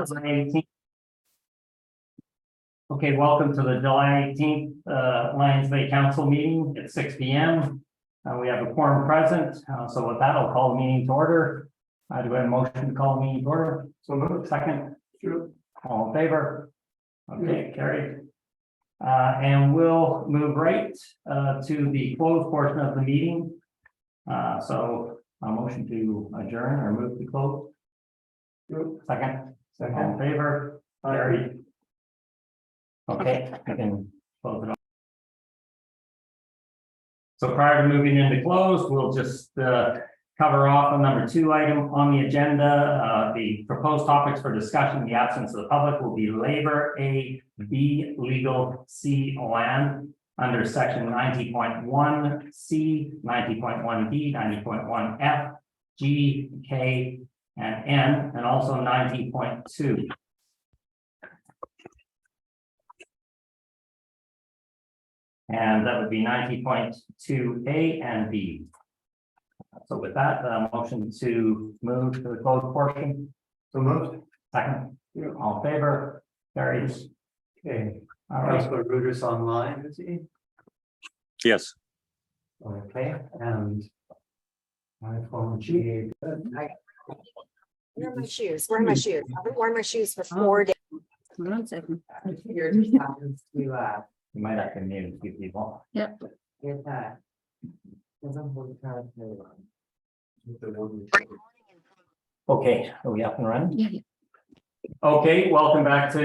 July 18th. Okay, welcome to the July 18th Lions Bay Council meeting at 6 p.m. We have a quorum present, so with that, I'll call the meeting to order. Do I have a motion to call the meeting to order? So moved. Second. Sure. All in favor? Okay, carried. And we'll move right to the closed portion of the meeting. So a motion to adjourn or move to close. Second. Second. All in favor? Carried. Okay, I can close it off. So prior to moving into close, we'll just cover off on number 2 item on the agenda. The proposed topics for discussion in the absence of the public will be labor, A, B, legal, C, land under section 90.1 C, 90.1 D, 90.1 F, G, K, and N, and also 90.2. And that would be 90.2A and B. So with that, motion to move to the closed portion. So moved. Second. All in favor? Carries. Okay. All right. Councilor Reuters online, is he? Yes. Okay, and my phone G. Where are my shoes? Where are my shoes? I've been wearing my shoes for 4 days. Hold on a second. Here just happens to You might have to mute a few people. Yep. get that. Okay, are we up and running? Yeah. Okay, welcome back to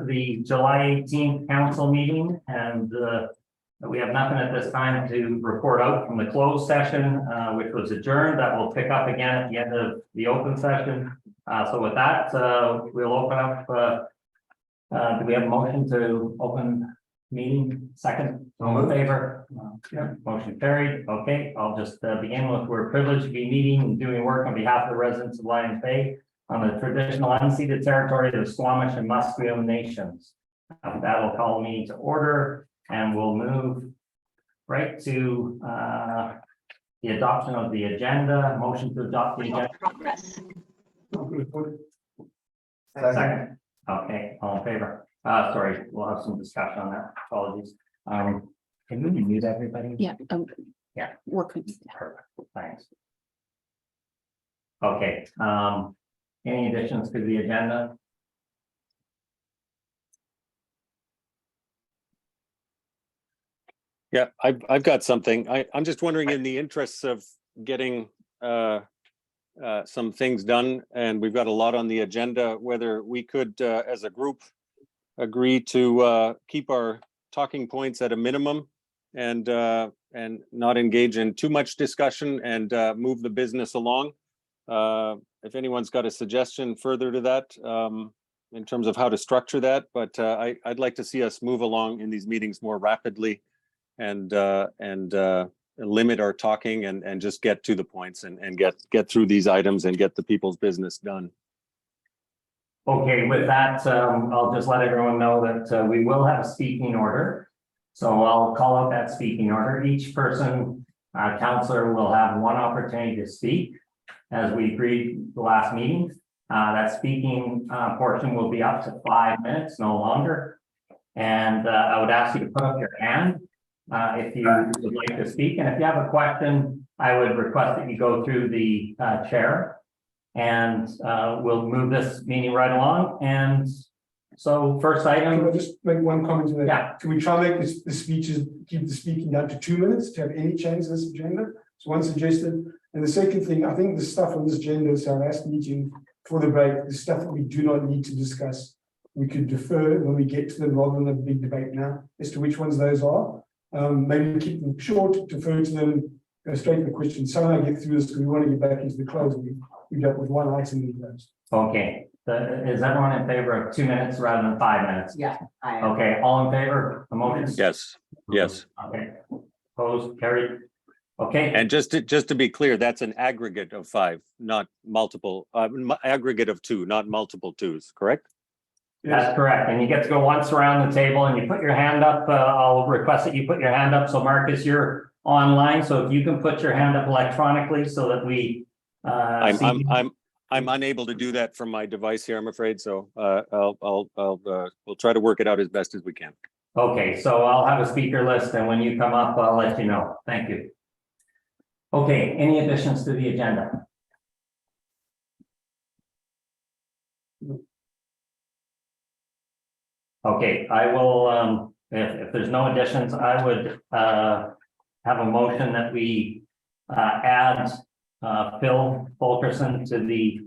the July 18th council meeting, and we have nothing at this time to report out from the closed session, which was adjourned. That will pick up again at the end of the open session. So with that, we'll open up. Do we have a motion to open meeting? Second. All in favor? Yeah. Motion carried. Okay, I'll just begin with, we're privileged to be meeting and doing work on behalf of the residents of Lions Bay on the traditional unceded territory of the Squamish and Musqueam nations. That will call me to order, and we'll move right to the adoption of the agenda. Motion to adopt the agenda. Second. Okay, all in favor? Sorry, we'll have some discussion on that. Apologies. Can we mute everybody? Yeah. Yeah. Working. Perfect. Thanks. Okay. Any additions to the agenda? Yeah, I've got something. I'm just wondering, in the interests of getting some things done, and we've got a lot on the agenda, whether we could, as a group, agree to keep our talking points at a minimum and not engage in too much discussion and move the business along. If anyone's got a suggestion further to that, in terms of how to structure that, but I'd like to see us move along in these meetings more rapidly and limit our talking and just get to the points and get through these items and get the people's business done. Okay, with that, I'll just let everyone know that we will have a speaking order. So I'll call out that speaking order. Each person, counselor, will have 1 opportunity to speak, as we agreed the last meeting. That speaking portion will be up to 5 minutes, no longer. And I would ask you to put up your hand if you would like to speak. And if you have a question, I would request that you go through the chair. And we'll move this meeting right along. And so first item. Can I just make one comment to that? Yeah. Can we try and make the speeches, keep the speaking down to 2 minutes to have any change in this agenda? So one suggested. And the second thing, I think the stuff on this agenda, so our last meeting for the break, the stuff that we do not need to discuss, we could defer when we get to them rather than a big debate now as to which ones those are. Maybe keep them short, defer to them, go straight to the question. Somehow get through this because we want to get back into the close. We dealt with one item in close. Okay. Is everyone in favor of 2 minutes rather than 5 minutes? Yeah. Okay, all in favor? The motion? Yes, yes. Okay. Opposed, carried. Okay. And just to be clear, that's an aggregate of 5, not multiple, aggregate of 2, not multiple 2s, correct? That's correct. And you get to go once around the table and you put your hand up. I'll request that you put your hand up. So Marcus, you're online. So if you can put your hand up electronically so that we I'm I'm unable to do that from my device here, I'm afraid, so we'll try to work it out as best as we can. Okay, so I'll have a speaker list, and when you come up, I'll let you know. Thank you. Okay, any additions to the agenda? Okay, I will, if there's no additions, I would have a motion that we add Phil Fulkerson to the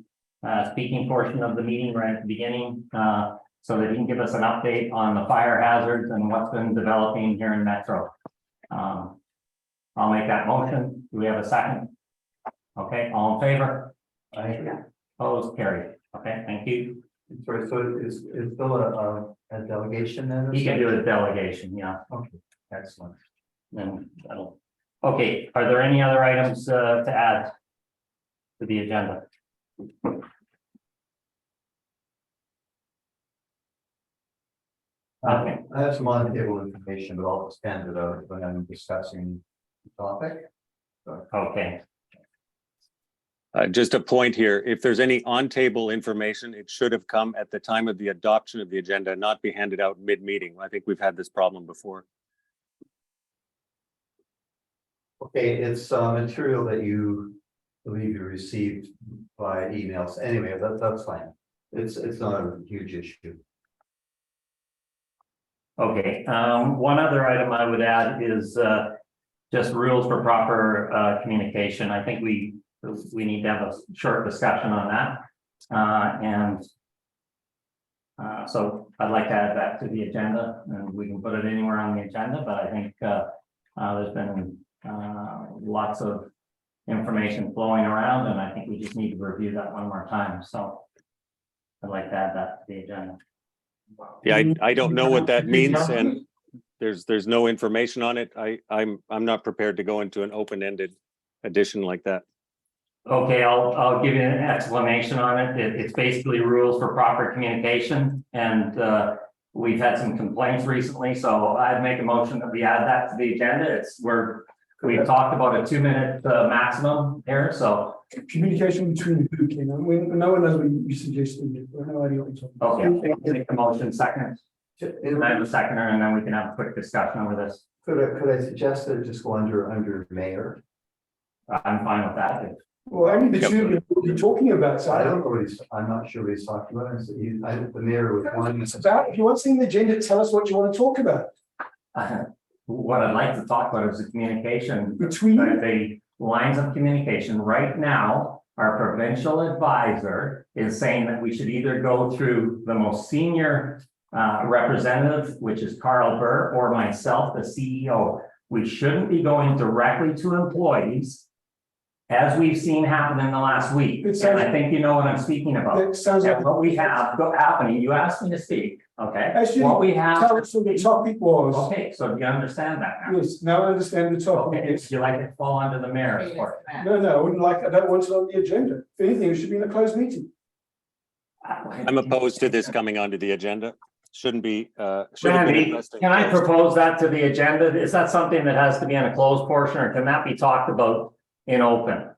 speaking portion of the meeting right at the beginning, so that he can give us an update on the fire hazards and what's been developing here in Metro. I'll make that motion. Do we have a second? Okay, all in favor? Opposed, carried. Okay, thank you. Sorry, so is Bill a delegation then? He can do a delegation, yeah. Okay, excellent. Then that'll, okay, are there any other items to add to the agenda? Okay, I have some on-table information, but I'll stand it out when I'm discussing the topic. okay, Just a point here, if there's any on-table information, it should have come at the time of the adoption of the agenda, not be handed out mid-meeting. I think we've had this problem before. Okay, it's material that you believe you received by emails. Anyway, that's fine. It's not a huge issue. okay. One other item I would add is just rules for proper communication. I think we need to have a short discussion on that. So I'd like to add that to the agenda, and we can put it anywhere on the agenda, but I think there's been lots of information flowing around, and I think we just need to review that one more time. So I'd like to add that to the agenda. Yeah, I don't know what that means, and there's no information on it. I'm not prepared to go into an open-ended addition like that. Okay, I'll give you an explanation on it. It's basically rules for proper communication, and we've had some complaints recently, so I'd make a motion that we add that to the agenda. We've talked about a 2-minute maximum here, so. Communication between who, Ken? No one knows what you suggested. We have no idea what you're talking about. Okay, make a motion second. And I have a seconder, and then we can have a quick discussion over this. Could I suggest that it just go under mayor? I'm fine with that. Well, only the two we'll be talking about, so I don't know what I'm not sure what he's talking about. The mayor was one. It's about, if you want to see the agenda, tell us what you want to talk about. What I'd like to talk about is the communication, Between, the lines of communication. Right now, our provincial advisor is saying that we should either go through the most senior representative, which is Carl Burr, or myself, the CEO. We shouldn't be going directly to employees, as we've seen happen in the last week. And I think you know what I'm speaking about. it sounds like, And what we have happening, you asked me to speak, okay? actually, What we have. tell us what the topic was. Okay, so do you understand that now? Yes, now I understand the topic. Okay, Yes. would you like it to fall under the mayor's court? No, I wouldn't like, I don't want it on the agenda. If anything, it should be in a closed meeting. I'm opposed to this coming onto the agenda. Shouldn't be. Randy, can I propose that to the agenda? Is that something that has to be in a closed portion, or can that be talked about in open?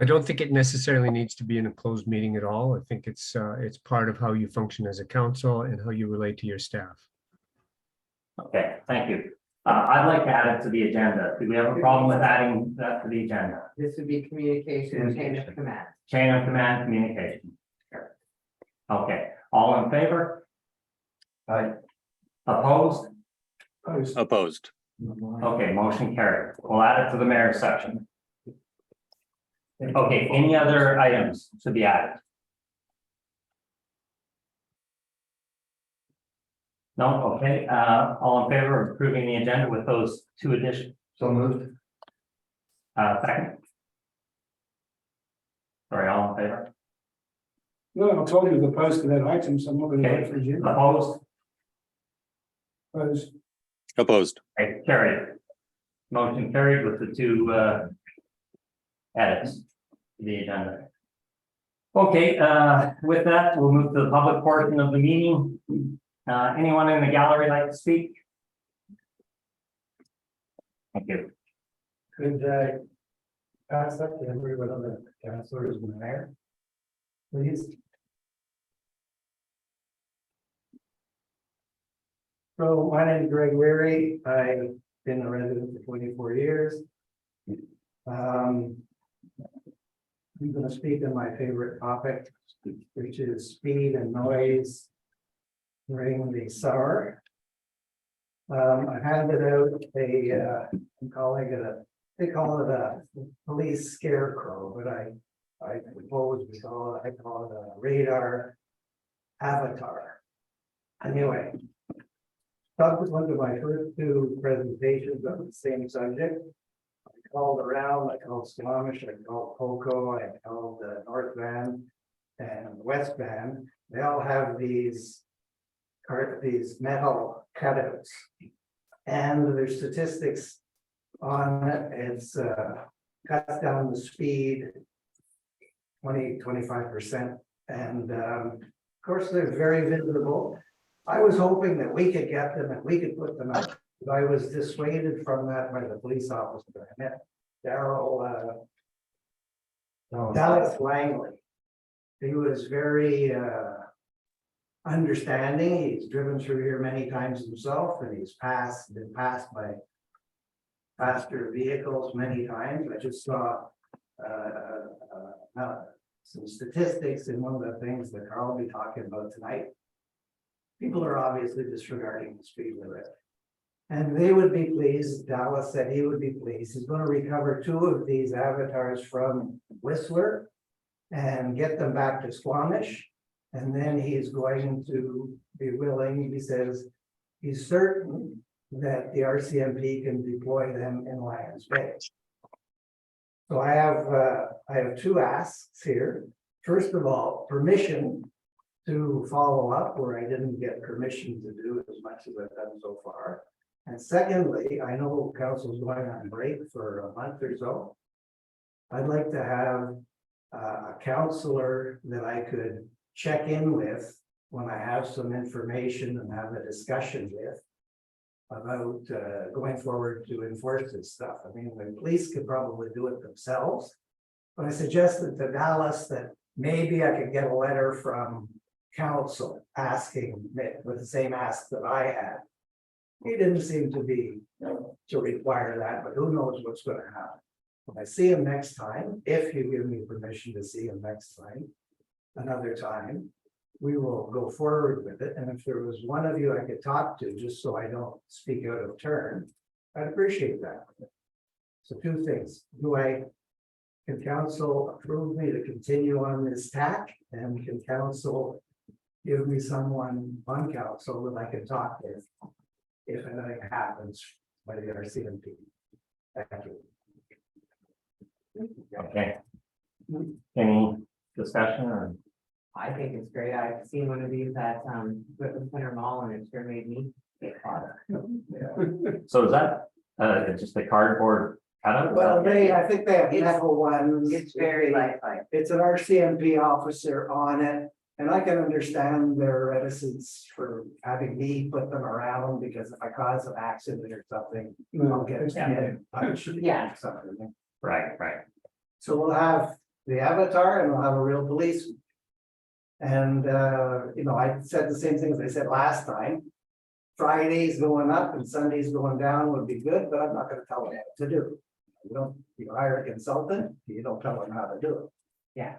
I don't think it necessarily needs to be in a closed meeting at all. I think it's part of how you function as a council and how you relate to your staff. Okay, thank you. I'd like to add it to the agenda. Do we have a problem with adding that to the agenda? This would be communication, chain of command. Chain of command communication. Okay, all in favor? Aye. Opposed? Opposed. Opposed. Okay, motion carried. We'll add it to the mayor's section. Okay, any other items to be added? No, okay, all in favor of approving the agenda with those two additions? So moved. Second? Sorry, all in favor? No, I told you the post to that item, so I'm not going to vote for you. Opposed? Opposed. Opposed. Okay, carried. Motion carried with the two edits to the agenda. Okay, with that, we'll move to the public portion of the meeting. Anyone in the gallery like to speak? Thank you. Could I pass up to everyone on the Councilors, Mayor. Please. So my name is Greg Weary. I've been a resident for 24 years. I'm going to speak on my favorite topic, which is speed and noise during the summer. I handed out I'm calling it they call it a police scarecrow, but I propose I call it a radar avatar. Anyway, subsequent to my first two presentations on the same subject, I called around, I called Squamish, I called Poco, I called the North Van and West Van. They all have these metal cutouts. And there's statistics on it. It's cuts down the speed 25%. And of course, they're very visible. I was hoping that we could get them and we could put them up. But I was dissuaded from that by the police officer. I met Dallas Langley. He was very understanding. He's driven through here many times himself, and he's been passed by faster vehicles many times. I just saw some statistics in one of the things that Carl will be talking about tonight. People are obviously disregarding the speed limit. And they would be pleased. Dallas said he would be pleased. He's going to recover 2 of these avatars from Whistler and get them back to Squamish. And then he's going to be willing, he says, he's certain that the RCMP can deploy them in Lions Bay. So I have 2 asks here. First of all, permission to follow up where I didn't get permission to do as much as I've done so far. And secondly, I know council's going on break for a month or so. I'd like to have a counselor that I could check in with when I have some information and have a discussion with about going forward to enforce this stuff. I mean, the police could probably do it themselves, but I suggested to Dallas that maybe I could get a letter from council asking with the same ask that I had. He didn't seem to be to require that, but who knows what's going to happen. When I see him next time, if you give me permission to see him next time, another time, we will go forward with it. And if there was one of you I could talk to, just so I don't speak out of turn, I'd appreciate that. So 2 things. Can council approve me to continue on this tack? And can council give me someone on council that I can talk with if anything happens by the RCMP? Thank you. Okay. Any discussion or? I think it's great. I've seen one of these at Whitman Center Mall and it sure made me get caught up. So is that just a cardboard cutout? Well, I think they have It's- metal ones. It's very lifelike. It's an RCMP officer on it, and I can understand their reticence for having me put them around, because if I cause an accident or something, I'll get punched. Yeah. Something. Right. So we'll have the avatar and we'll have a real police. And I said the same thing as I said last time. Fridays going up and Sundays going down would be good, but I'm not going to tell them what to do. You hire a consultant, you don't tell them how to do it. Yeah.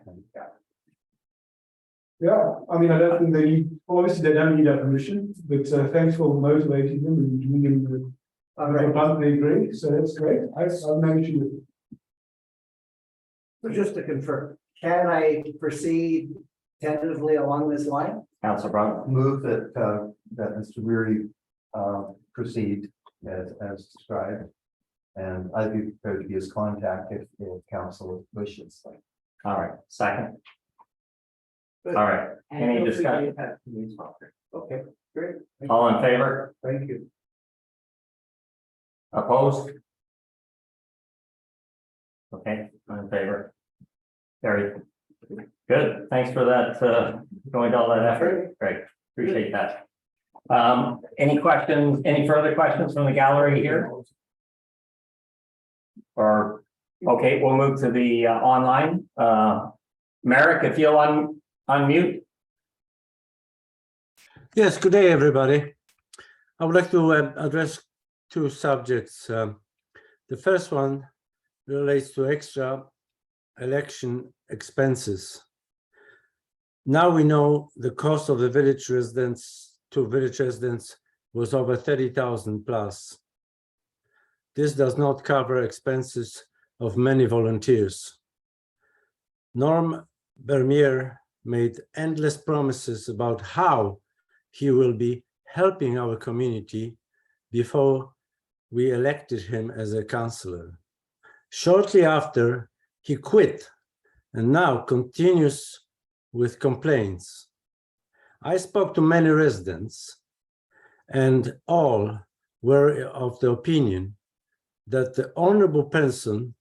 Yeah, I mean, I don't think obviously they don't need our permission, but thanks for motivating them and giving them the bump they agree. So that's great. I've managed to. So just to confirm, can I proceed tentatively along this line? Councilor Brown. Move that Mr. Weary proceed as described. And I'd be prepared to be his contact if the council wishes. All right, second. Good. All right, And any feel free to discussion? use that to use Walker. Okay, great. All in favor? Thank you. Opposed? Okay, I'm in favor. Very good. Thanks for that, going to all that effort. Great, appreciate that. Any questions, any further questions from the gallery here? Or Okay, we'll move to the online. Merrick, if you'll unmute. Yes, good day, everybody. I would like to address two subjects. The first one relates to extra election expenses. Now we know the cost of the village residents was over 30,000 plus. This does not cover expenses of many volunteers. Norm Bermier made endless promises about how he will be helping our community before we elected him as a councillor. Shortly after, he quit and now continues with complaints. I spoke to many residents and all were of the opinion that the honorable person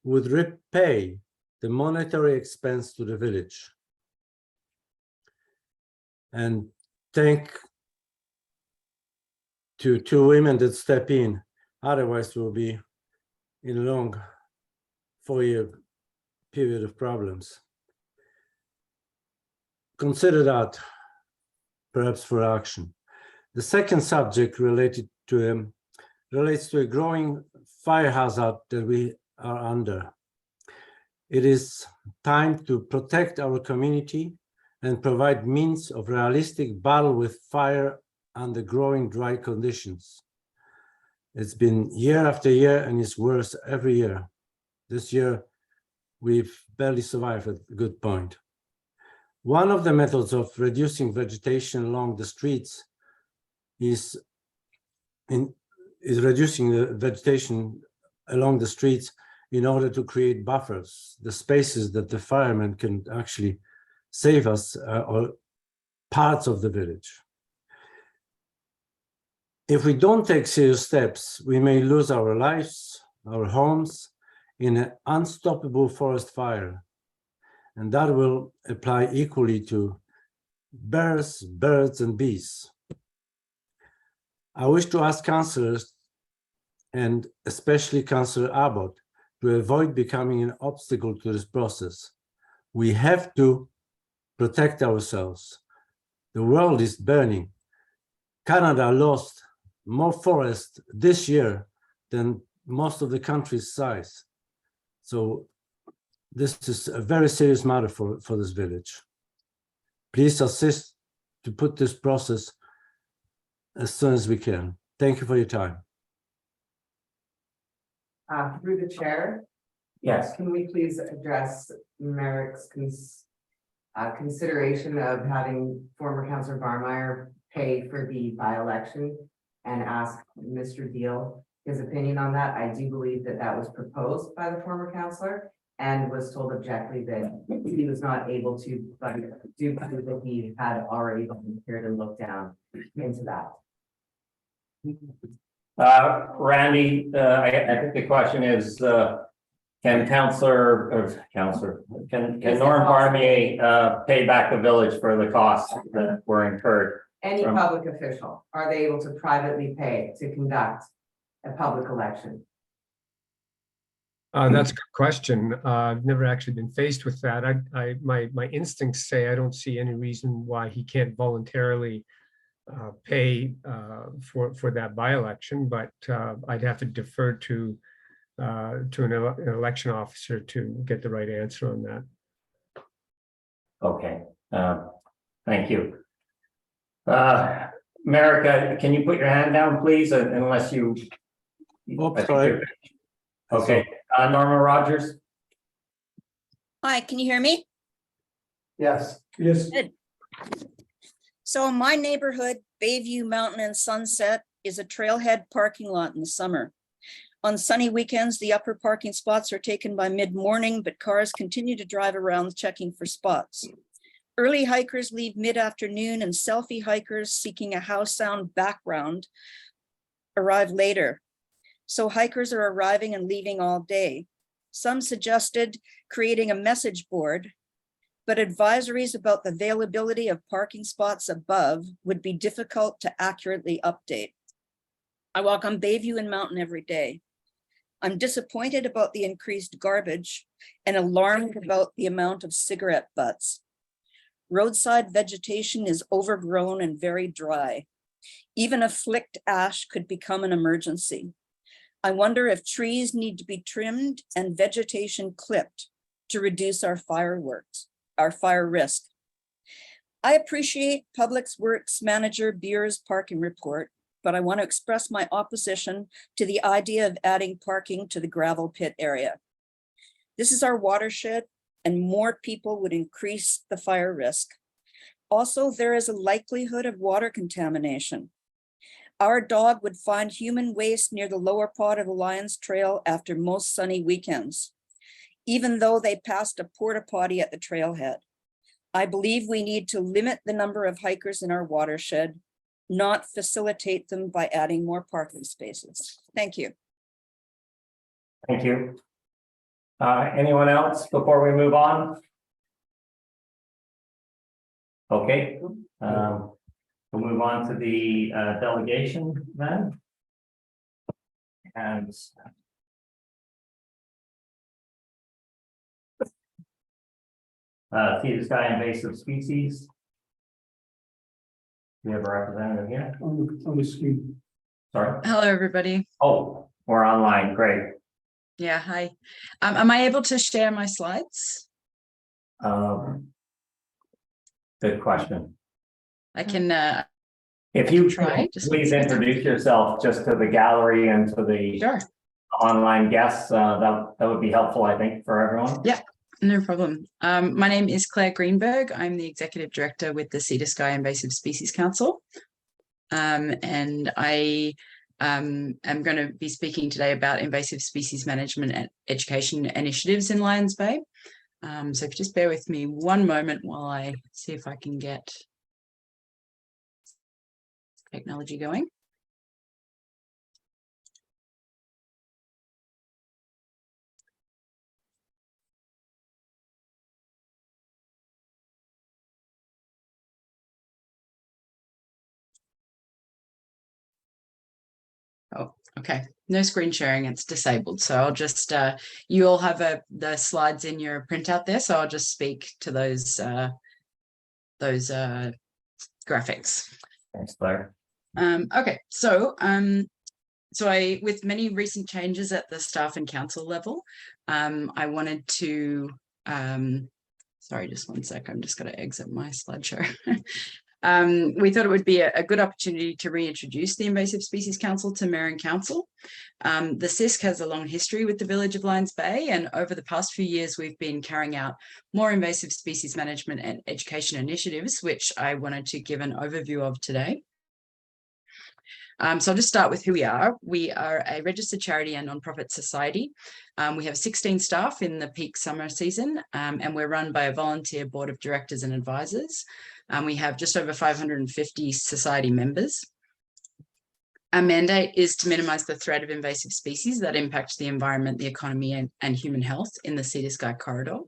would repay the monetary expense to the village. And thank to two women that step in, otherwise we'll be in a long 4-year period of problems. Consider that perhaps for action. The second subject relates to a growing fire hazard that we are under. It is time to protect our community and provide means of realistic battle with fire under growing dry conditions. It's been year after year and it's worse every year. This year, we've barely survived at a good point. One of the methods of reducing vegetation along the streets is reducing the vegetation along the streets in order to create buffers, the spaces that the firemen can actually save us or parts of the village. If we don't take serious steps, we may lose our lives, our homes in an unstoppable forest fire. And that will apply equally to bears, birds, and bees. I wish to ask councillors, and especially Councillor Abbott, to avoid becoming an obstacle to this process. We have to protect ourselves. The world is burning. Canada lost more forest this year than most of the country's size. So this is a very serious matter for this village. Please assist to put this process as soon as we can. Thank you for your time. Through the chair, Yes. can we please address Merrick's consideration of having former Councillor Barmeyer pay for the by-election and ask Mr. Deal his opinion on that? I do believe that that was proposed by the former councillor and was told objectively that he was not able to, but do believe that he had already volunteered and looked down into that. Randy, I think the question is, can Norm Barmier pay back the village for the costs that were incurred? Any public official, are they able to privately pay to conduct a public election? That's a good question. I've never actually been faced with that. My instincts say I don't see any reason why he can't voluntarily pay for that by-election, but I'd have to defer to an election officer to get the right answer on that. Okay, thank you. America, can you put your hand down, please, unless you. Oops, sorry. Okay, Norma Rogers. Hi, can you hear me? Yes. Yes. So my neighborhood, Bayview Mountain and Sunset, is a trailhead parking lot in the summer. On sunny weekends, the upper parking spots are taken by mid-morning, but cars continue to drive around checking for spots. Early hikers leave mid-afternoon and selfie hikers seeking a house sound background arrive later. So hikers are arriving and leaving all day. Some suggested creating a message board, but advisories about the availability of parking spots above would be difficult to accurately update. I walk on Bayview and Mountain every day. I'm disappointed about the increased garbage and alarmed about the amount of cigarette butts. Roadside vegetation is overgrown and very dry. Even a flicked ash could become an emergency. I wonder if trees need to be trimmed and vegetation clipped to reduce our fire risk. I appreciate Public Works Manager Beer's parking report, but I want to express my opposition to the idea of adding parking to the gravel pit area. This is our watershed, and more people would increase the fire risk. Also, there is a likelihood of water contamination. Our dog would find human waste near the lower part of the Lions Trail after most sunny weekends, even though they passed a porta potty at the trailhead. I believe we need to limit the number of hikers in our watershed, not facilitate them by adding more parking spaces. Thank you. Thank you. Anyone else before we move on? Okay, we'll move on to the delegation then. And sea to sky invasive species. We have a representative here. On the screen. Sorry. Hello, everybody. Oh, we're online. Great. Yeah, hi. Am I able to share my slides? Good question. I can If you try, could just please one second. introduce yourself just to the gallery and to the Sure, online guests, that would be helpful, I think, for everyone. Yeah. No problem. My name is Claire Greenberg. I'm the Executive Director with the Sea to Sky Invasive Species Council. And I am going to be speaking today about invasive species management and education initiatives in Lions Bay. So if you just bear with me one moment while I see if I can get technology going. Oh, okay. No screen sharing, it's disabled. So I'll just, you all have the slides in your printout there. So I'll just speak to those graphics. Thanks, Claire. Okay, so with many recent changes at the staff and council level, I wanted to, sorry, just one sec. I'm just going to exit my slideshow. We thought it would be a good opportunity to reintroduce the Invasive Species Council to Mayor and Council. The CISC has a long history with the Village of Lions Bay, and over the past few years, we've been carrying out more invasive species management and education initiatives, which I wanted to give an overview of today. So I'll just start with who we are. We are a registered charity and nonprofit society. We have 16 staff in the peak summer season, and we're run by a volunteer board of directors and advisors. We have just over 550 society members. Our mandate is to minimise the threat of invasive species that impact the environment, the economy, and human health in the Sea to Sky corridor.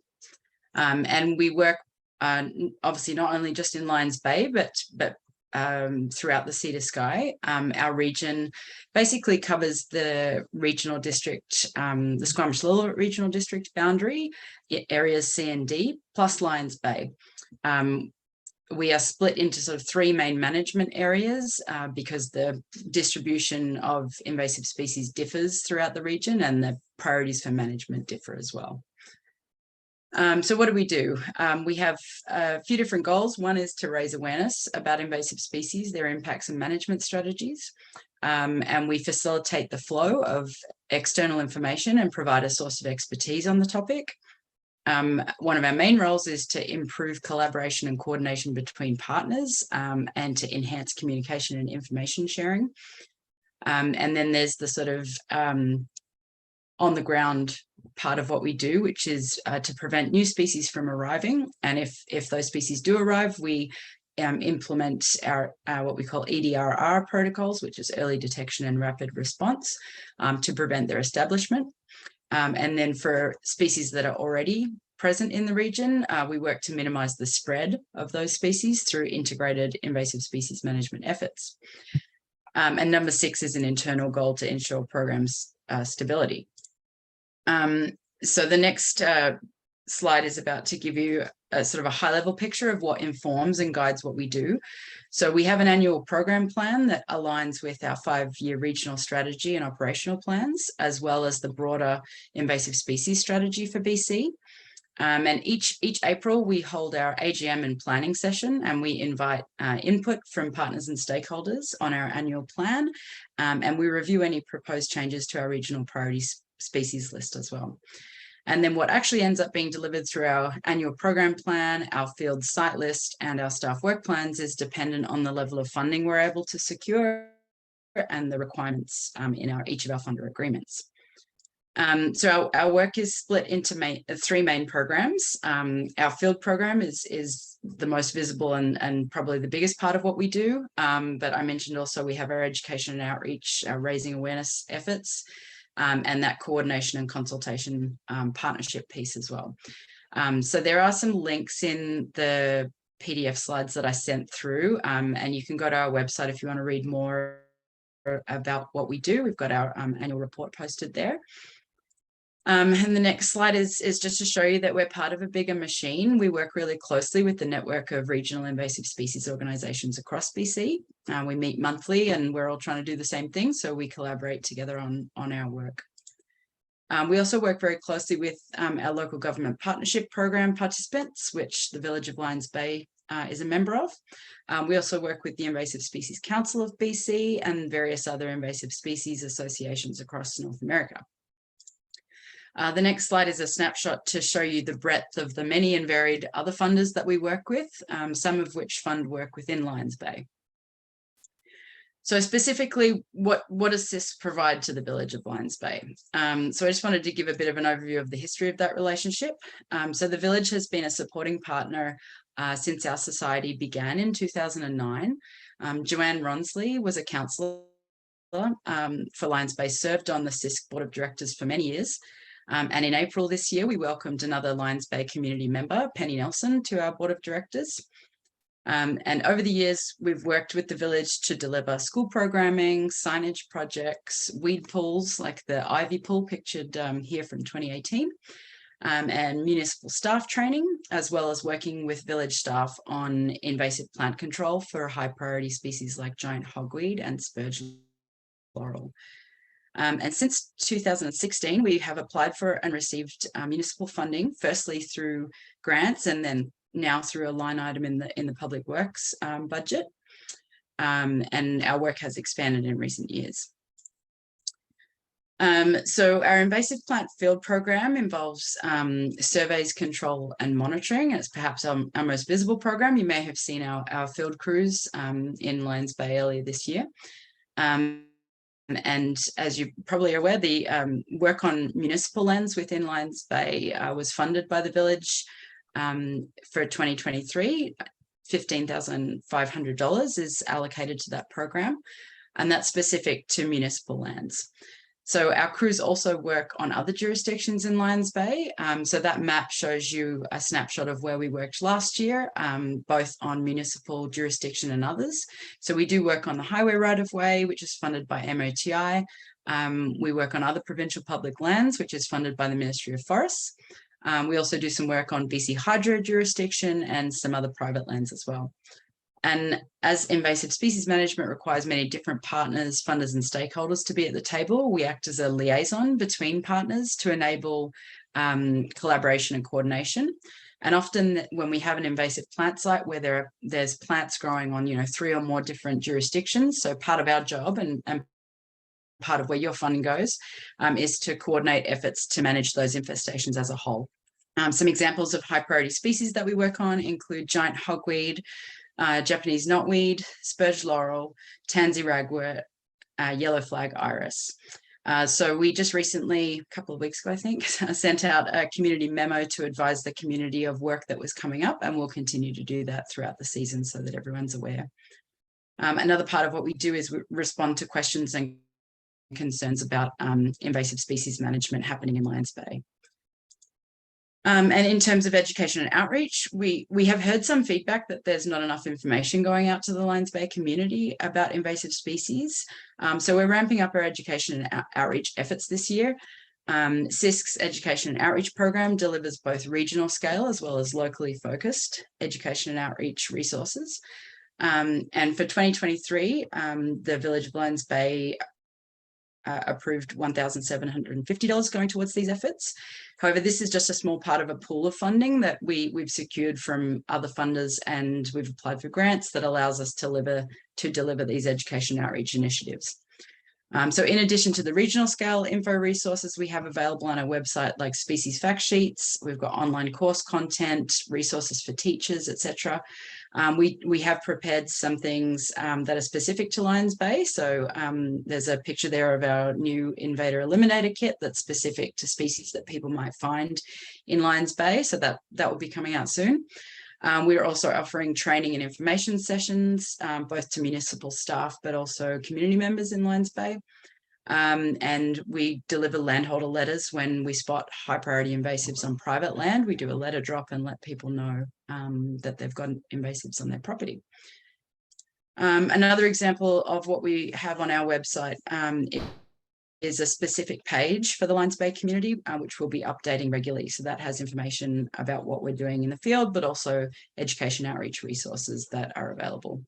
And we work obviously not only just in Lions Bay, but throughout the Sea to Sky. Our region basically covers the regional district, the Squamish-Lillooet regional district boundary, areas C and D, plus Lions Bay. We are split into sort of three main management areas because the distribution of invasive species differs throughout the region and the priorities for management differ as well. So what do? We have a few different goals. One is to raise awareness about invasive species, their impacts and management strategies. And we facilitate the flow of external information and provide a source of expertise on the topic. One of our main roles is to improve collaboration and coordination between partners and to enhance communication and information sharing. And then there's the sort of on the ground part of what we do, which is to prevent new species from arriving. And if those species do arrive, we implement our what we call EDRR protocols, which is early detection and rapid response, to prevent their establishment. And then for species that are already present in the region, we work to minimize the spread of those species through integrated invasive species management efforts. And number 6 is an internal goal to ensure programs stability. So the next slide is about to give you a sort of a high level picture of what informs and guides what we do. So we have an annual program plan that aligns with our 5-year regional strategy and operational plans, as well as the broader invasive species strategy for BC. And each April we hold our AGM and planning session, and we invite input from partners and stakeholders on our annual plan, and we review any proposed changes to our regional priority species list as well. And then what actually ends up being delivered through our annual program plan, our field site list, and our staff work plans is dependent on the level of funding we're able to secure and the requirements in each of our funder agreements. So our work is split into 3 main programs. Our field program is the most visible and probably the biggest part of what we do. But I mentioned also we have our education and outreach, our raising awareness efforts, and that coordination and consultation partnership piece as well. So there are some links in the PDF slides that I sent through, and you can go to our website if you want to read more about what we do. We've got our annual report posted there. And the next slide is just to show you that we're part of a bigger machine. We work really closely with the network of regional invasive species organisations across BC. We meet monthly and we're all trying to do the same thing, so we collaborate together on our work. We also work very closely with our local government partnership program participants, which the Village of Lions Bay is a member of. We also work with the Invasive Species Council of BC and various other invasive species associations across North America. The next slide is a snapshot to show you the breadth of the many and varied other funders that we work with, some of which fund work within Lions Bay. So specifically, what does this provide to the Village of Lions Bay? So I just wanted to give a bit of an overview of the history of that relationship. So the Village has been a supporting partner since our society began in 2009. Joanne Ronsley was a councillor for Lions Bay, served on the CISC Board of Directors for many years. And in April this year, we welcomed another Lions Bay community member, Penny Nelson, to our board of directors. And over the years, we've worked with the village to deliver school programming, signage projects, weed pools like the Ivy Pool pictured here from 2018, and municipal staff training, as well as working with village staff on invasive plant control for high priority species like giant hogweed and spurge laurel. And since 2016, we have applied for and received municipal funding, firstly through grants and then now through a line item in the public works budget. And our work has expanded in recent years. So our invasive plant field program involves surveys, control and monitoring. It's perhaps our most visible program. You may have seen our field crews in Lions Bay earlier this year. And as you're probably aware, the work on municipal lands within Lions Bay was funded by the village for 2023. $15,500 is allocated to that program, and that's specific to municipal lands. So our crews also work on other jurisdictions in Lions Bay. So that map shows you a snapshot of where we worked last year, both on municipal jurisdiction and others. So we do work on the highway right-of-way, which is funded by MOTI. We work on other provincial public lands, which is funded by the Ministry of Forests. We also do some work on BC Hydro jurisdiction and some other private lands as well. And as invasive species management requires many different partners, funders and stakeholders to be at the table, we act as a liaison between partners to enable collaboration and coordination. And often when we have an invasive plant site where there's plants growing on 3 or more different jurisdictions, so part of our job and part of where your funding goes is to coordinate efforts to manage those infestations as a whole. Some examples of high priority species that we work on include giant hogweed, Japanese knotweed, spurge laurel, tansy ragwort, yellow flag iris. So we just recently, a couple of weeks ago, I think, sent out a community memo to advise the community of work that was coming up, and we'll continue to do that throughout the season so that everyone's aware. Another part of what we do is we respond to questions and concerns about invasive species management happening in Lions Bay. And in terms of education and outreach, we have heard some feedback that there's not enough information going out to the Lions Bay community about invasive species. So we're ramping up our education and outreach efforts this year. CISC's education and outreach program delivers both regional scale as well as locally focused education and outreach resources. And for 2023, the Village of Lions Bay approved $1,750 going towards these efforts. However, this is just a small part of a pool of funding that we've secured from other funders, and we've applied for grants that allows us to deliver these education outreach initiatives. So in addition to the regional scale info resources we have available on our website, like species fact sheets, we've got online course content, resources for teachers, etc. We have prepared some things that are specific to Lions Bay. So there's a picture there of our new Invader Eliminator kit that's specific to species that people might find in Lions Bay. So that will be coming out soon. We're also offering training and information sessions, both to municipal staff, but also community members in Lions Bay. And we deliver landholder letters when we spot high priority invasives on private land. We do a letter drop and let people know that they've got invasives on their property. Another example of what we have on our website is a specific page for the Lions Bay community, which we'll be updating regularly. So that has information about what we're doing in the field, but also education outreach resources that are available.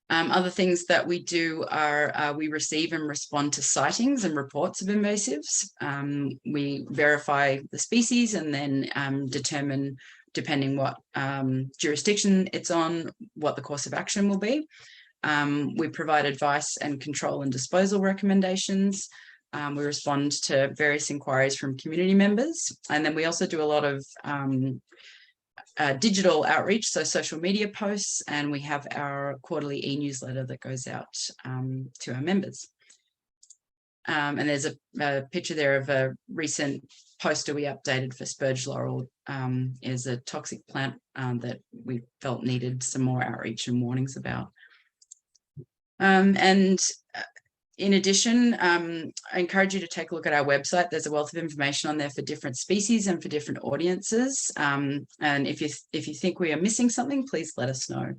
Other things that we do are we receive and respond to sightings and reports of invasives. We verify the species and then determine, depending what jurisdiction it's on, what the course of action will be. We provide advice and control and disposal recommendations. We respond to various inquiries from community members. And then we also do a lot of digital outreach, so social media posts, and we have our quarterly e-newsletter that goes out to our members. And there's a picture there of a recent poster we updated for spurge laurel. Is a toxic plant that we felt needed some more outreach and warnings about. And in addition, I encourage you to take a look at our website. There's a wealth of information on there for different species and for different audiences. And if you think we are missing something, please let us know.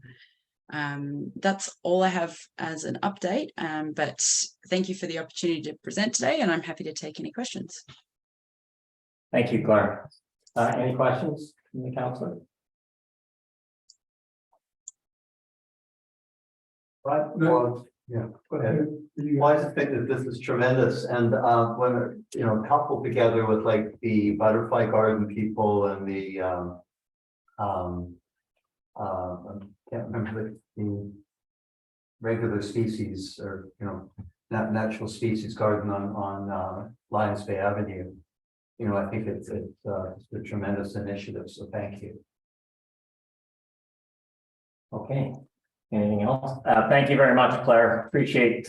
That's all I have as an update, but thank you for the opportunity to present today, and I'm happy to take any questions. Thank you, Claire. Any questions from the councillor? Right. Well, yeah. Go ahead. Well, I just think that this is tremendous, and when coupled together with like the butterfly garden people and the I can't remember the regular species or natural species garden on Lions Bay Avenue. I think it's a tremendous initiative. So thank you. Okay. Anything else? Thank you very much, Claire. Appreciate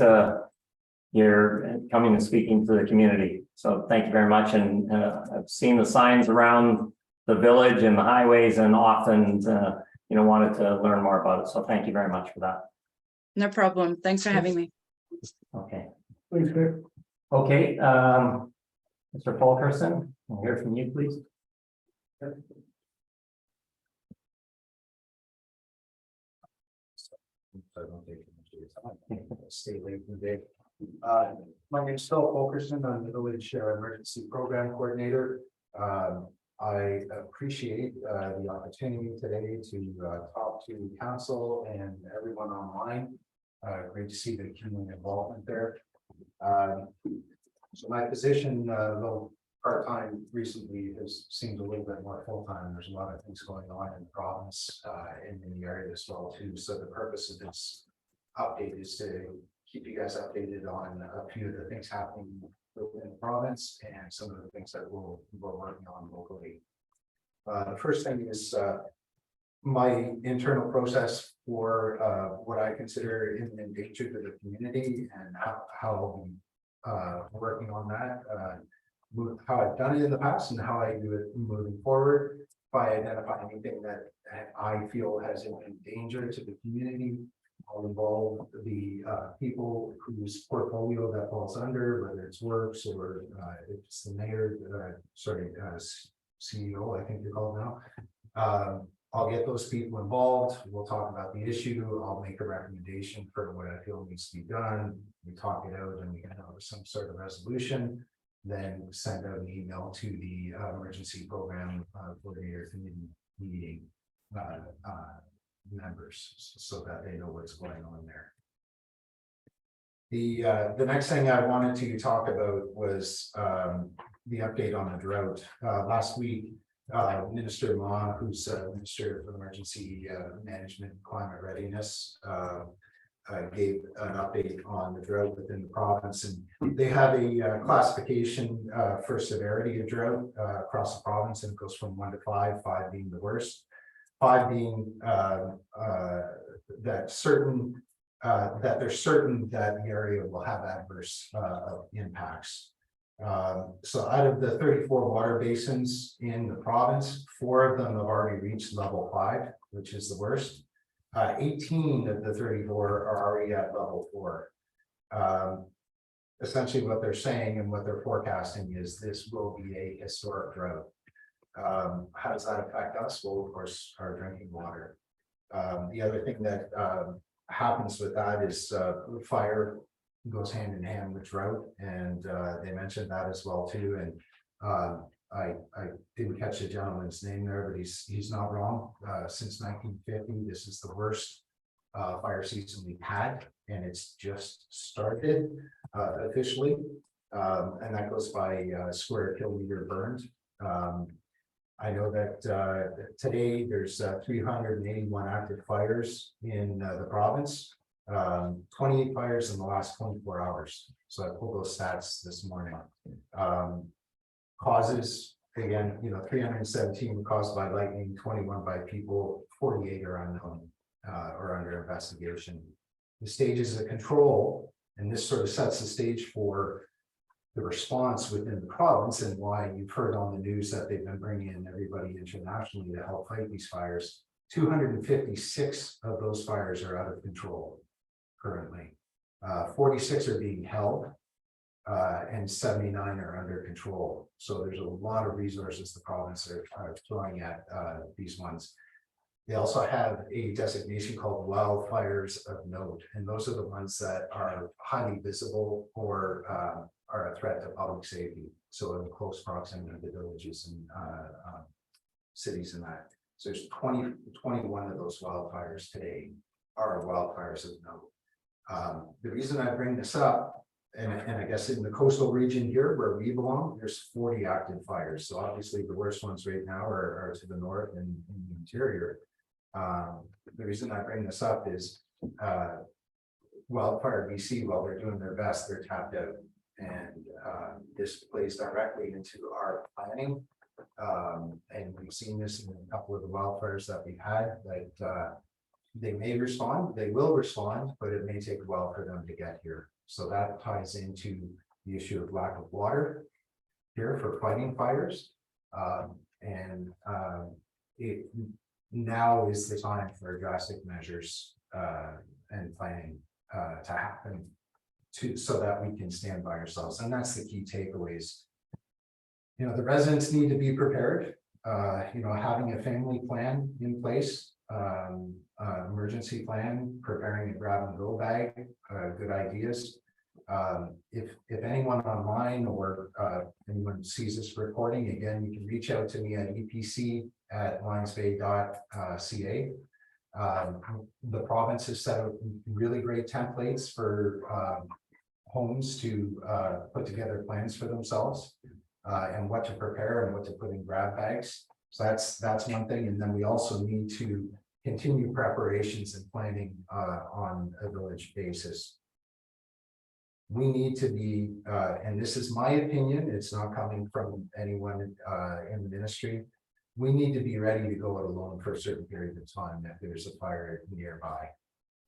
your coming and speaking to the community. So thank you very much. And I've seen the signs around the village and the highways, and often wanted to learn more about it. So thank you very much for that. No problem. Thanks for having me. Okay. Thanks, Nick. Okay. Mr. Fulkerson, we'll hear from you, please. Stay late in the day. My name is Phil Fulkerson. I'm the Village Emergency Program Coordinator. I appreciate the opportunity today to talk to council and everyone online. Great to see the community involvement there. So my position, though part-time recently, has seemed a little bit more full-time. There's a lot of things going on in the province and in the area as well too. So the purpose of this update is to keep you guys updated on a few of the things happening within the province and some of the things that we're working on locally. The first thing is my internal process for what I consider imminent danger to the community and how we're working on that. How I've done it in the past and how I do it moving forward. If I identify anything that I feel has imminent danger to the community, I'll involve the people whose portfolio that falls under, whether it's works or if it's the mayor, CEO, I think you're called now. I'll get those people involved. We'll talk about the issue. I'll make a recommendation for what I feel needs to be done. We talk it out and we can have some sort of resolution. then send out an email to the emergency program coordinator committee meeting members so that they know what's going on there. The next thing I wanted to talk about was the update on the drought. Last week, Minister Ma, who's Minister for Emergency Management and Climate Readiness, gave an update on the drought within the province, and they have a classification for severity of drought across the province, and it goes from 1 to 5, 5 being the worst, 5 being that they're certain that the area will have adverse impacts. So out of the 34 water basins in the province, 4 of them have already reached level 5, which is the worst. 18 of the 34 are already at level 4. Essentially what they're saying and what they're forecasting is this will be a historic drought. How does that affect us? Well, of course, our drinking water. The other thing that happens with that is fire goes hand in hand with drought, and they mentioned that as well too. And I didn't catch the gentleman's name there, but he's not wrong. Since 1950, this is the worst fire season we've had, and it's just started officially, and that goes by square kilometer burned. I know that today there's 381 active fires in the province, 28 fires in the last 24 hours. So I pulled those stats this morning. Causes, again, 317 caused by lightning, 21 by people, 48 are unknown or under investigation. The stages of control, and this sort of sets the stage for the response within the province and why you've heard on the news that they've been bringing in everybody internationally to help fight these fires. 256 of those fires are out of control currently. 46 are being held and 79 are under control. So there's a lot of resources the province are throwing at these ones. They also have a designation called wildfires of note, and those are the ones that are highly visible or are a threat to public safety. So in close proximity to villages and cities and that. So there's 21 of those wildfires today are wildfires of note. The reason I bring this up, and I guess in the coastal region here where we belong, there's 40 active fires. So obviously the worst ones right now are to the north and in the interior. The reason I bring this up is Wildfire BC, while they're doing their best, they're tapped out. And this plays directly into our planning. And we've seen this in a couple of the wildfires that we've had, that they may respond, they will respond, but it may take a while for them to get here. So that ties into the issue of lack of water here for fighting fires. It now is the time for drastic measures and planning to happen so that we can stand by ourselves. And that's the key takeaways. The residents need to be prepared. Having a family plan in place, emergency plan, preparing a grab and go bag, good ideas. If anyone online or anyone sees this recording, again, you can reach out to me at epc@lionsbay.ca. The province has set up really great templates for homes to put together plans for themselves and what to prepare and what to put in grab bags. So that's one thing. And then we also need to continue preparations and planning on a village basis. We need to be, and this is my opinion, it's not coming from anyone in the ministry, we need to be ready to go it alone for a certain period of time if there's a fire nearby.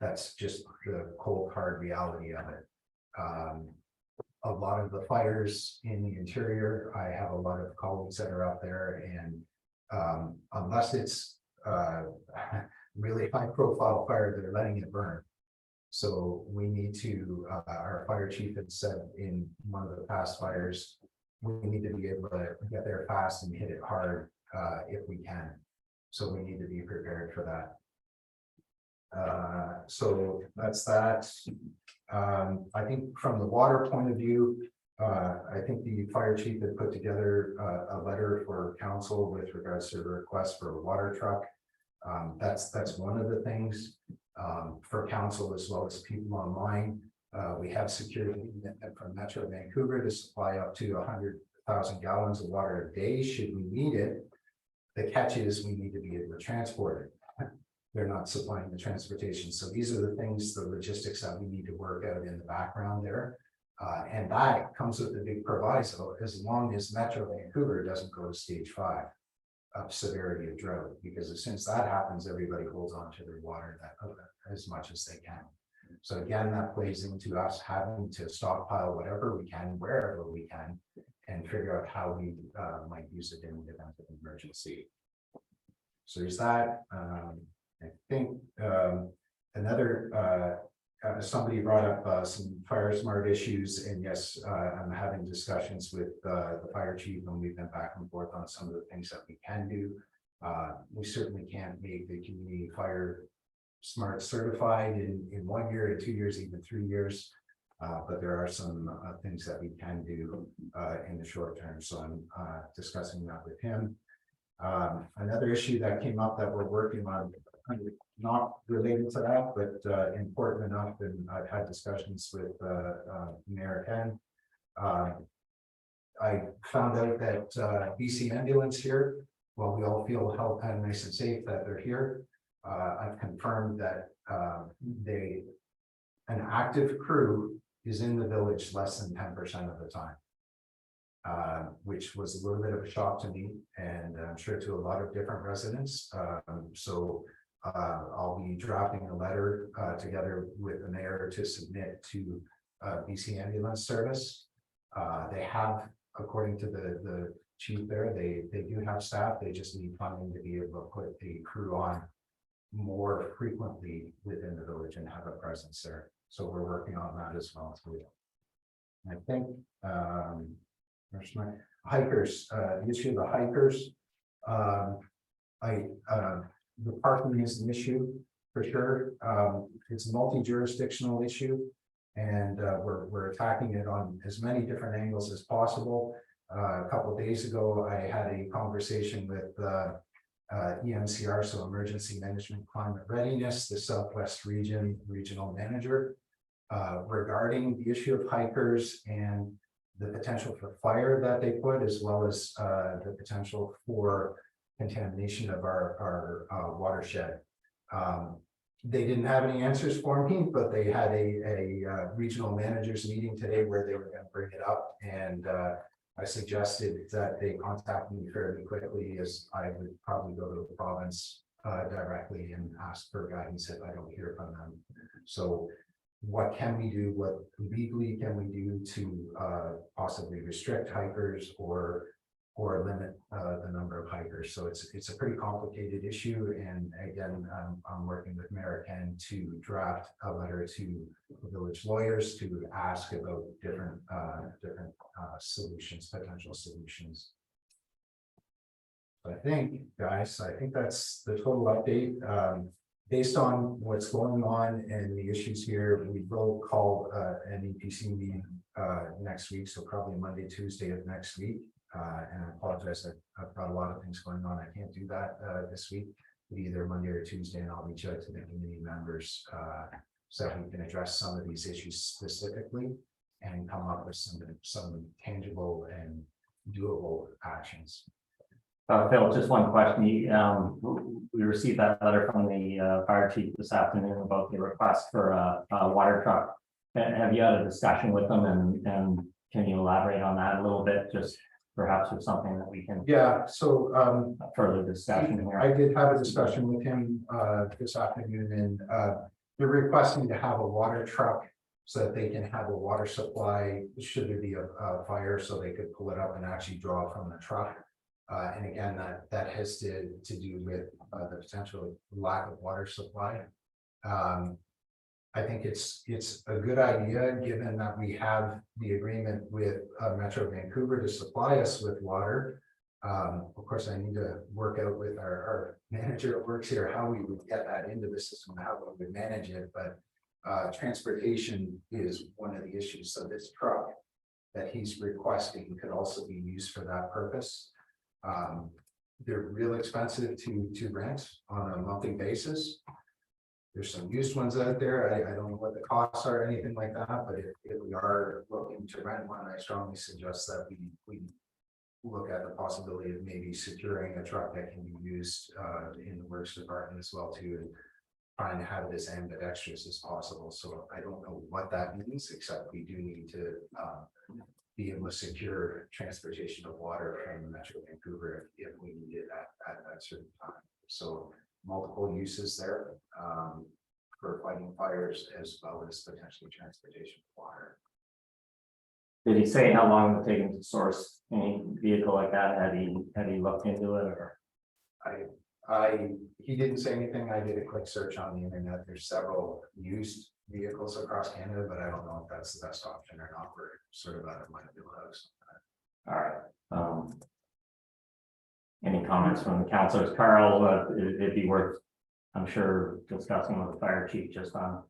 That's just the cold, hard reality of it. A lot of the fires in the interior, I have a lot of colleagues that are up there, and unless it's really high profile fire, they're letting it burn. So we need to, our fire chief had said in one of the past fires, we need to be able to get there fast and hit it hard if we can. So we need to be prepared for that. So that's that. I think from the water point of view, I think the fire chief had put together a letter for council with regards to the request for a water truck. That's one of the things for council as well as people online. We have secured a commitment from Metro Vancouver to supply up to 100,000 gallons of water a day should we need it. The catch is we need to be able to transport it. They're not supplying the transportation. So these are the things, the logistics that we need to work out in the background there. And that comes with the big proviso, as long as Metro Vancouver doesn't go to stage 5 of severity of drought, because as soon as that happens, everybody holds on to their water as much as they can. So again, that plays into us having to stockpile whatever we can, wherever we can, and figure out how we might use it in the event of emergency. So there's that. I think another somebody brought up some fire smart issues, and yes, I'm having discussions with the fire chief, and we've been back and forth on some of the things that we can do. We certainly can't make the community fire smart certified in 1 year, in 2 years, even 3 years. But there are some things that we can do in the short term. So I'm discussing that with him. Another issue that came up that we're working on, not related to that, but important enough, and I've had discussions with Mayor Ken. I found out that BC Ambulance here, while we all feel health and nice and safe that they're here, I've confirmed that an active crew is in the village less than 10% of the time. Which was a little bit of a shock to me, and I'm sure to a lot of different residents. So I'll be drafting a letter together with the mayor to submit to BC Ambulance Service. They have, according to the chief there, they do have staff. They just need funding to be able to put the crew on more frequently within the village and have a presence there. So we're working on that as well too. I think there's my hikers, the issue of the hikers. The parking is an issue for sure. It's a multi-jurisdictional issue, and we're attacking it on as many different angles as possible. A couple of days ago, I had a conversation with EMCR, so Emergency Management Climate Readiness, the Southwest Regional Manager, regarding the issue of hikers and the potential for fire that they put, as well as the potential for contamination of our watershed. They didn't have any answers for me, but they had a regional managers meeting today where they were going to bring it up, and I suggested that they contact me fairly quickly, as I would probably go to the province directly and ask for guidance if I don't hear from them. So what can we do? What legally can we do to possibly restrict hikers or limit the number of hikers? So it's a pretty complicated issue, and again, I'm working with Mayor Ken to draft a letter to the village lawyers to ask about different solutions, potential solutions. I think, guys, I think that's the total update. Based on what's going on and the issues here, we will call an EPC meeting next week, so probably Monday, Tuesday of next week. And I apologize, I've got a lot of things going on. I can't do that this week, but either Monday or Tuesday, and I'll reach out to the community members so that we can address some of these issues specifically and come up with some tangible and doable actions. Phil, just one question. We received that letter from the fire chief this afternoon about the request for a water truck. Have you had a discussion with them, and can you elaborate on that a little bit, just perhaps with something that we can? Yeah, so further discussion here. I did have a discussion with him this afternoon, and they're requesting to have a water truck so that they can have a water supply should there be a fire, so they could pull it up and actually draw from the truck. And again, that has to do with the potential lack of water supply. I think it's a good idea, given that we have the agreement with Metro Vancouver to supply us with water. Of course, I need to work out with our manager that works here how we would get that into the system, how we would manage it. But transportation is one of the issues. So this truck that he's requesting could also be used for that purpose. They're real expensive to rent on a monthly basis. There's some used ones out there. I don't know what the costs are or anything like that, but if we are looking to rent one, I strongly suggest that we look at the possibility of maybe securing a truck that can be used in the works department as well too, and trying to have it as ambidextrous as possible. So I don't know what that means, except we do need to be able to secure transportation of water from Metro Vancouver if we need it at that certain time. So multiple uses there for fighting fires, as well as potentially transportation of water. Did he say how long it would take him to source any vehicle like that? Had he looked into it or? He didn't say anything. I did a quick search on the internet. There's several used vehicles across Canada, but I don't know if that's the best option or not. We're sort of out of my wheelhouse. All right. Any comments from the councilors? Carl, it'd be worth, I'm sure, discussing with the fire chief just on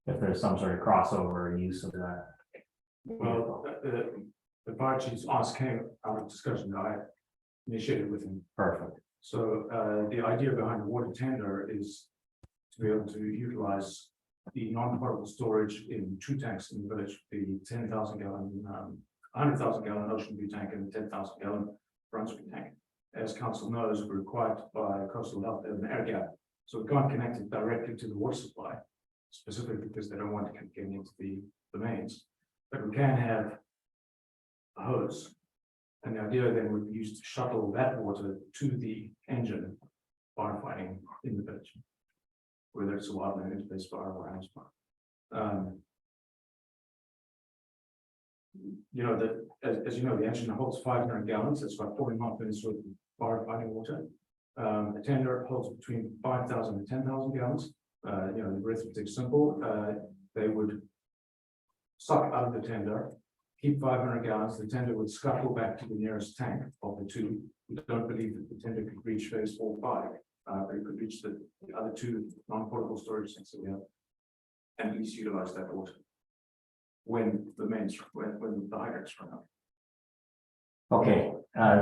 if there's some sort of crossover use of that. Well, the fire chief's ask came out of discussion that I initiated with him. Perfect. So the idea behind the water tender is to be able to utilize the non-portable storage in 2 tanks in the village, the 10,000 gallon, 100,000 gallon Ocean View tank and the 10,000 gallon Brunswick tank. As council knows, we're required by coastal health to have an air gap. So we can't connect it directly to the water supply, specifically because they don't want to get into the mains. But we can have a hose. And the idea then would be used to shuttle that water to the engine firefighting in the village, whether it's a wildland interface fire or house fire. You know, that as you know, the engine holds 500 gallons. It's about 4.5 minutes worth of firefighting water. The tender holds between 5,000 and 10,000 gallons. You know, the arithmetic is simple. They would suck out of the tender, keep 500 gallons. The tender would scuttle back to the nearest tank of the 2. We don't believe that the tender could reach phase 4 or 5, but it could reach the other 2 non-portable storage tanks that we have, and at least utilize that water when the the hydrants run out. Okay,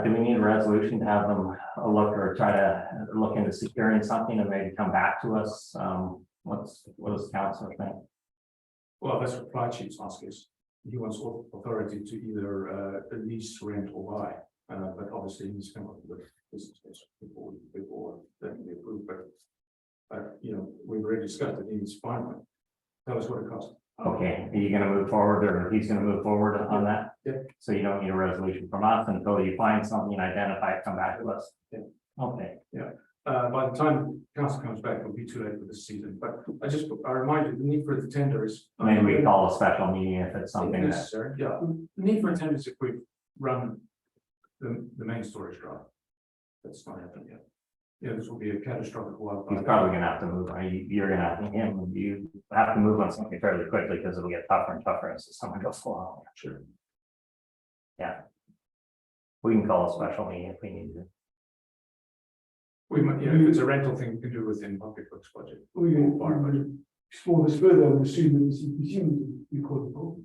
do we need a resolution to have them look or try to look into securing something and maybe come back to us? What does council think? Well, that's what fire chief's ask is. He wants authority to either lease, rent, or buy. But obviously he needs to come up with business case before that can be approved. But you know, we've already discussed it. He needs to find one. Tell us what it costs. Okay, are you gonna move forward or he's gonna move forward on that? Yeah. So you don't need a resolution from us until you find something, identify it, come back to us? Yeah. Okay. By the time council comes back, it'll be too late for this season. But I remind you, the need for the tender is. Maybe we call a special meeting if it's something that, necessary. Yeah, the need for a tender is if we run the main storage drive. That's not happening yet. Yeah, this will be a catastrophic wildfire. he's probably gonna have to move, you're gonna have to, you have to move on something fairly quickly because it'll get tougher and tougher as the summer goes along. Sure. Yeah. We can call a special meeting if we need to. We might, if it's a rental thing, we can do within public works budget. We can explore this further, I would assume that it's presumed to be callable.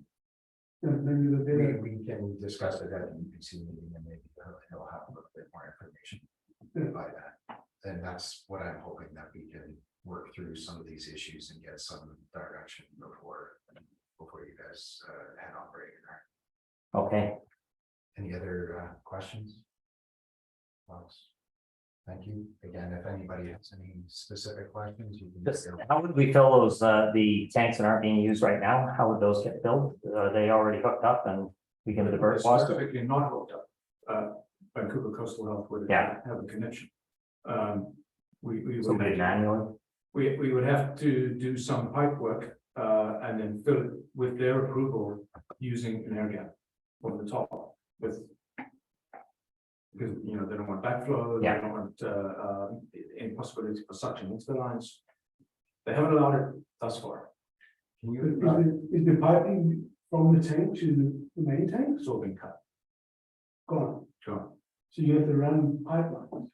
Maybe the better. We can discuss it at the UPC meeting, and maybe he'll have a little bit more information by that. And that's what I'm hoping, that we can work through some of these issues and get some direction before you guys head on break. Okay, Any other questions? Folks? Thank you. Again, if anybody has any specific questions, you can. just how would we fill those, the tanks that aren't being used right now? How would those get filled? Are they already hooked up and we can divert water? Specifically not hooked up. Vancouver Coastal Health would Yeah. have a connection. We Somebody would, manually? we would have to do some pipe work and then fill it with their approval using an air gap over the top with. Because, you know, they don't want backflow, Yeah. they don't want impossibility for suction into the lines. They haven't allowed it thus far. Can Is you, the piping from the tank to the main tank It's all been cut. gone? Gone. So you have to run pipelines.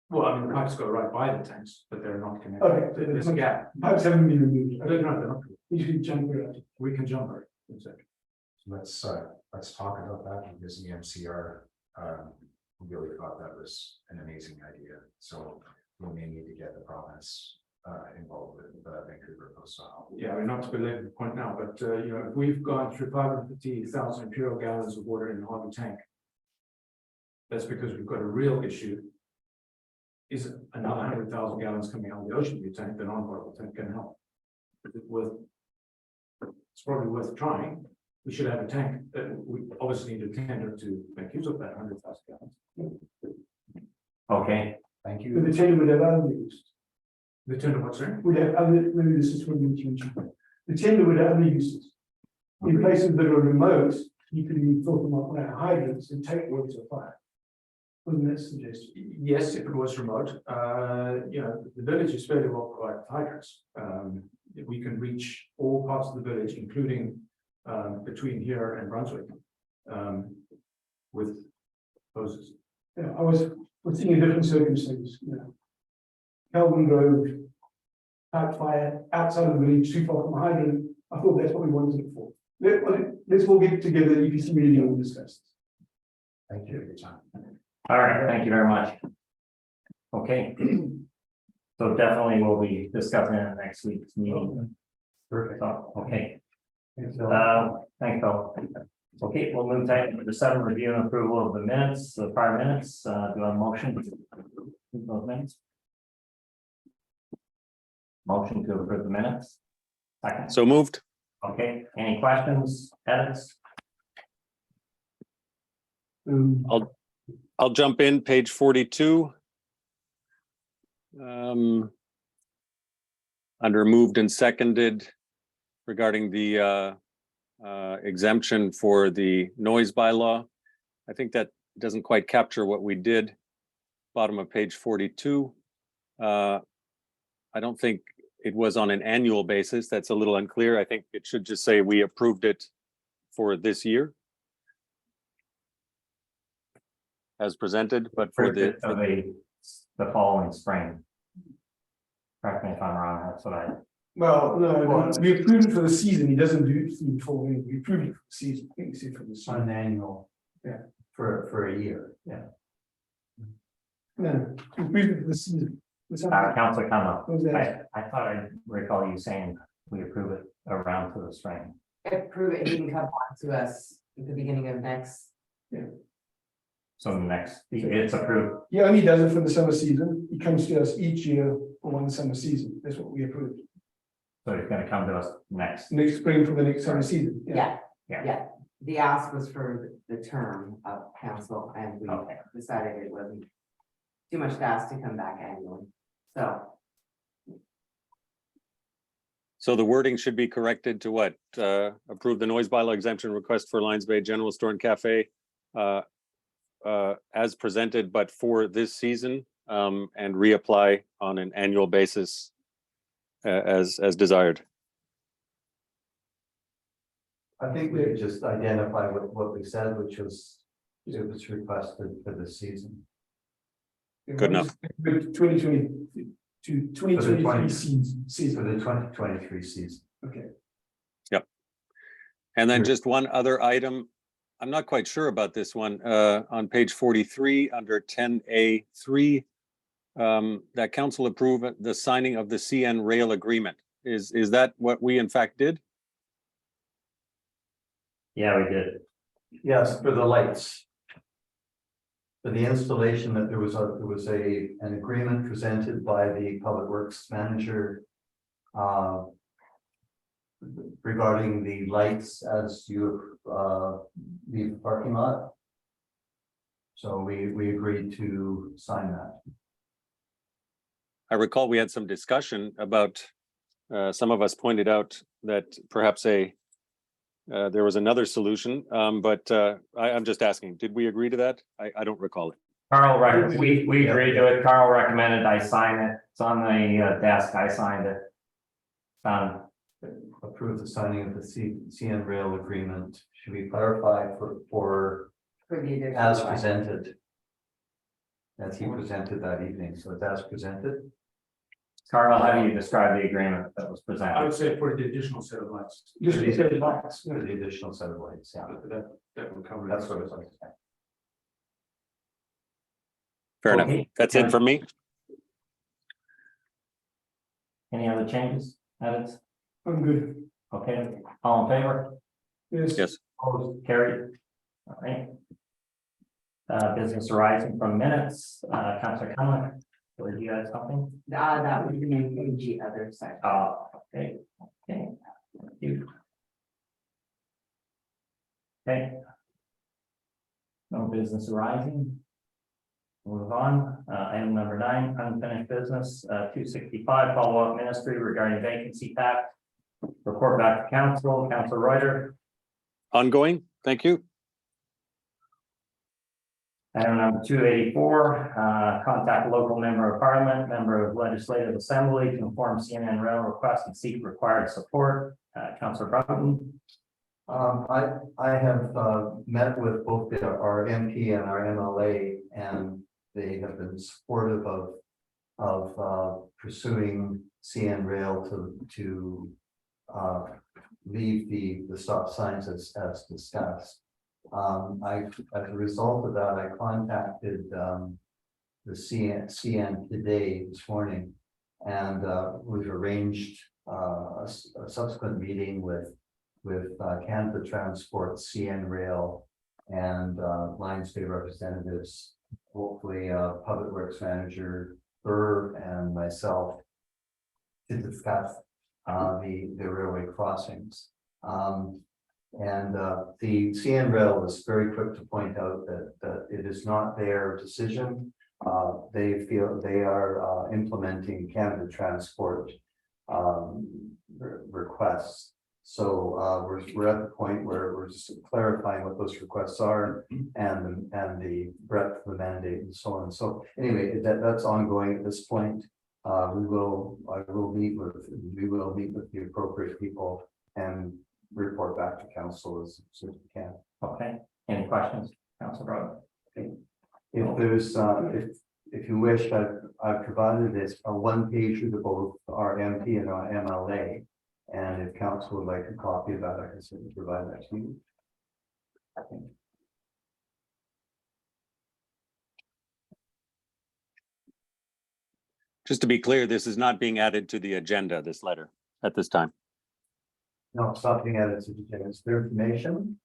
Well, I mean, the pipes go right by the tanks, but they're not connected. Okay. There's a gap. Pipes haven't been removed. No, they're not. You should jump around. We can jump right. Exactly. Let's talk about that because the MCR really thought that was an amazing idea. So we may need to get the province involved with Vancouver Coast Style. Yeah, I mean, not to belabor the point now, but you know, if we've gone through 550,000 imperial gallons of water in the Harvey tank, that's because we've got a real issue. Is another 100,000 gallons coming out of the ocean view tank, the non-portable tank can help? Is it worth? It's probably worth trying. We should have a tank that we obviously need a tender to make use of that 100,000 gallons. Okay, Thank But you. the tender would have other uses. The tender, what's there? Would have other, maybe this is what we mentioned. The tender would have other uses. In places that are remote, you could even fill them up with hydrants and take water to fire. Wasn't that suggested? Yes, if it was remote, you know, the village is fairly well provided with hydrants. We can reach all parts of the village, including between here and Brunswick, with hoses. Yeah, I was thinking of different circumstances, you know. Kelvin Grove, pipe fire outside of the village, too far from a hydrant. I thought that's what we wanted it for. Let's all get together, UPC meeting and discuss this. Thank you for your time. all right, thank you very much. Okay. So definitely we'll be discussing it in next week's meeting. Perfect. So, okay, Thanks, Bill. thanks, Bill. Okay, we'll move to item number 7, review and approval of the minutes, the prior minutes. Do I have a motion to approve those minutes? Motion to approve the minutes. Second. So moved. Okay, any questions, edits? I'll jump in, page 42. Under moved and seconded regarding the exemption for the noise bylaw. I think that doesn't quite capture what we did. Bottom of page 42. I don't think it was on an annual basis. That's a little unclear. I think it should just say we approved it for this year as presented, but for the following spring. Correct me if I'm wrong, that's what I. Well, no, we approved it for the season. He doesn't do it for me. We approved it for the season. I think it's for the On season. an annual. Yeah. For a year. Yeah. No, we approved it for the season. Was that- Councilor Cunliffe, what was that? I thought I recall you saying we approve it around to the spring. Approve it, he can come on to us at the beginning of next. So next, it's approved. He only does it for the summer season. He comes to us each year for one summer season. That's what we approved. So it's gonna come to us next. Next spring for the next summer season. Yeah, Yeah. yeah. The ask was for the term of council and we Okay. decided it wasn't too much to ask to come back annually. So the wording should be corrected to what? Approve the noise bylaw exemption request for Lions Bay General Store and Cafe as presented, but for this season, and reapply on an annual basis as desired. I think we could just identify what we said, which was it was requested for this season. Good enough. 2020 to 2023 season. For the 2023 season. Okay. And then Sure. just one other item. I'm not quite sure about this one, on page 43 under 10A3. That council approve the signing of the CN rail agreement. Is that what we in fact did? Yeah, we did. Yes, for the lights. For the installation that there was an agreement presented by the Public Works Manager. Regarding the lights as you the parking lot. So we agreed to sign that. I recall we had some discussion about, some of us pointed out that perhaps there was another solution, but I'm just asking, did we agree to that? I don't recall it. Carl, we agreed to it. Carl recommended I sign it. It's on the desk. I signed it. Approve the signing of the CN rail agreement. Should we clarify for For the additional. as presented? As he presented that evening, so it's as presented. Carl, how do you describe the agreement that was I presented? would say for the additional set of lights. Just For to say it like, the additional set of lights, yeah. That would cover. That's what it's like. Fair enough. Okay. That's it for me. Any other changes, edits? I'm good. Okay, all in favor? Yes. Yes. Opposed, carried. All right. Business arising from minutes, Councilor Conlon, or do you have something? That would be in KG other section. Okay, okay, thank you. Okay. No business arising. Move on, item number 9, unfinished business, 265, follow-up ministry regarding vacancy tax. Report back to council, Councilor Reuter. Ongoing. Thank you. Item number 284, contact local member of parliament, member of legislative assembly to inform CNN rail request and seek required support. Councilor Broughton. I have met with both our MP and our MLA, and they have been supportive of pursuing CN Rail to leave the stop signs as discussed. As a result of that, I contacted the CN today, this morning, and we've arranged a subsequent meeting with Canada Transport, CN Rail, and Lions Bay representatives, hopefully Public Works Manager Burr and myself, to discuss the railway crossings. And the CN Rail was very quick to point out that it is not their decision. They feel they are implementing Canada Transport requests. So we're at the point where we're just clarifying what those requests are and the breadth of the mandate and so on. So anyway, that's ongoing at this point. We will meet with the appropriate people and report back to council as soon as we can. Okay, any questions, Councilor Broughton? Okay. If there's if you wish, I've provided this a one-pager to both our MP and our MLA. And if council would like a copy of that, I can certainly provide that to you. Just to be clear, this is not being added to the agenda, this letter, at this time. No, it's not being added to the agenda. It's their information.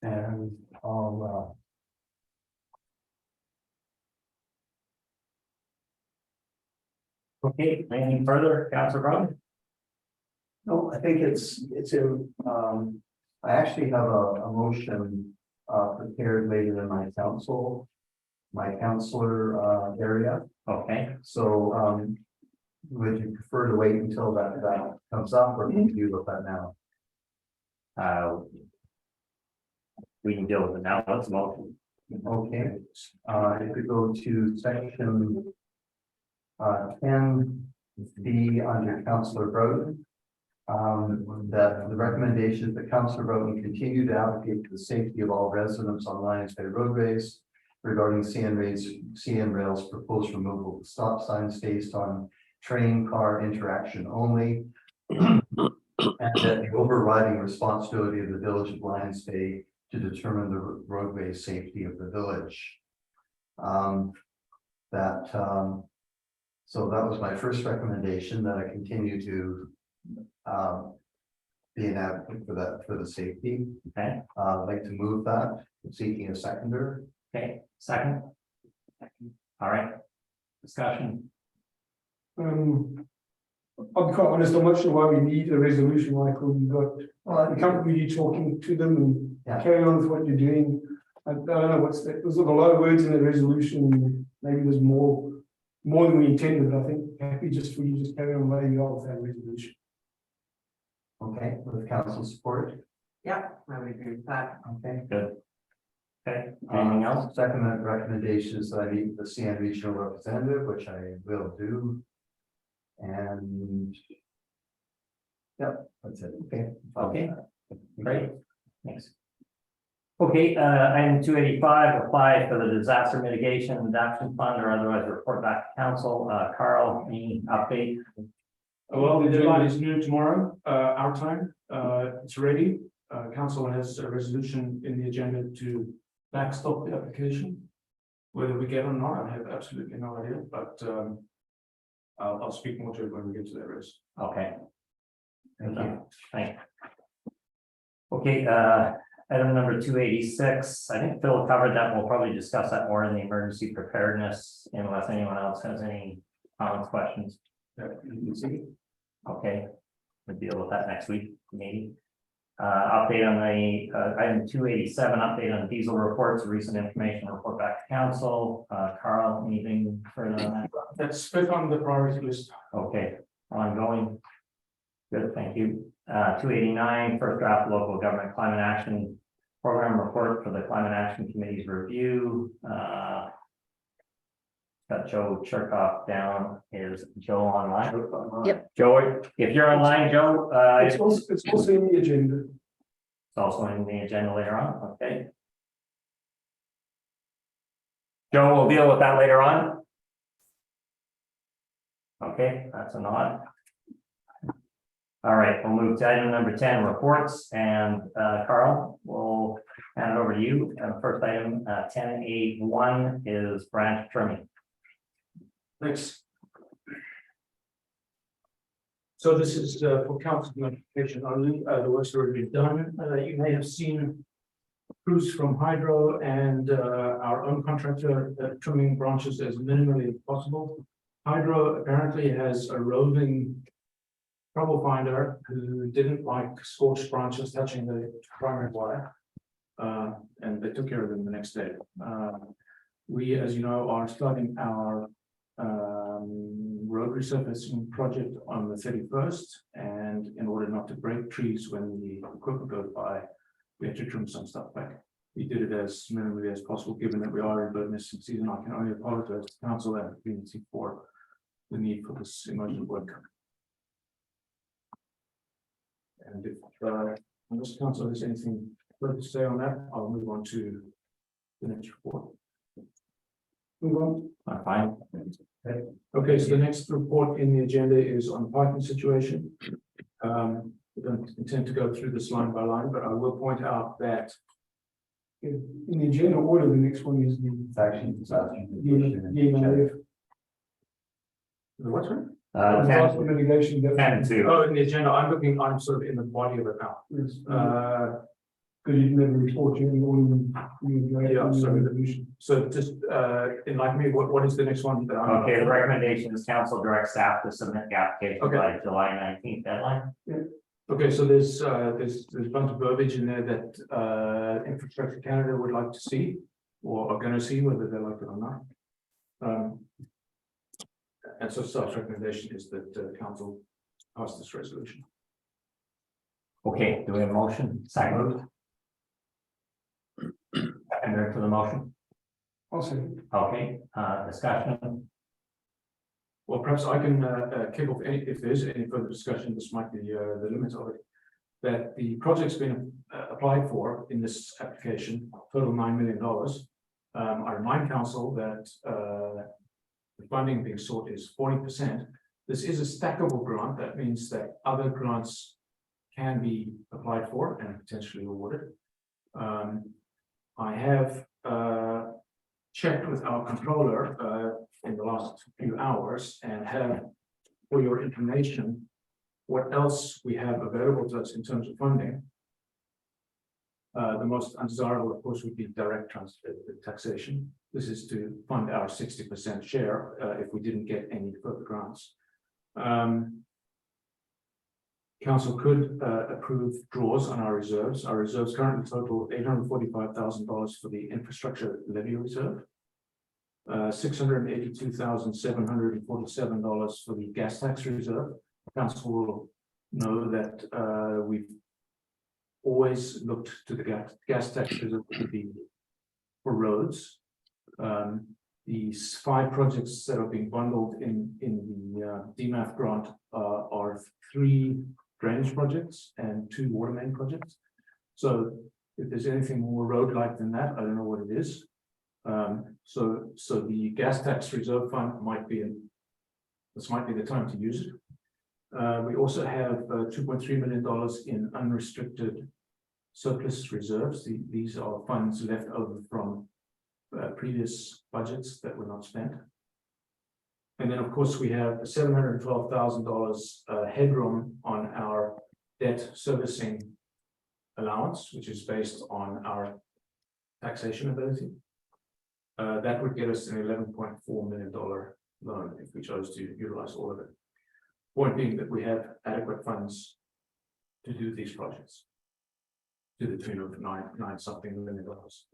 And I'll Okay, anything further, Councilor Broughton? no, I think it's in, I actually have a motion prepared later in my counselor area. Okay, So would you prefer to wait until that comes up, or can you look at that now? we can deal with it now, let's motion. Okay, if we go to section 10B under Councillor Broughton, that the recommendation is that Councillor Broughton continue to advocate for the safety of all residents on Lions Bay roadways regarding CN Rail's proposed removal of stop signs based on train car interaction only, and that the overriding responsibility of the village of Lions Bay to determine the roadway safety of the village. So that was my first recommendation, that I continue to be an advocate for the safety. Okay, I'd like to move that, seeking a seconder. okay, second. All right, discussion. I'll be quite honest, I'm not sure why we need a resolution, Michael. You've got, you can't really talking to them and carry on with what you're doing. I don't know what's that. There's a lot of words in the resolution. Maybe there's more than we intended, but I think happy just for you just carry on where you are with that resolution. Okay, with council support. Yeah, I would agree with that. Okay. Good. Okay, anything else? Second recommendation is that I meet with the CN regional representative, which I will do. And yep, that's it. Okay. Okay, great, thanks. Okay, item 285, apply for the disaster mitigation and adaptation fund or otherwise report back to council. Carl, any update? Well, the deadline is noon tomorrow, our time. It's ready. Council has a resolution in the agenda to backstop the application. Whether we get or not, I have absolutely no idea, but I'll speak more to it when we get to that rest. Okay. Thank you. Thank you. Okay, item number 286. I think Phil covered that. We'll probably discuss that more in the emergency preparedness unless anyone else has any comments, questions. You can see. Okay, we'll deal with that next week, maybe. Update on the item 287, update on diesel reports, recent information report back to council. Carl, anything further on that? That's fifth on the priority list. Okay, ongoing. Good, thank you. 289, first draft local government climate action program report for the climate action committee's review. Got Joe Cherkoff down. Is Joe online? Yep. Joe, if you're online, Joe, It's also in the agenda. it's also in the agenda later on, okay. Joe, we'll deal with that later on. Okay, that's a nod. All right, we'll move to item number 10, reports, and Carl, we'll hand it over to you. First item, 10A1 is branch trimming. Thanks. So this is for council notification only. The work's already been done. You may have seen crews from Hydro and our own contractor trimming branches as minimally as possible. Hydro apparently has a roving trouble finder who didn't like scorched branches touching the primary wire. And they took care of them the next day. We, as you know, are starting our road resurfacing project on the 31st, and in order not to break trees when the equipment goes by, we have to trim some stuff back. We did it as minimally as possible, given that we are in bird nesting season. I can only apologize to council and community for the need for this emergent work. And if unless council has anything further to say on that, I'll move on to the next report. Move on. Fine. Okay, so the next report in the agenda is on parking situation. We don't intend to go through this line by line, but I will point out that In the agenda order, the next one is the. the what's right? Disaster mitigation. 10-2. Oh, in the agenda, I'm sort of in the body of it now. Because you never report during the order. Yeah, sorry. So just enlighten me, what is the next one? That I'm- Okay, the recommendation is council direct staff to submit the application Okay. by July 19th deadline. Okay, so there's a bunch of verbiage in there that Infrastructure Canada would like to see, or are going to see, whether they like it or not. And so staff's recommendation is that council pass this resolution. Okay, do we have a motion? Second. Second to the motion. Also, Okay, discussion. Well, perhaps I can kick off if there's any further discussion. This might be the limits of it. That the project's been applied for in this application, total $9 million. I remind council that the funding being sought is 40%. This is a stackable grant. That means that other grants can be applied for and potentially awarded. I have checked with our controller in the last few hours and have, for your information, what else we have available to us in terms of funding. The most undesirable, of course, would be direct transfer taxation. This is to fund our 60% share if we didn't get any further grants. Council could approve draws on our reserves. Our reserves currently total $845,000 for the infrastructure levy reserve, $682,747 for the gas tax reserve. Council will know that we've always looked to the gas tax reserve to be for roads. These 5 projects that are being bundled in the DMAF grant are 3 drainage projects and 2 water main projects. So If there's anything more road-like than that, I don't know what it is. So the gas tax reserve fund might be, this might be the time to use it. We also have $2.3 million in unrestricted surplus reserves. These are funds left over from previous budgets that were not spent. And then, of course, we have $712,000 headroom on our debt servicing allowance, which is based on our taxation ability. That would get us an $11.4 million loan if we chose to utilize all of it. Point being that we have adequate funds to do these projects to the tune of nine something million dollars.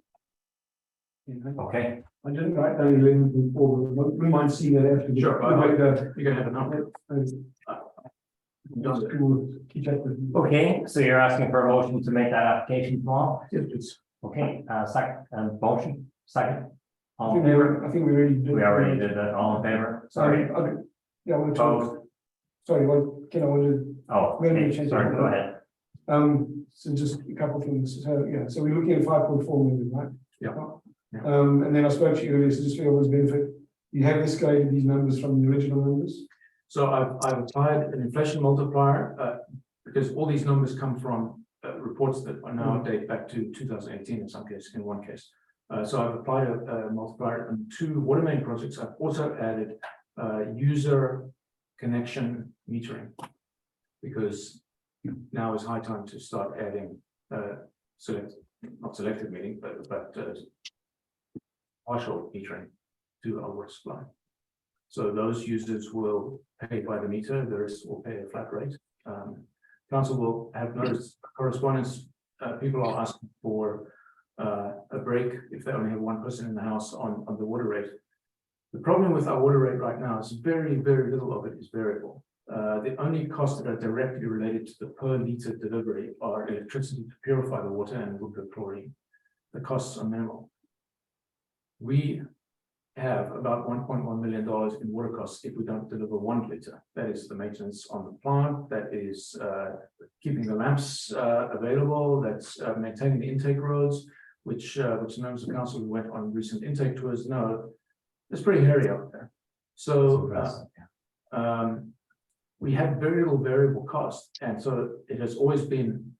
Okay, I didn't write down 11.4, but we might see that after. Sure, you're gonna have a number. Keep up with. okay, so you're asking for a motion to make that application tomorrow? Yes, please. Okay, second, motion, second. I All in think we favor? were- I think we already did. We already did that, all in favor? Sorry. Okay. Yeah, I want to talk. Opposed? Sorry, Ken, I wanted, Oh, okay, sorry, go ahead. so just a couple of things. So, yeah, so we're looking at 5.4 million, right? Yeah. Yeah. And then I spoke to you earlier, so just for everyone's benefit, you have escalated these numbers from the original numbers. So I've applied an inflation multiplier, because all these numbers come from reports that are now date back to 2018 in some cases, in one case. So I've applied a multiplier on 2 water main projects. I've also added user connection metering, because now is high time to start adding not selective metering, but partial metering to our water supply. So those users will pay by the meter, the rest will pay a flat rate. Council will have noticed correspondence, people are asking for a break if they only have one person in the house on the water rate. The problem with our water rate right now is very, very little of it is variable. The only costs that are directly related to the per liter delivery are electricity to purify the water and wood chlorine. The costs are minimal. We have about $1.1 million in water costs if we don't deliver 1 liter. That is the maintenance on the plant, that is keeping the lamps available, that's maintaining the intake roads, which members of council who went on recent intake tours know it's pretty hairy out there. So we have very little variable cost, and so it has always been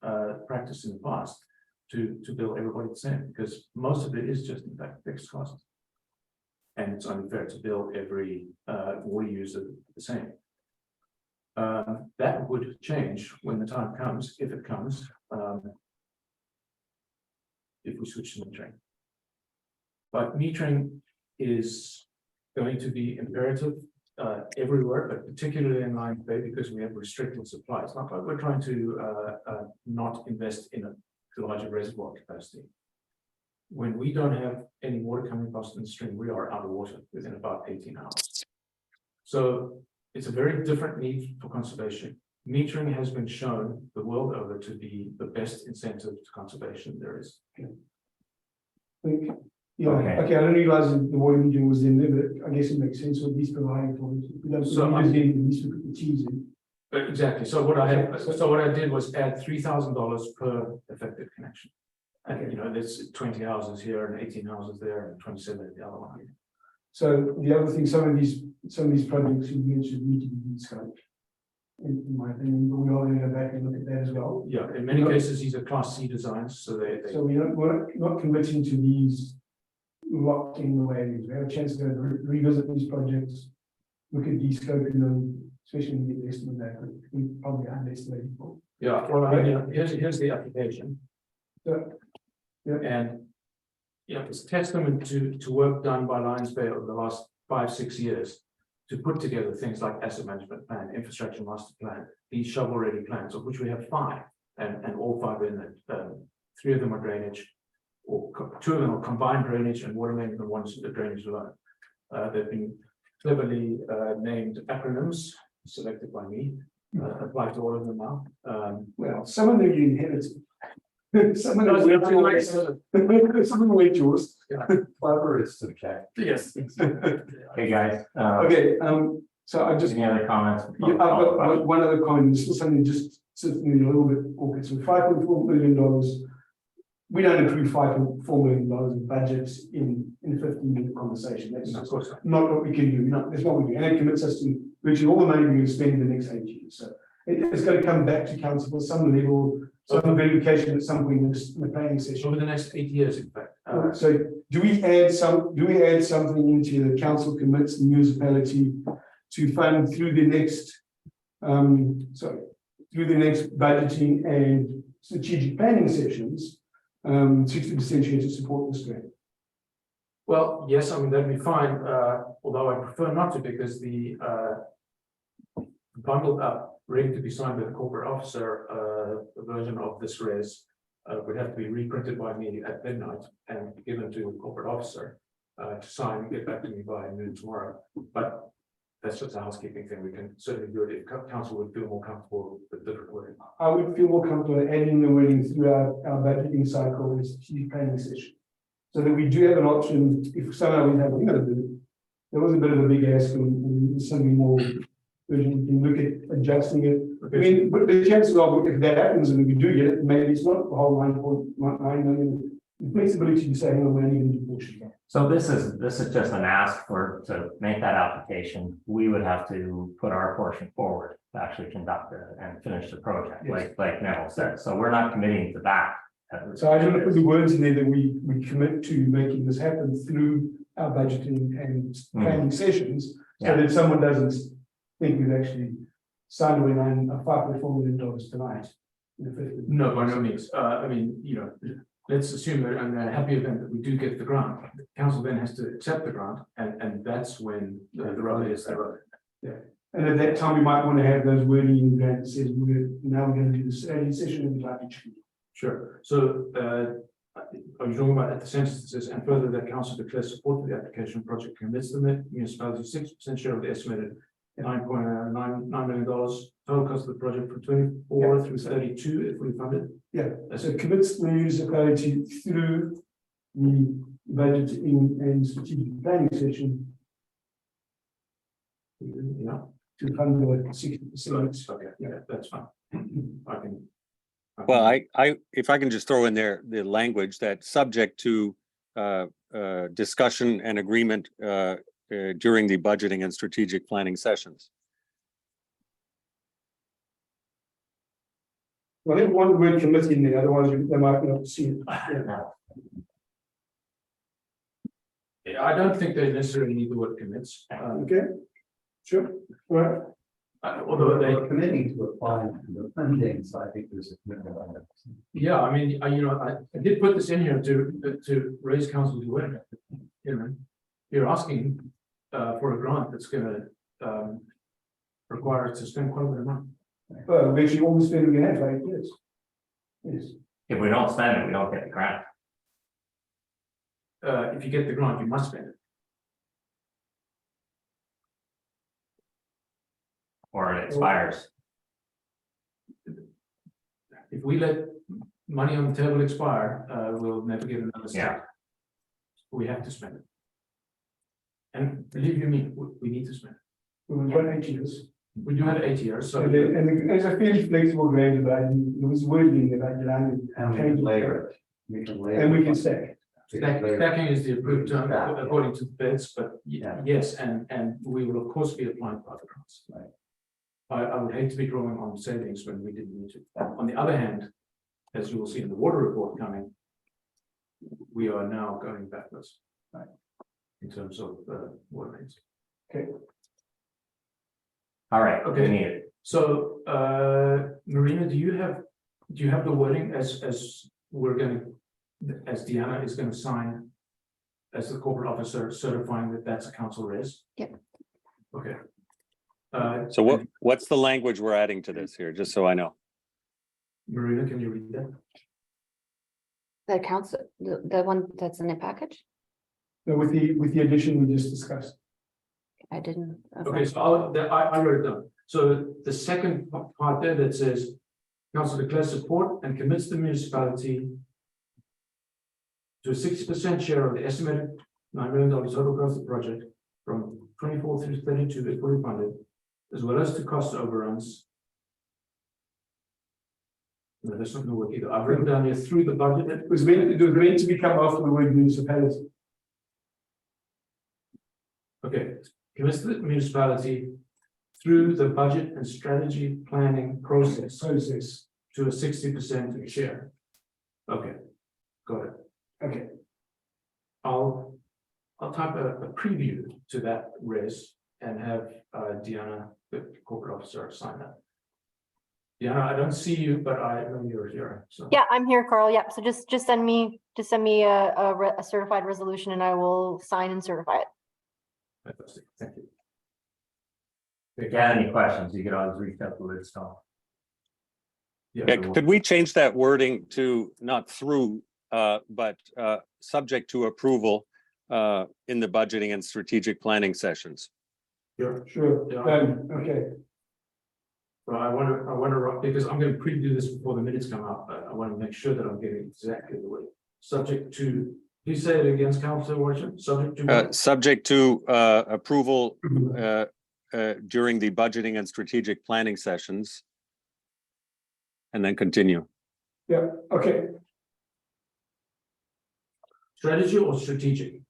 practiced in the past to bill everybody the same, because most of it is just in fact fixed cost. And it's only fair to bill every water user the same. That would change when the time comes, if it comes, if we switch to metering. But metering is going to be imperative everywhere, but particularly in Lions Bay, because we have restricted supply. It's not like we're trying to not invest in a larger reservoir capacity. When we don't have any water coming across the stream, we are out of water within about 18 hours. So it's a very different need for conservation. Metering has been shown the world over to be the best incentive to conservation there is. Yeah, okay, I didn't realize that the water metering was in there, but I guess it makes sense to at least providing for it. We don't So at least put the cheese in. Exactly. So what I did was add $3,000 per effective connection. And you know, there's 20 houses here and 18 houses there and 27 at the other one. So the other thing, some of these projects you mentioned need to be scoped. In my opinion, but we are going to go back and look at that as well. Yeah, in many cases, these are Class C designs, so So we're not committing to these locked in the way it is. We have a chance to revisit these projects, look at de-scoping them, especially when we get the estimate back, but we probably underestimated. Yeah, well, I mean, here's the application. Yeah. And yeah, it's testament to work done by Lions Bay over the last 5-6 years to put together things like asset management plan, infrastructure master plan, these shovel-ready plans, of which we have 5, and all 5 in it. 3 of them are drainage, or 2 of them are combined drainage and water main, and 1's the drainage alone. They've been cleverly named acronyms selected by me, apply to all of them now. Well, some of them you inherited. Some of them were yours. Clever is subject. Yes. Okay, guys. Okay, so I just. Any other comments? Yeah, I've got one other comment. This is something just sits me a little bit awkward. So $5.4 million we don't approve $4 million in budgets in a 15-minute conversation. That's No, of course not. not what we can do. That's not what we do. And it commits us to virtually all the money we're going to spend in the next 8 years. So it's going to come back to council for some level, some verification at some point in the planning session. Over the next 8 years, in fact. So do we add something into the council commits the municipality to fund through the next, through the next budgeting and strategic planning sessions, 60% share to support this grant? Well, yes, I mean, that'd be fine, although I prefer not to, because the bundled up, ready to be signed by the corporate officer, version of this res would have to be reprinted by me at midnight and be given to the corporate officer to sign and get back to me by noon tomorrow. But that's just a housekeeping thing. We can certainly do it if council would feel more comfortable with different wording. I would feel more comfortable adding the wording throughout our budgeting cycle and strategic planning session. So that we do have an option, if somehow we have, we're going to do it. There was a bit of a big ask and something more urgent, we can look at adjusting it. I mean, but the chances of if that happens and we do get it, maybe it's not the whole 9.9 million. The flexibility to say, hang on, we're only going to do portion. So this is just an ask to make that application. We would have to put our portion forward to actually conduct it and finish the project, Yes. like Neville said. So we're not committing to that. So I just want to put the words in there that we commit to making this happen through our budgeting and planning sessions, so that someone doesn't think we've actually signed away $5.4 million tonight. No, by no means. I mean, you know, let's assume that in a happy event that we do get the grant, the council then has to accept the grant, and that's when the rubber is the road. Yeah, and at that time, we might want to have those wording in the grant that says we're going to do this early session and we'd like to choose. Sure. So, are you talking about at the sentence that says, and further that council declares support for the application project commits the municipality 6% share of the estimated $9.9 million total cost of the project from 24 through 32 if we fund it? Yeah, so commits the municipality through the budgeting and strategic planning session Yeah. to fund the 60%. Okay, yeah, that's fine. I can. Well, I if I can just throw in there the language that subject to discussion and agreement during the budgeting and strategic planning sessions. Well, I think one word committee in there, otherwise they might not see it. Yeah. I don't think they necessarily need the word commits. Okay, sure, all right. Although they, We're committing to apply to the funding, so I think there's a commitment on that. yeah, I mean, you know, I did put this in here to raise council's awareness. You know, you're asking for a grant that's gonna require us to spend quite a bit of money. Well, actually, all the spending we have, right, yes. Yes, If we don't spend it, we don't get the grant. If you get the grant, you must spend it. Or it expires. If we let money on the table expire, we'll never get another step. We have to spend it. And believe you me, we need to spend it. we've got 8 years. We do have 8 years, so. And there's a fairly flexible grant about, there was wording about And we can layer it. We can layer. and we can stack. Stacking is the approved term according to the bids, but Yeah. yes, and we will of course be applying for other grants. Right. I would hate to be drawing on savings when we didn't need to. On the other hand, as you will see in the water report coming, we are now going backwards. Right. In terms of water rates. All right, Okay. we need it. So Marina, do you have the wording as we're gonna, as Deanna is gonna sign as the corporate officer certifying that that's a council res? Yep. Okay. So what's the language we're adding to this here, just so I know? Marina, can you read that? The council, the one that's in the package? So with the addition we just discussed. I didn't. Okay, so I wrote it down. So the second part there that says, council declares support and commits the municipality to a 60% share of the estimated $9 million total cost of the project from 24 through 32 if fully funded, as well as to cost overruns. No, that's not gonna work either. I've written down here through the budget. It was meant to become after the word municipality. Okay, commits the municipality through the budget and strategy planning process to a 60% share. Okay, got it. Okay, I'll type a preview to that res and have Deanna, the corporate officer, sign that. Deanna, I don't see you, but I know you're here. So Yeah, I'm here, Carl. Yep. So just send me a certified resolution and I will sign and certify it. fantastic. Thank you. If you have any questions, you can always reach out to Liz. Yeah, could we change that wording to not through, but subject to approval in the budgeting and strategic planning sessions? Sure. sure, Yeah. okay, Well, I want to, because I'm going to preview this before the minutes come out, but I want to make sure that I'm getting exactly the way. Subject to, please say it against Councillor Washington, subject to. Subject to approval during the budgeting and strategic planning sessions. And then continue. yeah, okay. Strategy or strategic?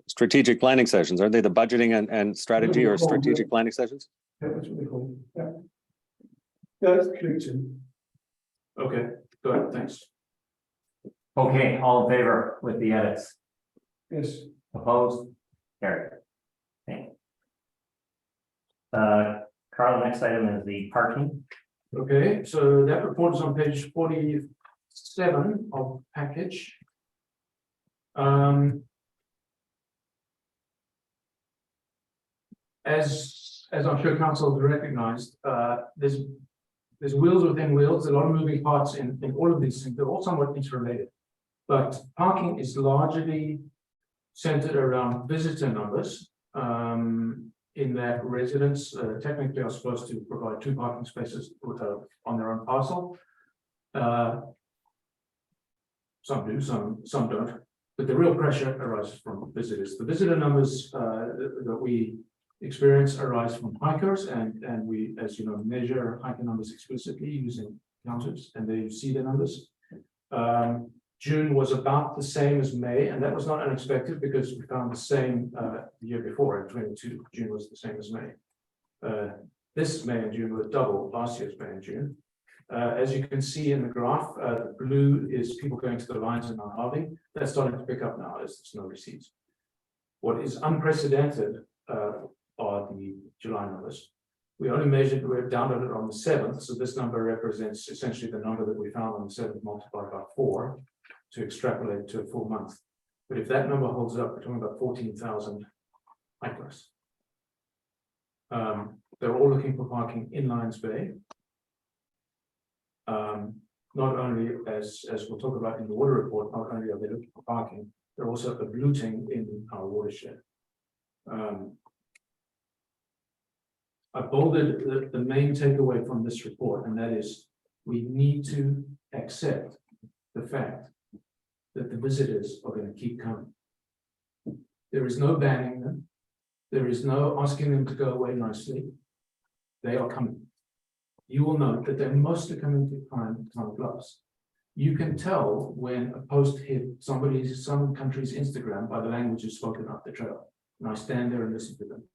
Strategic planning sessions, are they the budgeting and strategy or strategic planning sessions? Yeah, that's what they call it, yeah. Yeah, that's correct, Jim. Okay, go ahead, thanks. Okay, all in favor with the edits? Yes, Opposed? Carried. Okay. Carl, the next item is the parking. Okay, so that report is on page 47 of package. As I'm sure council has recognized, there's wheels within wheels, a lot of moving parts in all of these things. They're all somewhat interrelated. But parking is largely centered around visitor numbers. In that residents technically are supposed to provide 2 parking spaces on their own parcel. Some do, some don't. But the real pressure arises from visitors. The visitor numbers that we experience arise from hikers, and we, as you know, measure hiker numbers explicitly using counters, and there you see the numbers. June was about the same as May, and that was not unexpected because we found the same the year before in 22. June was the same as May. This May and June were double last year's May and June. As you can see in the graph, blue is people going to the lines and not halving. That's starting to pick up now as there's no receipts. What is unprecedented are the July numbers. We only measured, we're downloaded on the 7th, so this number represents essentially the number that we found on the 7th multiplied by 4 to extrapolate to a full month. But if that number holds up, we're talking about 14,000 hikers. They're all looking for parking in Lions Bay. Not only, as we'll talk about in the water report, not only are they looking for parking, they're also polluting in our watershed. I bolded the main takeaway from this report, and that is we need to accept the fact that the visitors are going to keep coming. There is no banning them. There is no asking them to go away nicely. They are coming. You will note that they're mostly coming to climb clubs. You can tell when a post hit some country's Instagram by the language spoken up the trail. And I stand there and listen to them.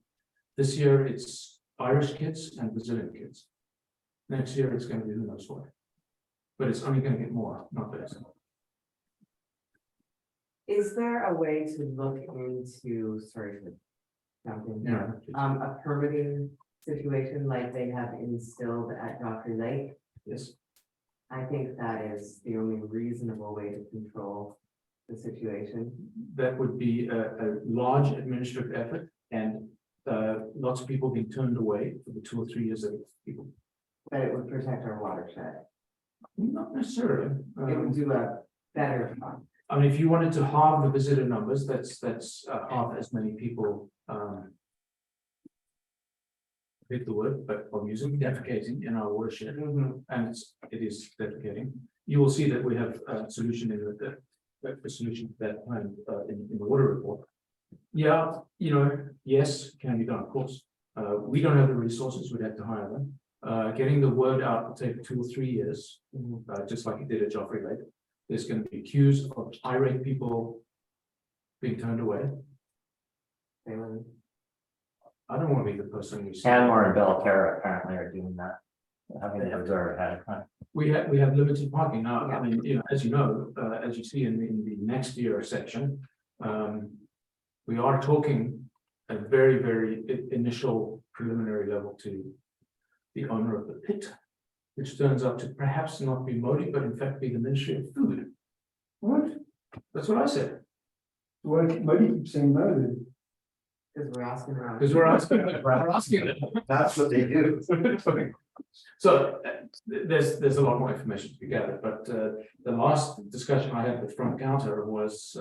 This year it's Irish kids and Brazilian kids. Next year it's going to be who knows what. But it's only going to get more, not less. Is there a way to look into, sorry to jump in here, a permitting situation like they have instilled at Dr. Lake? Yes. I think that is the only reasonable way to control the situation. That would be a large administrative effort, and lots of people being turned away for the 2 or 3 years that people. But it would protect our watershed. Not necessarily. It would do a better job. I mean, if you wanted to halve the visitor numbers, that's half as many people. Pick the word, but I'm using defecating in our watershed, and it is defecating. You will see that we have a solution in the solution to that plan in the water report. Yeah, you know, yes, can be done, of course. We don't have the resources, we'd have to hire them. Getting the word out will take 2 or 3 years, just like it did at Joffrey Lake. There's going to be queues of irate people being turned away. And I don't want to be the person who. Canmore and Belterra apparently are doing that. Having it observed ahead of time. We have limited parking now. I mean, as you know, as you see in the next year section, we are talking a very, very initial preliminary level to the owner of the pit, which turns out to perhaps not be Modi, but in fact be the Ministry of Food. What? That's what I said. Why Modi keeps saying no then? Because we're asking around. Because we're asking it. That's what they do. So there's a lot more information to be gathered, but the last discussion I had with front counter was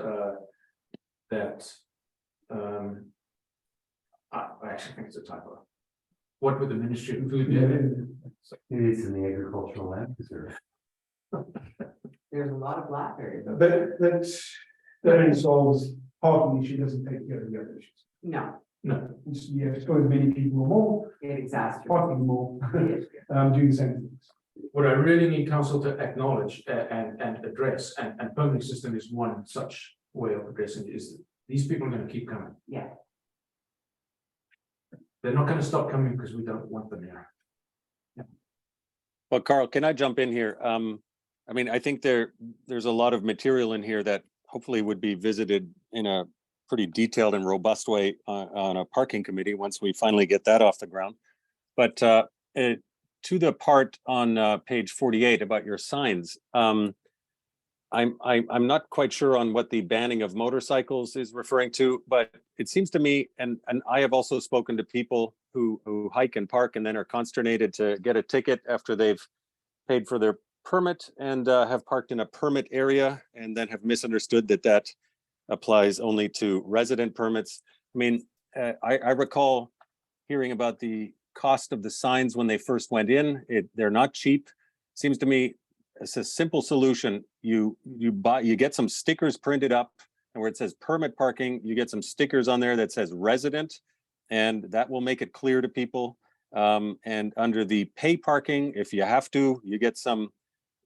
that I actually think it's a typo. What would the Ministry of Food do? Maybe it's in the agricultural land reserve. There's a lot of blackberries. That solves parking issue, doesn't take care of the other issues. No, No. You have to go as many people or more, it exacerbates. parking more, doing the same things. What I really need council to acknowledge and address, and permitting system is one such way of addressing it, is that these people are going to keep coming. Yeah. They're not going to stop coming because we don't want them there. Well, Carl, can I jump in here? I mean, I think there's a lot of material in here that hopefully would be visited in a pretty detailed and robust way on a parking committee once we finally get that off the ground. But to the part on page 48 about your signs, I'm not quite sure on what the banning of motorcycles is referring to, but it seems to me, and I have also spoken to people who hike and park and then are consternated to get a ticket after they've paid for their permit and have parked in a permit area and then have misunderstood that applies only to resident permits. I mean, I recall hearing about the cost of the signs when they first went in. They're not cheap. Seems to me it's a simple solution. You get some stickers printed up, and where it says permit parking, you get some stickers on there that says resident, and that will make it clear to people. And under the pay parking, if you have to, you get some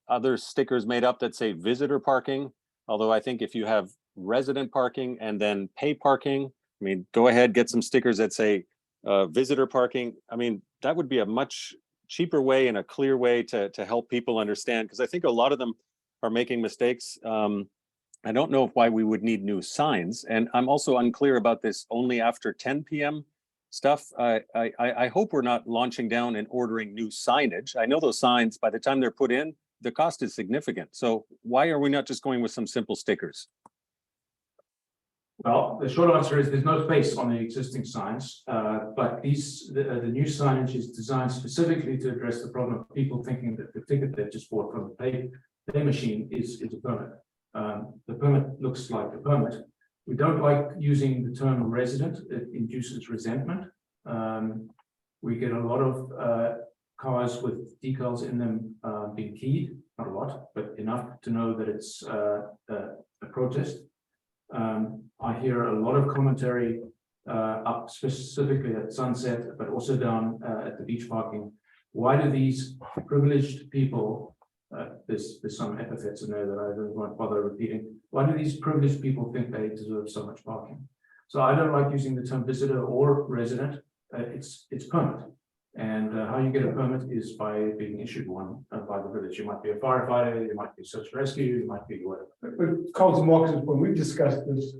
other stickers made up that say visitor parking. Although I think if you have resident parking and then pay parking, I mean, go ahead, get some stickers that say visitor parking. I mean, that would be a much cheaper way and a clear way to help people understand, because I think a lot of them are making mistakes. I don't know why we would need new signs, and I'm also unclear about this only after 10 p.m. stuff. I hope we're not launching down and ordering new signage. I know those signs, by the time they're put in, the cost is significant. So why are we not just going with some simple stickers? Well, the short answer is there's no space on the existing signs, but the new signage is designed specifically to address the problem of people thinking that the ticket they've just bought from the pay machine is a permit. The permit looks like a permit. We don't like using the term resident. It induces resentment. We get a lot of cars with decals in them being keyed, not a lot, but enough to know that it's a protest. I hear a lot of commentary up specifically at Sunset, but also down at the beach parking. Why do these privileged people, there's some epithets in there that I won't bother repeating. Why do these privileged people think they deserve so much parking? So I don't like using the term visitor or resident. It's permit. And how you get a permit is by being issued one by the village. You might be a firefighter, you might be search and rescue, you might be whatever. But Carl's and Marcus's point, we've discussed this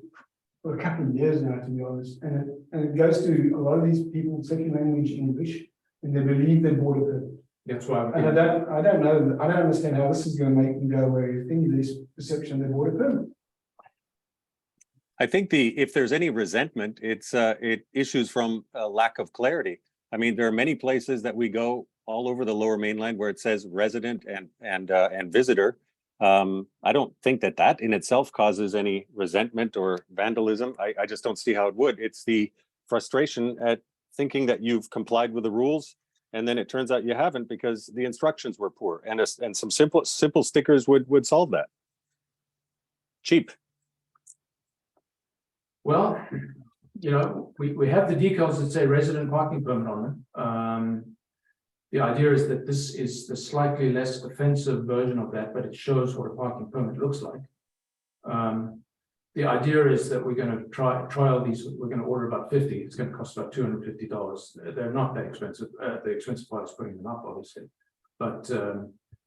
for a couple of years now, to be honest, and it goes to a lot of these people, second language English, and they believe they bought a permit. That's why. And I don't know, I don't understand how this is going to make them go away with any of this perception they bought a permit. I think if there's any resentment, it issues from a lack of clarity. I mean, there are many places that we go all over the Lower Mainland where it says resident and visitor. I don't think that in itself causes any resentment or vandalism. I just don't see how it would. It's the frustration at thinking that you've complied with the rules, and then it turns out you haven't because the instructions were poor. And some simple stickers would solve that. Cheap. Well, you know, we have the decals that say resident parking permit on them. The idea is that this is the slightly less offensive version of that, but it shows what a parking permit looks like. The idea is that we're going to trial these. We're going to order about 50. It's going to cost about $250. They're not that expensive. The expensive part is putting them up, obviously, but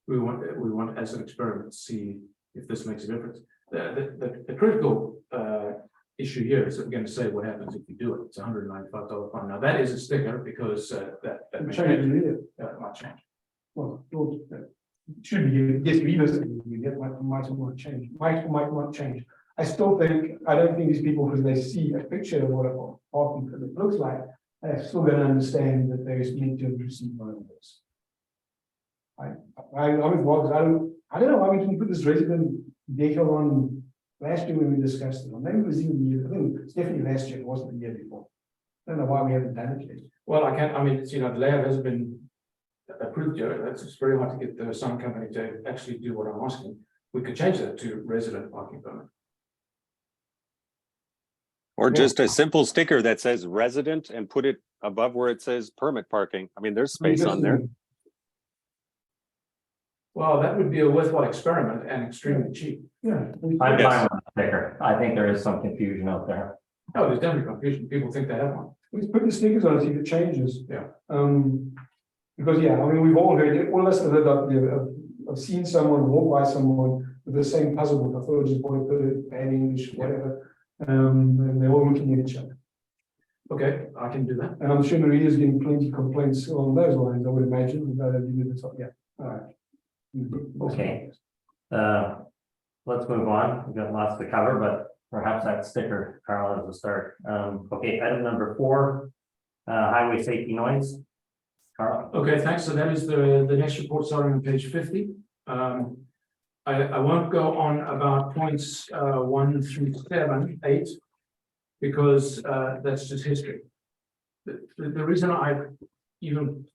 we want as an experiment to see if this makes a difference. The critical issue here is that we're going to say what happens if you do it. It's $195 fine. Now that is a sticker because that may change. Might change. Well, it should be, yes, realistically, you get might not change, might not change. I don't think these people, because they see a picture of what a parking permit looks like, they're still going to understand that there is need to receive one of those. I'm with Bob, I don't know why we didn't put this resident decal on last year when we discussed it, or maybe it was even the year, I think it's definitely last year, it wasn't the year before. I don't know why we haven't done it yet. Well, I mean, it's, the layout hasn't been approved yet. It's very hard to get the sign company to actually do what I'm asking. We could change that to resident parking permit. Or just a simple sticker that says resident and put it above where it says permit parking. I mean, there's space on there. Well, that would be a worthwhile experiment and extremely cheap. Yeah. I'm fine with the sticker. I think there is some confusion out there. Oh, there's definitely confusion. People think they have one. Let's put the stickers on and see if it changes. Yeah. Because yeah, I mean, we've all heard it, all of us have seen someone walk by someone with the same puzzle book. I thought just put it bad English, whatever. And they're all looking at each other. Okay, I can do that. And I'm sure Maria's getting plenty of complaints along those lines, I would imagine, but yeah, all right. Okay. Let's move on. We've got lots to cover, but perhaps that sticker, Carl, is a start. Okay, item number 4, highway safety noise. Carl. Okay, thanks. So that is the next report starting on page 50. I won't go on about points 1 through 7, 8, because that's just history. The reason I even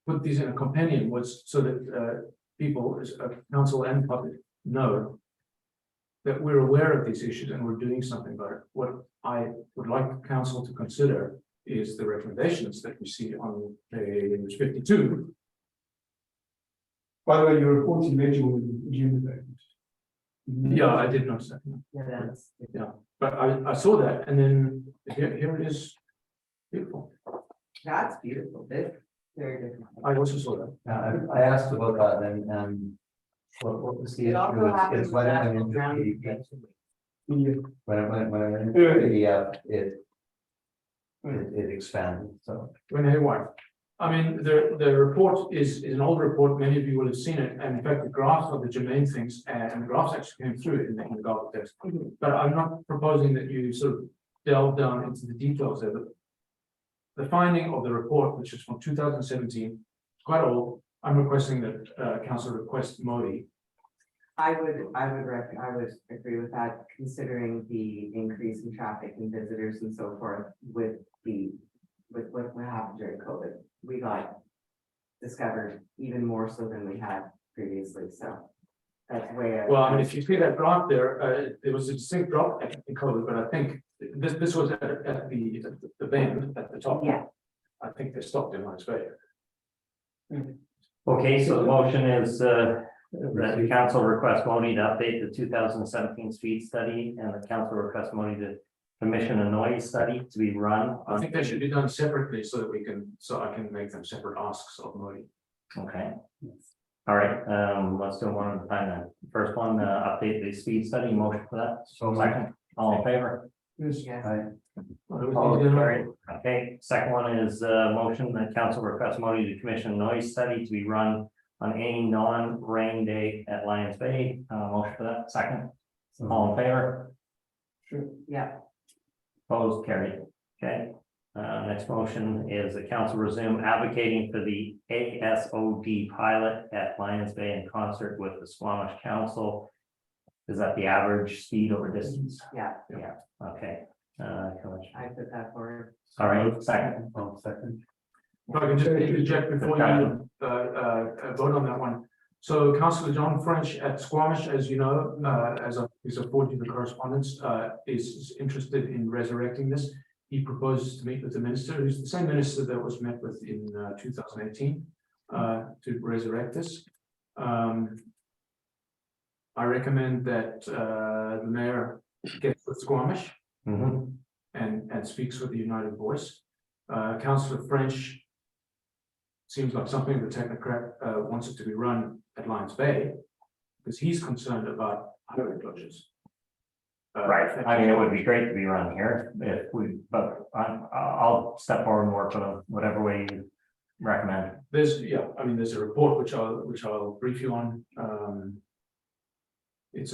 put these in a companion was so that people, council and public, know that we're aware of these issues and we're doing something about it. What I would like council to consider is the recommendations that we see on page 52. By the way, your report's illegible in the agenda document. Yeah, I did notice that. Yeah, but I saw that, and then here it is. Beautiful. That's beautiful. This very different. I also saw that. I asked about that and what was the It also issue? happens It's when I went into around the, when I went into the, it expanded, so. When they were. I mean, the report is an old report. Many of you will have seen it. And in fact, the graphs are the germane things, and the graphs actually came through in the Gulf text. But I'm not proposing that you sort of delve down into the details there. The finding of the report, which is from 2017, quite old. I'm requesting that council request Modi. I would agree with that, considering the increase in traffic and visitors and so forth with what happened during COVID. We got discovered even more so than we had previously, so that's way. Well, I mean, if you see that drop there, there was a distinct drop in COVID, but I think this was at the bend at the top. Yeah. I think they stopped in Lions Bay. Okay, so the motion is that the council requests Modi to update the 2017 speed study, and the council requests Modi to commission a noise study to be run. I think they should be done separately so that I can make them separate asks of Modi. Okay. All right, let's do one at a time then. First one, update the speed study, motion for that. So Second, all in favor? Yes. Opposed? Carried. Okay, second one is motion that council requests Modi to commission a noise study to be run on any non-rain day at Lions Bay. Motion for that. Second, all in favor? Sure. Yeah. Opposed? Carried. Okay. Next motion is the council resume advocating for the ASOD pilot at Lions Bay in concert with the Squamish Council. Is that the average speed over distance? Yeah. Yeah. Okay. I put that forward. All right. Second. Second. If I can just interject before you vote on that one. So Councillor John French at Squamish, as you know, as a piece of forwarded the correspondence, is interested in resurrecting this. he proposes to meet with the minister, who's the same minister that was met with in 2018, to resurrect this. I recommend that the mayor gets with Squamish and speaks with the united voice. Councillor French seems like something the technocrat wants it to be run at Lions Bay, because he's concerned about highway closures. Right, I mean, it would be great to be run here if we, but I'll step forward and work on whatever way you recommend. There's, yeah, I mean, there's a report which I'll brief you on. It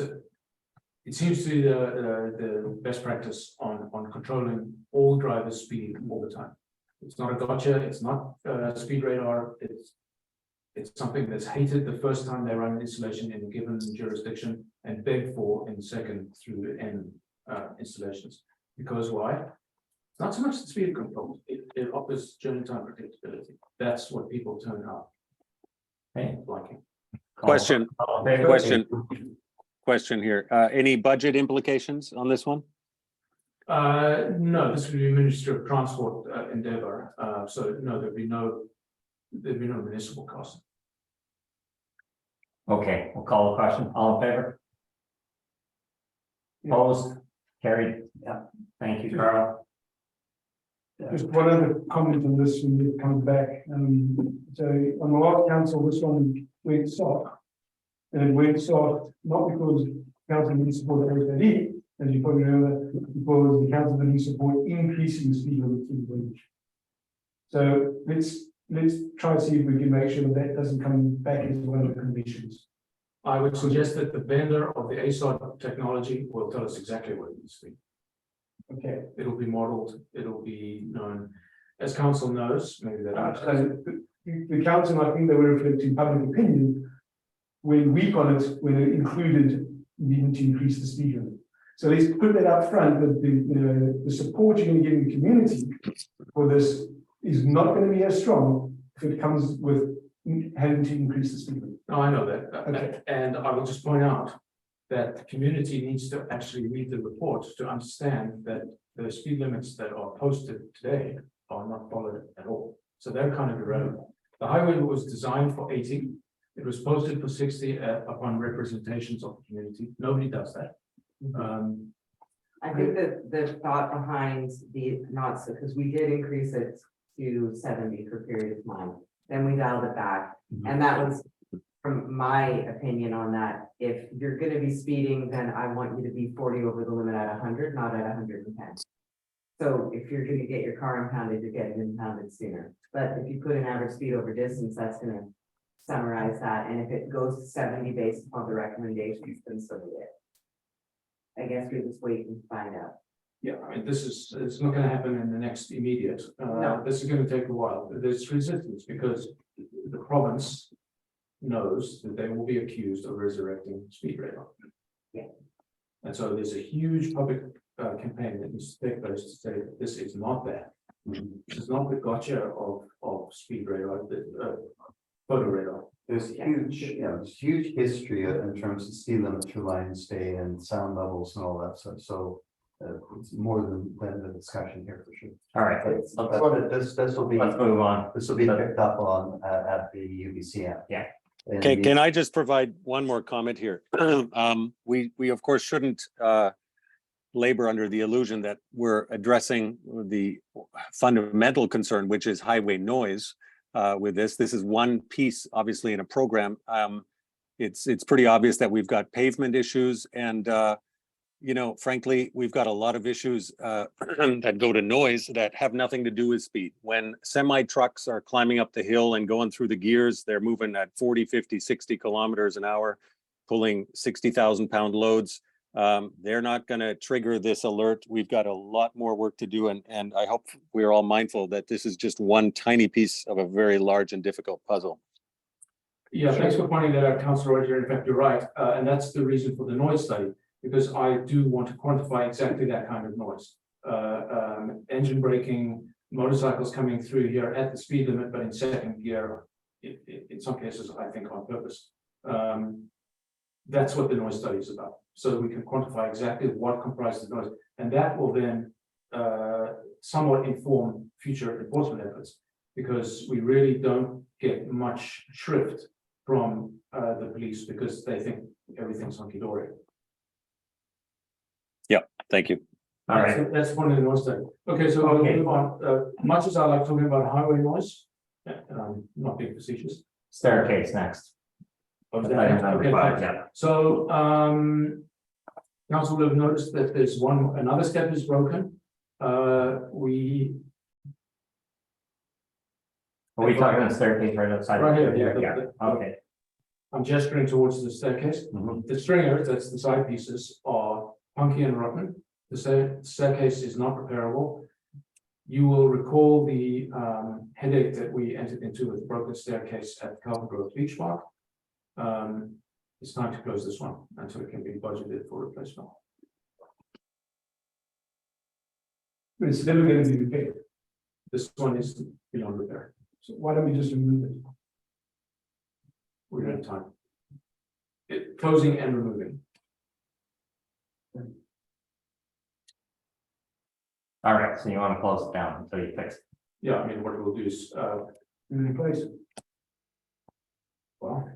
seems to be the best practice on controlling all drivers' speed all the time. It's not a gotcha, it's not speed radar, it's something that's hated the first time they run an installation in a given jurisdiction and begged for in the second through N installations. Because why? It's not so much the speed control, it offers journey time predictability. That's what people turn out liking. Question here. Any budget implications on this one? No, this would be Ministry of Transport endeavor. So no, there'd be no municipal cost. Okay, we'll call the question. All in favor? Opposed? Carried? Yeah. Thank you, Carl. Just one other comment on this when it comes back. So on the last council, this one went soft. And it went soft, not because council didn't support the HID, as you probably remember, because the council didn't support increasing the speed limit to the village. So let's try to see if we can make sure that doesn't come back as one of the conditions. I would suggest that the vendor of the ASOT technology will tell us exactly what it needs to be. Okay. It'll be modeled, it'll be known. As council knows, maybe that. The council, I think they were reflecting public opinion when we got it, when it included needing to increase the speed limit. So let's put that up front, that the support you're going to give the community for this is not going to be as strong if it comes with having to increase the speed limit. No, I know that. Okay. And I will just point out that the community needs to actually read the report to understand that the speed limits that are posted today are not followed at all. So they're kind of irrelevant. The highway was designed for 80. It was posted for 60 upon representations of the community. Nobody does that. I think that the thought behind the not, because we did increase it to 70 for a period of time, then we dialed it back. And that was, from my opinion on that, if you're gonna be speeding, then I want you to be 40 over the limit at 100, not at 110. So if you're gonna get your car impounded, you're getting impounded sooner. But if you put an average speed over distance, that's gonna summarize that. And if it goes to 70 based upon the recommendations, then so be it. I guess we just wait and find out. Yeah, I mean, it's not gonna happen in the next immediate. No. This is gonna take a while. There's resistance because the province knows that they will be accused of resurrecting speed radar. Yeah. And so there's a huge public campaign that needs to take place to say that this is not that. This is not the gotcha of speed radar, photo radar. There's huge history in terms of speed limit through Lions Bay and sound levels and all that stuff. So it's more than the discussion here for sure. All right, This will be. let's move on. This will be picked up on at the UBCM. Yeah. Okay, can I just provide one more comment here? We of course shouldn't labor under the illusion that we're addressing the fundamental concern, which is highway noise. With this is one piece, obviously, in a program. It's pretty obvious that we've got pavement issues, and frankly, we've got a lot of issues that go to noise that have nothing to do with speed. When semi trucks are climbing up the hill and going through the gears, they're moving at 40, 50, 60 kilometers an hour, pulling 60,000 pound loads. They're not going to trigger this alert. We've got a lot more work to do, and I hope we're all mindful that this is just one tiny piece of a very large and difficult puzzle. Yeah, thanks for pointing that out, Councillor Roger. In fact, you're right, and that's the reason for the noise study, because I do want to quantify exactly that kind of noise. Engine braking, motorcycles coming through here at the speed limit, but in second gear, in some cases, I think on purpose. That's what the noise study is about. So we can quantify exactly what comprises the noise, and that will then somewhat inform future enforcement efforts, because we really don't get much shrift from the police because they think everything's hunky dory. Thank you. All right, So that's one of the noise thing. Okay, so we'll Okay. move on. Much as I like talking about highway noise, and I'm not being facetious. staircase next. Item number Okay, 5, fine. yeah. So, council will have noticed that there's another step is broken. Are we talking the staircase right outside? Right here, Yeah, okay. I'm gesturing towards the staircase. Mhm. The stringers, that's the side pieces, are punky and rotten. The staircase is not repairable. You will recall the headache that we entered into with the broken staircase at Calvin Grove Beach Park. It's time to close this one until it can be budgeted for replacement. But it's never going to be repaired. This one is beyond repair. So why don't we just remove it? We don't have time. Closing and removing. All right, so you want to close it down until you fix it. Yeah, I mean, what we'll do is, Replace it. well,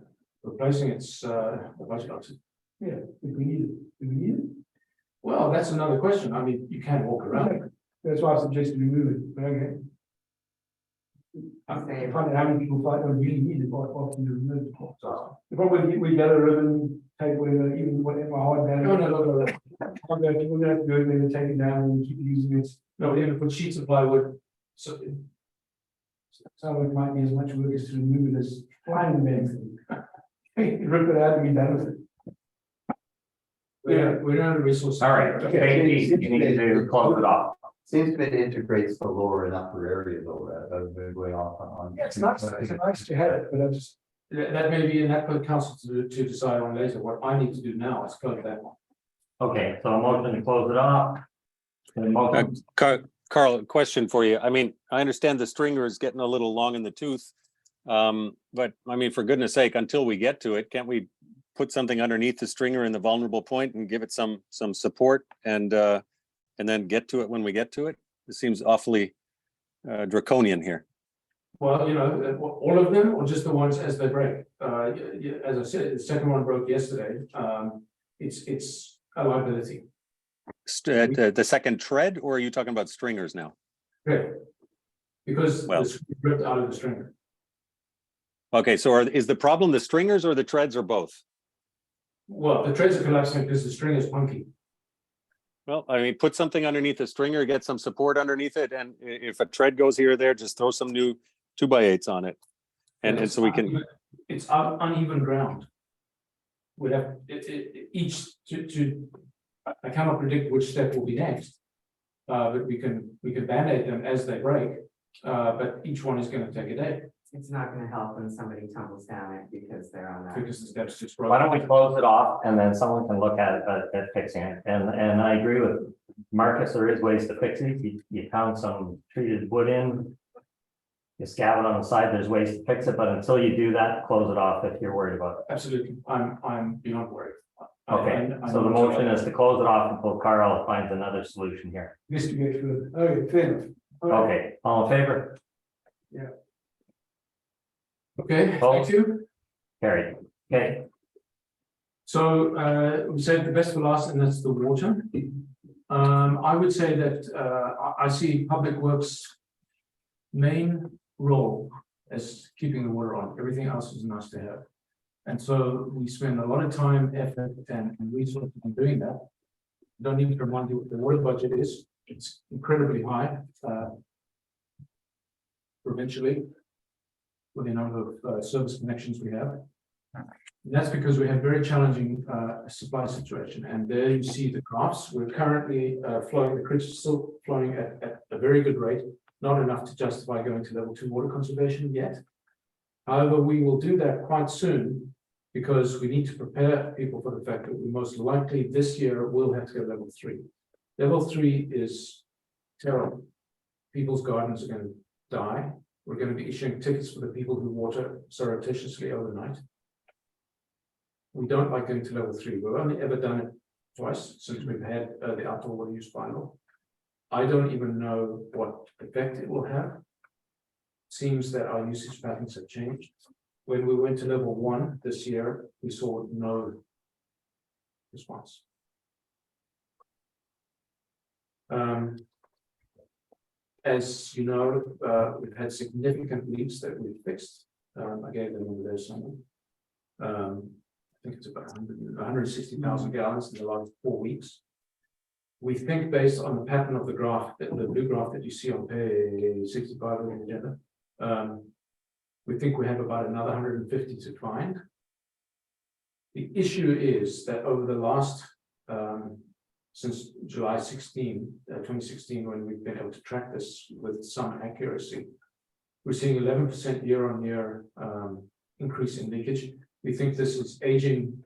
replacing it's the budget option. Yeah, if we need it. Do we need it? Well, that's another question. I mean, you can walk around. That's why I suggested remove it, but okay. I find out how many people fight don't really need it, what often you remove it. The problem is we gather ribbon, tape, whatever, even whatever hard band. No, no. We're gonna have to do it, then take it down and keep using it. No, we're gonna put sheets of plywood. So Some of it might be as much work as to remove it as flying the damn thing. Hey, rip it out and be done with it. we're not a resource. All right, okay, you need to close it off. Seems to me it integrates the lower and upper area though, rather than going off on. Yeah, it's nice to have it, but I just, That may be in that for the council to decide on later. What I need to do now is close that one. Okay, so a motion to close it off. And a motion- Carl, question for you. I mean, I understand the stringer is getting a little long in the tooth. But I mean, for goodness sake, until we get to it, can't we put something underneath the stringer in the vulnerable point and give it some support and then get to it when we get to it? It seems awfully draconian here. Well, you know, all of them or just the ones as they break? As I said, the second one broke yesterday. It's a liability. The second tread, or are you talking about stringers now? Okay. Because Well- it's ripped out of the stringer. Okay, so is the problem the stringers or the treads or both? Well, the treads are collapsing because the string is punky. Well, I mean, put something underneath the stringer, get some support underneath it, and if a tread goes here or there, just throw some new 2x8s on it. And so we can, It's uneven ground. We have each I cannot predict which step will be next. But we can band-aid them as they break, but each one is gonna take a day. It's not gonna help when somebody tumbles down it because they're on that. Because the steps just Why broke. don't we close it off and then someone can look at fixing it? And I agree with Marcus, there is ways to fix it. You pound some treated wood in. You scab it on the side, there's ways to fix it, but until you do that, close it off if you're worried about it. Absolutely, I'm beyond worried. Okay, so the motion is to close it off until Carl finds another solution here. investigate further. Okay, fair enough. All right. Okay, all in favor? Okay, Oh. thank you. Carried. Okay, So we saved the best for last, and that's the water. I would say that I see Public Works' main role as keeping the water on. Everything else is nice to have. And so we spend a lot of time, effort, and resources in doing that. Don't need to remind you what the water budget is. It's incredibly high provincially with the number of service connections we have. And that's because we have very challenging supply situation. And there you see the graphs. We're currently flowing, the creeks are still flowing at a very good rate, not enough to justify going to level 2 water conservation yet. However, we will do that quite soon because we need to prepare people for the fact that we most likely this year will have to go level 3. Level 3 is terrible. People's gardens are going to die. We're going to be issuing tickets for the people who water surreptitiously overnight. We don't like going to level 3. We've only ever done it twice since we've had the outdoor water use bylaw. I don't even know what effect it will have. Seems that our usage patterns have changed. When we went to level 1 this year, we saw no response. As you know, we've had significant leaks that we've fixed. I gave them over there somewhere. I think it's about 160,000 gallons in the last 4 weeks. We think based on the pattern of the graph, the blue graph that you see on page 65 of the agenda, we think we have about another 150 to find. The issue is that over the last, since July 2016, when we've been able to track this with some accuracy, we're seeing 11% year-on-year increase in leakage. We think this is aging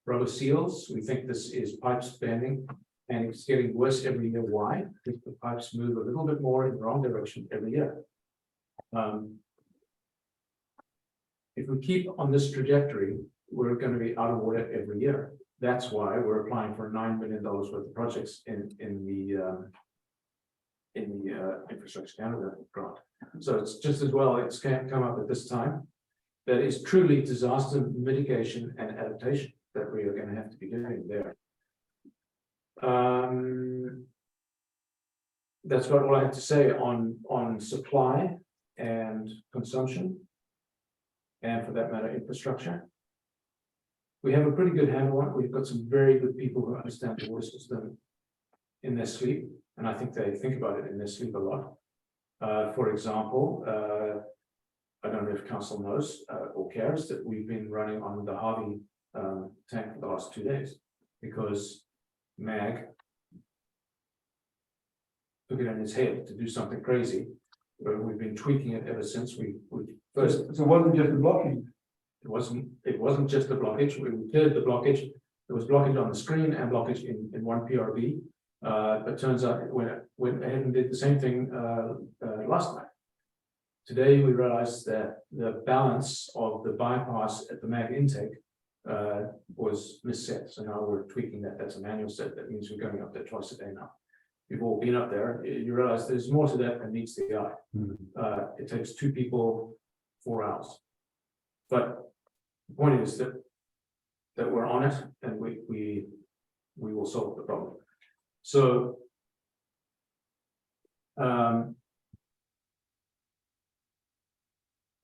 rubber seals. We think this is pipes bending, and it's getting worse every year. Why? Because the pipes move a little bit more in the wrong direction every year. If we keep on this trajectory, we're going to be out of water every year. That's why we're applying for $9 million worth of projects in the Infrastructure Canada grant. So it's just as well it's can't come up at this time. That is truly disaster mitigation and adaptation that we are going to have to be doing there. That's about all I have to say on supply and consumption, and for that matter, infrastructure. We have a pretty good handle on it. We've got some very good people who understand the water system in their sleep, and I think they think about it in their sleep a lot. For example, I don't know if council knows or cares that we've been running on the Harvey tank for the last 2 days because MAG took it in its head to do something crazy. We've been tweaking it ever since we first. So it wasn't just a blockage. It wasn't just a blockage. We cleared the blockage. There was blockage on the screen and blockage in one PRB. But turns out it went ahead and did the same thing last night. Today we realized that the balance of the bypass at the MAG intake was misset. So now we're tweaking that. That's a manual set. That means we're going up there twice a day now. You've all been up there. You realize there's more to that than meets the eye. It takes 2 people 4 hours. But the point is that we're on it, and we will solve the problem. So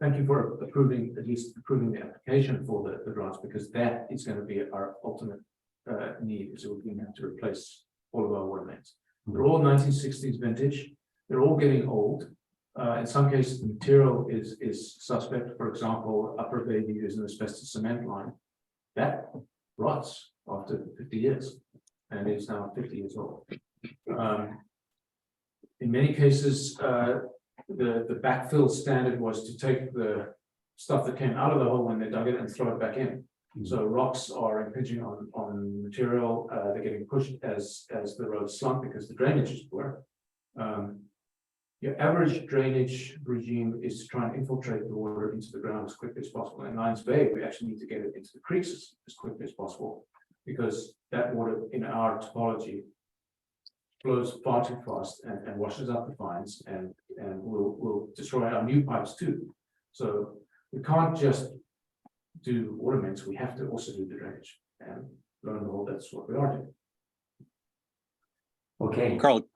thank you for at least approving the application for the grants, because that is going to be our ultimate need, is we're going to have to replace all of our water mains. They're all 1960s vintage. They're all getting old. In some cases, the material is suspect. For example, Upper Bayview is an asbestos cement line that rots after 50 years, and is now 50 years old. In many cases, the backfill standard was to take the stuff that came out of the hole when they dug it and throw it back in. So rocks are impinging on material. They're getting pushed as the roads slump because the drainage is poor. Your average drainage regime is to try and infiltrate the water into the ground as quickly as possible. In Lions Bay, we actually need to get it into the creeks as quickly as possible, because that water in our topology flows far too fast and washes out the fines and will destroy our new pipes too. So we can't just do water mains, we have to also do the drainage. And lo and behold, that's what we are doing. Okay. Carl,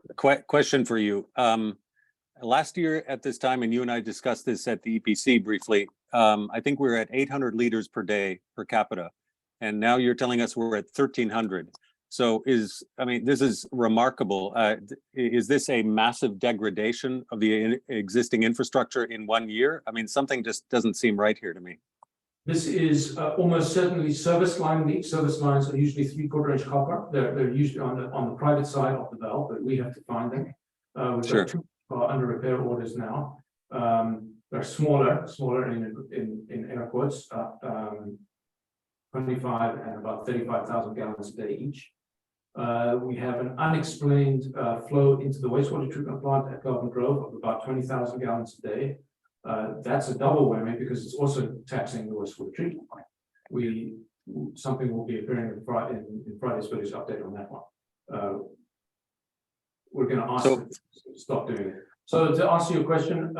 question for you. Last year at this time, and you and I discussed this at the EPC briefly, I think we were at 800 liters per day per capita. And now you're telling us we're at 1,300. So this is remarkable. Is this a massive degradation of the existing infrastructure in 1 year? I mean, something just doesn't seem right here to me. This is almost certainly service line leaks. Service lines are usually 3/4 inch copper. They're usually on the private side of the valve, but we have to find them. We've got 2 under repair orders now. They're smaller in air quotes, 25 and about 35,000 gallons a day each. We have an unexplained flow into the wastewater treatment plant at Garden Grove of about 20,000 gallons a day. That's a double whammy because it's also taxing the wastewater treatment plant. Something will be appearing in Friday's village update on that one. we're going to ask So- them to stop doing it. So to answer your question,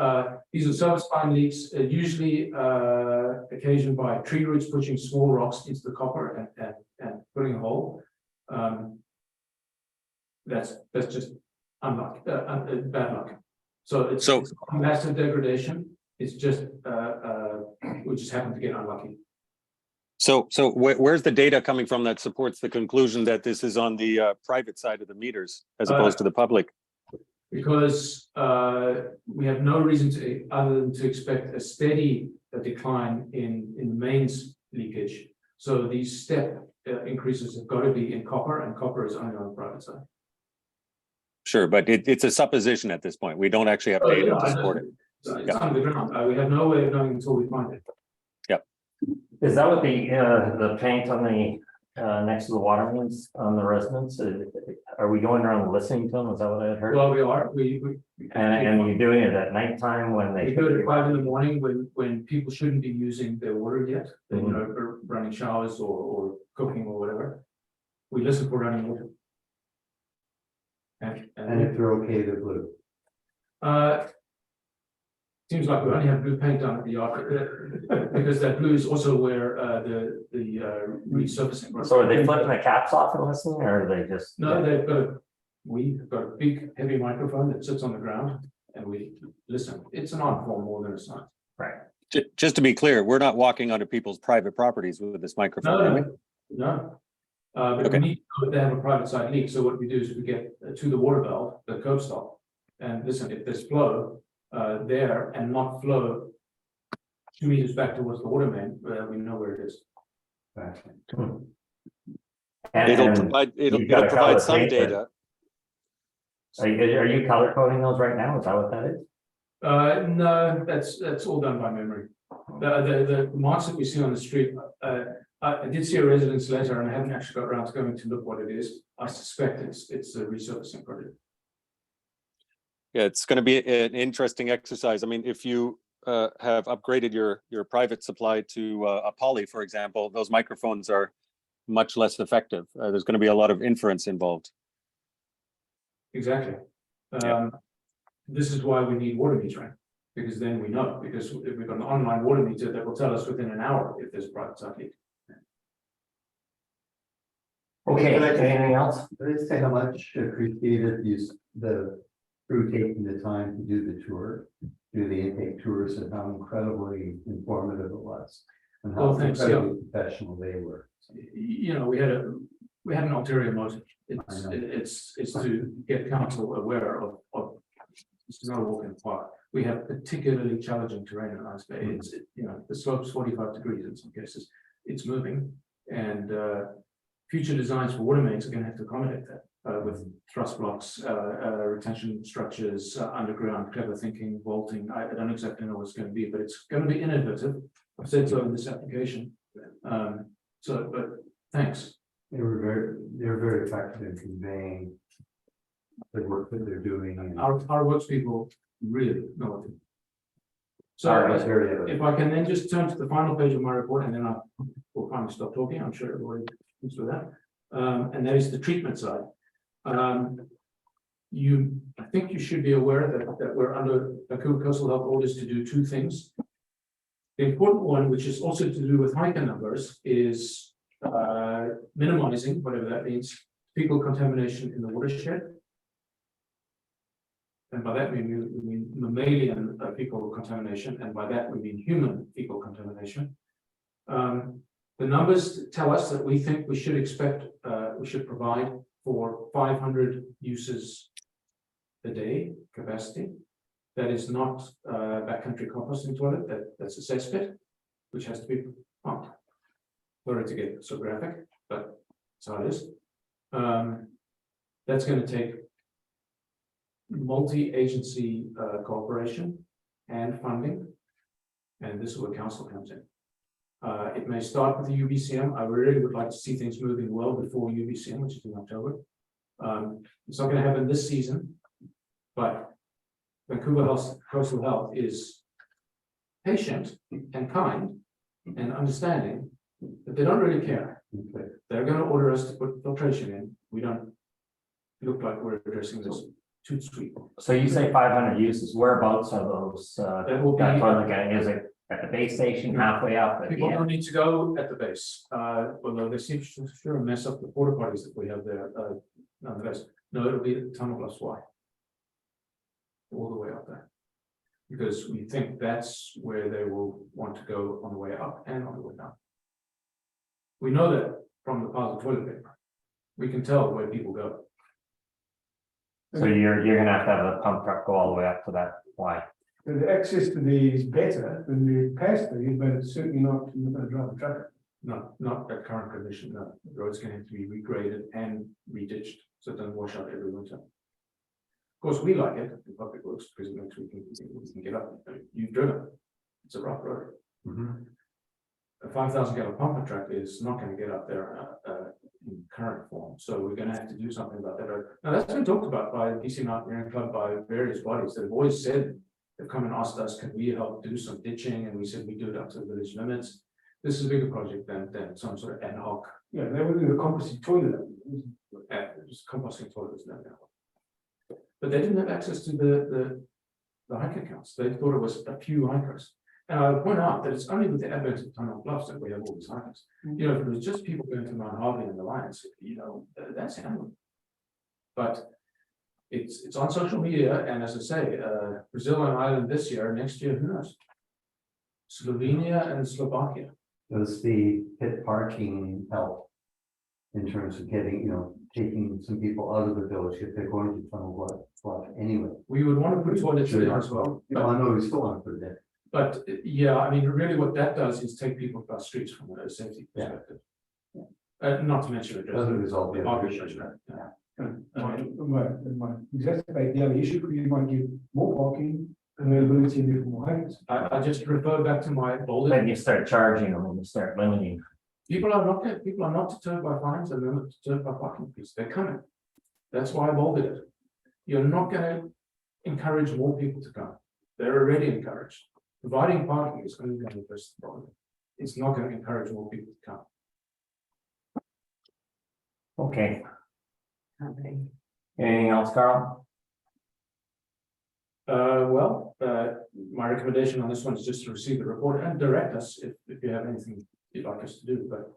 these are surface fine leaks, usually occasioned by tree roots pushing small rocks into the copper and putting a hole. That's just unluck, bad luck. So it's not massive degradation. It's just we just happen to get unlucky. So where's the data coming from that supports the conclusion that this is on the private side of the meters as opposed to the public? Because we have no reason to, other than to expect a steady decline in the mains leakage. So these step increases have got to be in copper, and copper is only on the private side. Sure, but it's a supposition at this point. We don't actually have data to support it. It's under the ground. We have no way of knowing until we find it. Yep. Is that what the paint on the next to the water means on the residents? Are we going around listening to them? Is that what I heard? Well, we are. And you're doing it at nighttime when they. We do it at 5 in the morning when people shouldn't be using their water yet. You know, or running showers or cooking or whatever. We listen for running water. And if they're okay, they're blue. Seems like we only have blue paint down at the yard because that blue is also where the resurfacing. So are they flipping the caps off and listening, or are they just? No, we've got a big heavy microphone that sits on the ground and we listen. It's an art form more than a science. Right. Just to be clear, we're not walking onto people's private properties with this microphone. are we? No. But we need to have a private side leak. So what we do is we get to the water valve, the curb stop, and listen, if there's flow there and not flow 2 meters back towards the water main, we know where it is. It'll provide some data. Are you color coding those right now? Is that what that is? No, that's all done by memory. The marks that we see on the street, I did see a residence letter and I haven't actually got around to going to look what it is. I suspect it's a resurfacing project. Yeah, it's going to be an interesting exercise. I mean, if you have upgraded your private supply to a poly, for example, those microphones are much less effective. There's going to be a lot of inference involved. Exactly. This is why we need water metering, because then we know, because if we've got an online water meter that will tell us within an hour if there's a private side leak. Okay, anything else? Let's say how much appreciated the crew taking the time to do the tour, do the intake tours, and how incredibly informative it was. And how incredibly professional they were. You know, we had an ulterior motive. It's to get council aware of it's not a walk in the park. We have particularly challenging terrain in Ice Bay. It's the slope's 45 degrees in some cases. It's moving, and future designs for water mains are going to have to accommodate that with thrust blocks, retention structures, underground, clever thinking, vaulting. I don't exactly know what it's going to be, but it's going to be innovative. I've said so in this application. But thanks. They were very effective in conveying the work that they're doing. And Our works people really know what to do. So if I can then just turn to the final page of my report, and then I will finally stop talking. I'm sure everybody thinks with that. And that is the treatment side. I think you should be aware that we're under Vancouver Coastal Health orders to do two things. The important one, which is also to do with hiker numbers, is minimizing, whatever that means, fecal contamination in the watershed. And by that we mean mammalian fecal contamination, and by that we mean human fecal contamination. The numbers tell us that we think we should provide for 500 uses a day capacity. That is not backcountry composting toilet, that's a cesspit, which has to be pumped. Sorry to get so graphic, but that's how it is. That's going to take multi-agency cooperation and funding, and this is where council comes in. It may start with the UBCM. I really would like to see things moving well before UBCM, which is in October. It's not going to happen this season, but Vancouver Coastal Health is patient and kind and understanding, but they don't really care. They're going to order us to put filtration in. We don't look like we're addressing this too sweet. So you say 500 uses, whereabouts are those, That will be- that toilet getting, is it at the base station, halfway up? At the People don't end? need to go at the base, although they seem to sure mess up the porta potties that we have there, nonetheless. No, it'll be at Tunnel Plus Y. All the way up there. Because we think that's where they will want to go on the way up and on the way down. We know that from the piles of toilet paper. We can tell where people go. So you're gonna have to have a pump truck go all the way up to that. Why? And the access to there is better than the past there, but it's certainly not, you're not gonna drive a truck. Not at current condition, no. The road's going to have to be regraded and reditched, so it doesn't wash out every winter. Of course, we like it, in public works, because it makes we can get up. I mean, you've driven it. It's a rough road. A 5,000 gallon pumper truck is not going to get up there in current form, so we're going to have to do something about that road. Now, that's been talked about by the BC Mountaineering Club, by various bodies that have always said, they've come and asked us, can we help do some ditching? And we said we do it up to the village limits. This is a bigger project than some sort of ad hoc. Yeah, they were doing the composite toilet. Just composting toilets now. But they didn't have access to the hiker counts. They thought it was a few hikers. And I would point out that it's only with the advent of Tunnel Bluffs that we have all these hikers. You know, if it was just people going to Mount Harvey and the Lions, you know, that's handled. But it's on social media, and as I say, Brazil and Ireland this year, next year, who knows? Slovenia and Slovakia. Does the pit parking help in terms of getting, you know, taking some people out of the village if they're going to Tunnel Bluff anyway? We would want to put toilets there as well. I know we still want to put it there. But yeah, I mean, really what that does is take people across streets from a safety perspective. Not to mention it Doesn't resolve the other issue. Exacerbate the other issue, because you might give more parking and availability in different ways. I just refer back to my Then bolded. you start charging them and you start limiting. People are not deterred by fines, and they're not deterred by parking fees. They're coming. That's why I bolded it. You're not going to encourage more people to come. They're already encouraged. Providing parking is only going to address the problem. It's not going to encourage more people to come. Okay. Anything else, Carl? My recommendation on this one is just to receive the report and direct us if you have anything you'd like us to do. But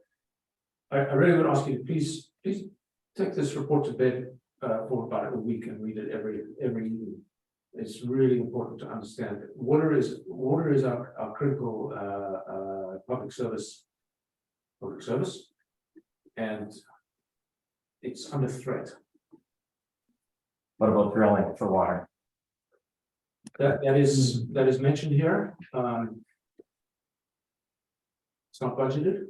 I really would ask you to please take this report to bed for about a week and read it every evening. It's really important to understand that water is our critical public service, and it's under threat. What about drilling for water? That is mentioned here. It's not budgeted.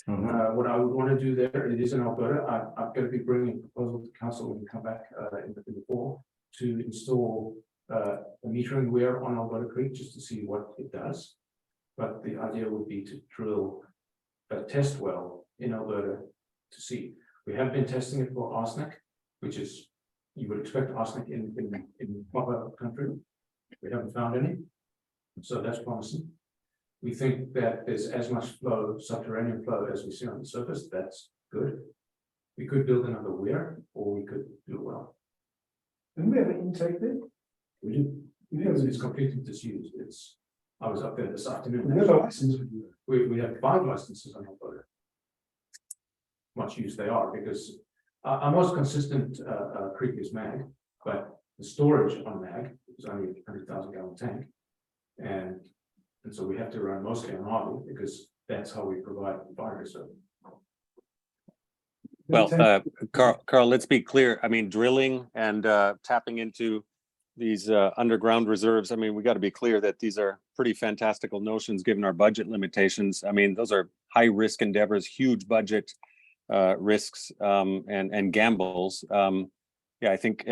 What I would want to do there, it is in Alberta. I'm going to be bringing a proposal to council when we come back in the fall to install a metering weir on Alberta Creek just to see what it does. But the idea would be to drill a test well in Alberta to see. We have been testing it for arsenic, which is, you would expect arsenic in proper country. We haven't found any, so that's promising. We think that there's as much flow, subterranean flow, as we see on the surface. That's good. We could build another weir, or we could do a well. And we have an intake there. We do. It's completely disused. I was up there this afternoon. We have a license. We have 5 licenses on Alberta. Much use they are, because our most consistent creek is mag, but the storage on mag is only a 100,000 gallon tank. And so we have to run mostly on Harvey, because that's how we provide fire reserve. Well, Carl, let's be clear. I mean, drilling and tapping into these underground reserves. I mean, we got to be clear that these are pretty fantastical notions given our budget limitations. I mean, those are high risk endeavors, huge budget risks and gambles. Yeah, I think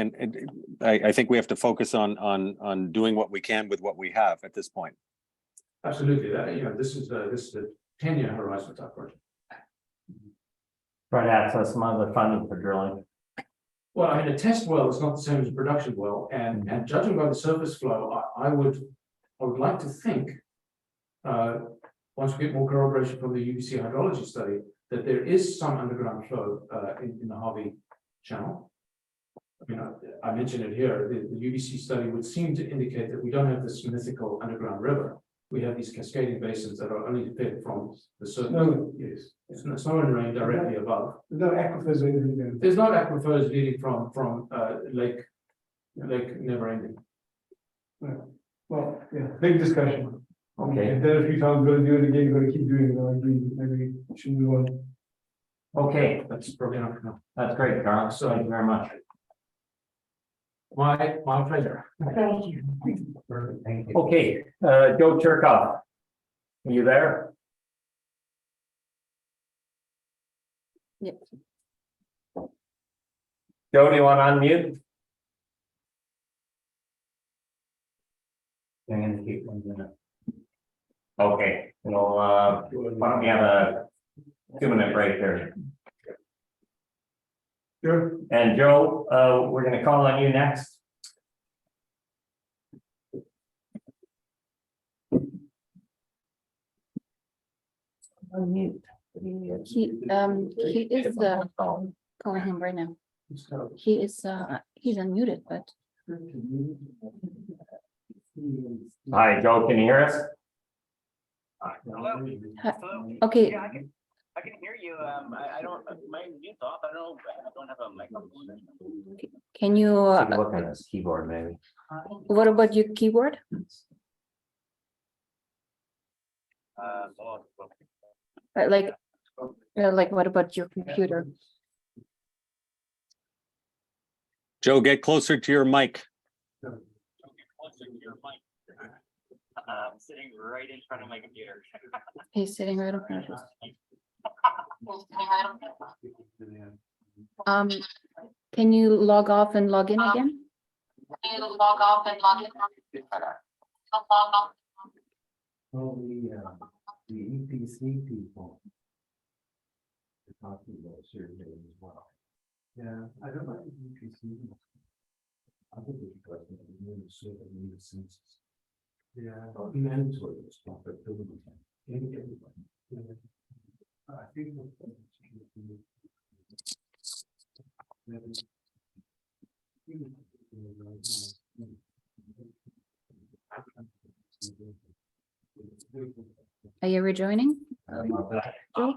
I think we have to focus on doing what we can with what we have at this point. Absolutely, this is a 10-year horizon type project. Try to access some other funding for drilling. Well, I mean, a test well is not the same as a production well, and judging by the surface flow, I would like to think, once we get more corroboration from the UBC hydrology study, that there is some underground flow in the Harvey channel. I mentioned it here, the UBC study would seem to indicate that we don't have this mythical underground river. We have these cascading basins that are only fed from the surface. No. Yes, it's not rain directly above. There's no aquifers or anything there. There's not aquifers leading from Lake Never Ending. Well, yeah, big discussion. Okay. I've done it a few times, we're gonna do it again, we're gonna keep doing it, I agree, maybe we should move on. Okay, That's probably enough now. that's great, Carl. Thank you very much. My pleasure. Thank you. Thank you. Okay, Joe Chirkoff. Are you there? Yep. Joe, do you want to unmute? I'm gonna keep 1 minute. Okay, well, why don't we have a 2-minute break there? Sure. And Joe, we're gonna call on you next. He is calling him right now. He's unmuted, but Hi, Joe, can you hear us? okay. I can hear you. I don't, my mute's off. I don't have a microphone. Can you, Take a look at this keyboard, maybe. what about your keyboard? Like what about your computer? Joe, get closer to your mic. I'm sitting right in front of my computer. He's sitting right in front of us. Can you log off and log in again? Oh, the EPC people. They're talking about surveying as well. Yeah, I don't like the EPC. I think it's because they need a survey, need a census. Yeah. Mandatory stuff, but building. Everybody. I think. Are you rejoining? I'm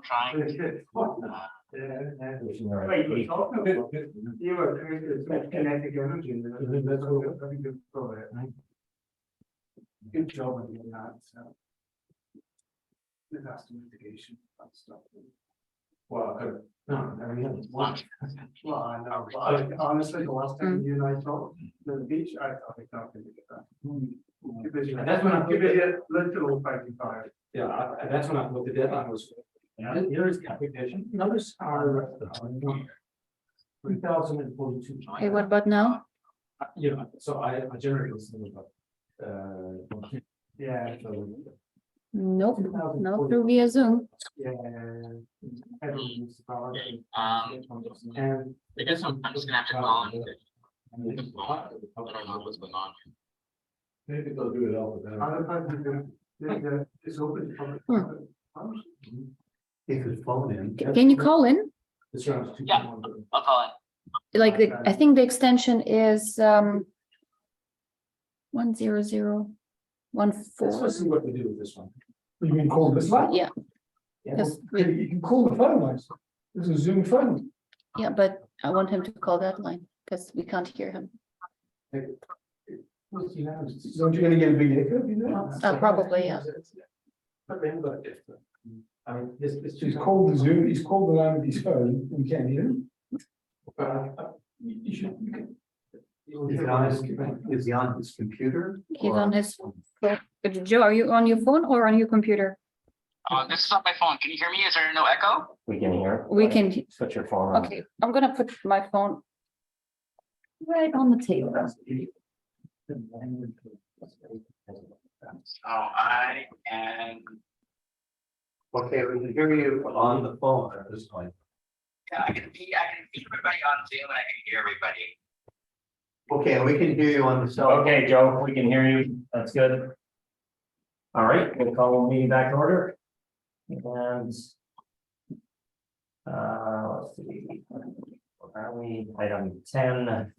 trying. You were kinetic energy. Good job on doing that. Disaster mitigation, that stuff. Well, no, I mean, Well, I know, but honestly, the last time you and I talked to the beach, I thought it not gonna get that. That's when I put the, Literal fighting fire. yeah, that's when I put the deadline was. Here is computation, notice our. 3042. Okay, what about now? You know, so I generated this thing about. Yeah. Nope, not through via Zoom. Yeah. I guess I'm just gonna have to call in. I don't know what's going on. Maybe they'll do it all. It's open. He could phone in. Can you call in? Yeah, I'll call it. Like I think the extension is 10014. Let's see what we do with this one. You can call this line? Yeah. Well, you can call the phone lines. This is Zoom phone. Yeah, but I want him to call that line because we can't hear him. Don't you gonna get a big echo, you know? Probably, yeah. But then, but if, I mean, this. He's called the Zoom, he's called the line with his phone, and we can't hear him. You should, you can. Is he on his computer? He's on his phone. Joe, are you on your phone or on your computer? This is on my phone. Can you hear me? Is there no echo? We can hear. We can. Switch your phone on. Okay, I'm gonna put my phone right on the table. So I am. Okay, we can hear you on the phone at this point. Yeah, I can see everybody on Zoom and I can hear everybody. Okay, we can hear you on the cell. Okay, Joe, we can hear you. That's good. All right, we'll call the meeting back to order. And let's see. Are we item 10?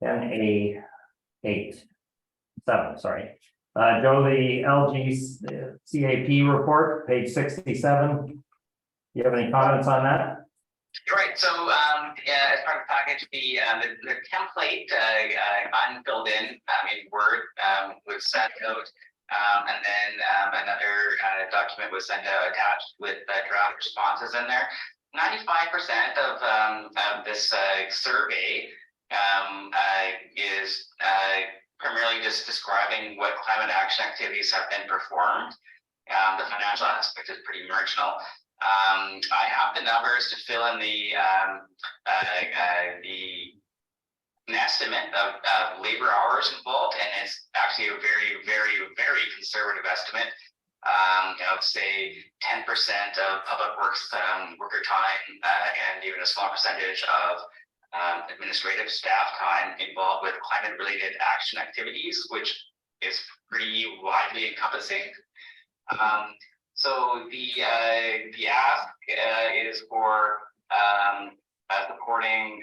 10A8, 7, sorry. Joe, the LG CAP report, page 67. Do you have any comments on that? Right, so yeah, as part of the package, the template unfilled in Word was sent out, and then another document was sent out attached with draft responses in there. 95% of this survey is primarily just describing what climate action activities have been performed. The financial aspect is pretty marginal. I have the numbers to fill in an estimate of labor hours involved, and it's actually a very, very, very conservative estimate. Of say 10% of public works worker time, and even a small percentage of administrative staff time involved with climate-related action activities, which is pretty widely encompassing. So the ask is for supporting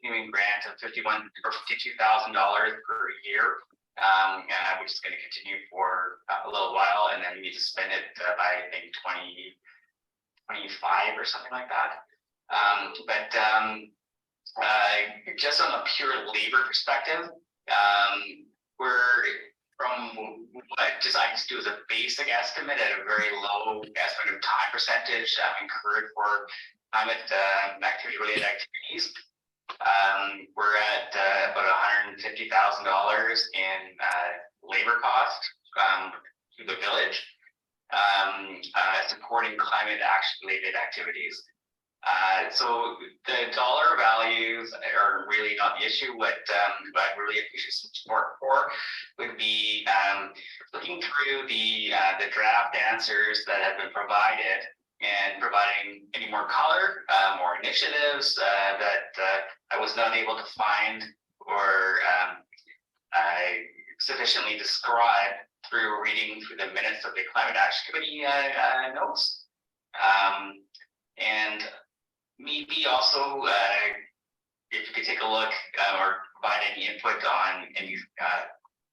continuing grant of $51,000 or $52,000 per year, which is going to continue for a little while, and then we need to spend it by I think 2025 or something like that. But just on a pure labor perspective, we're from what I just do as a basic estimate at a very low estimate of time percentage incurred for climate activity-related activities. We're at about $150,000 in labor costs to the village, supporting climate action-related activities. So the dollar values are really not the issue. What I really appreciate some support for would be looking through the draft answers that have been provided and providing any more color, more initiatives that I was not able to find or sufficiently describe through reading through the minutes of the climate action committee notes. And maybe also if you could take a look or provide any input on any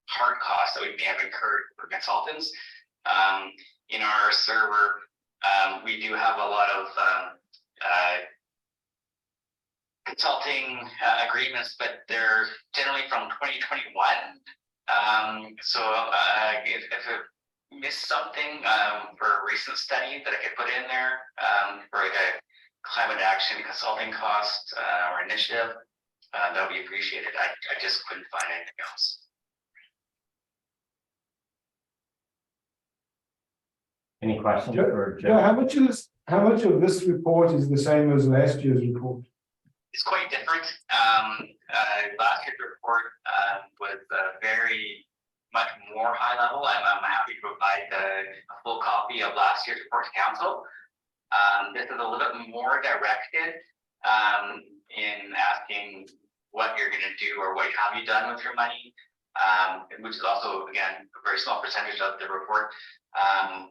hard costs that we may have incurred for consultants. In our server, we do have a lot of consulting agreements, but they're generally from 2021. So if I missed something for a recent study that I could put in there for like a climate action consulting cost or initiative, that would be appreciated. I just couldn't find anything else. Any questions for Joe? Yeah, how much of this report is the same as last year's report? It's quite different. Last year's report was very much more high level. I'm happy to provide a full copy of last year's report to council. This is a little bit more directed in asking what you're going to do or what have you done with your money, which is also, again, a very small percentage of the report.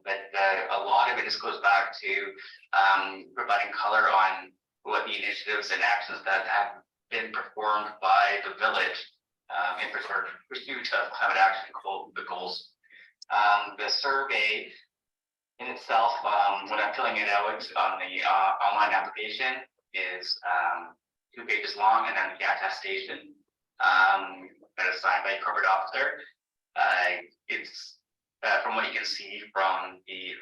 But a lot of it just goes back to providing color on what the initiatives and actions that have been performed by the village in pursuit of climate action goals. The survey in itself, when I'm filling it out on the online application, is 2 pages long, and then the attestation that is signed by a corporate officer. It's from what you can see from the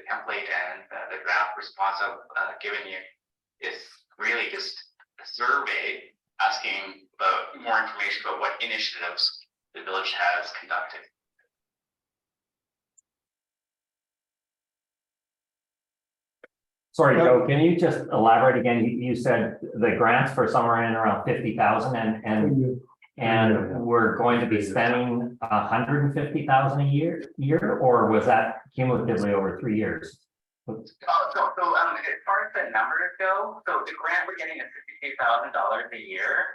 template and the draft response I've given you, is really just a survey asking about more information about what initiatives the village has conducted. Sorry, Joe, can you just elaborate again? You said the grants for somewhere in around 50,000 and we're going to be spending 150,000 a year, or was that cumulatively over 3 years? So as far as the numbers go, so the grant we're getting is $52,000 a year.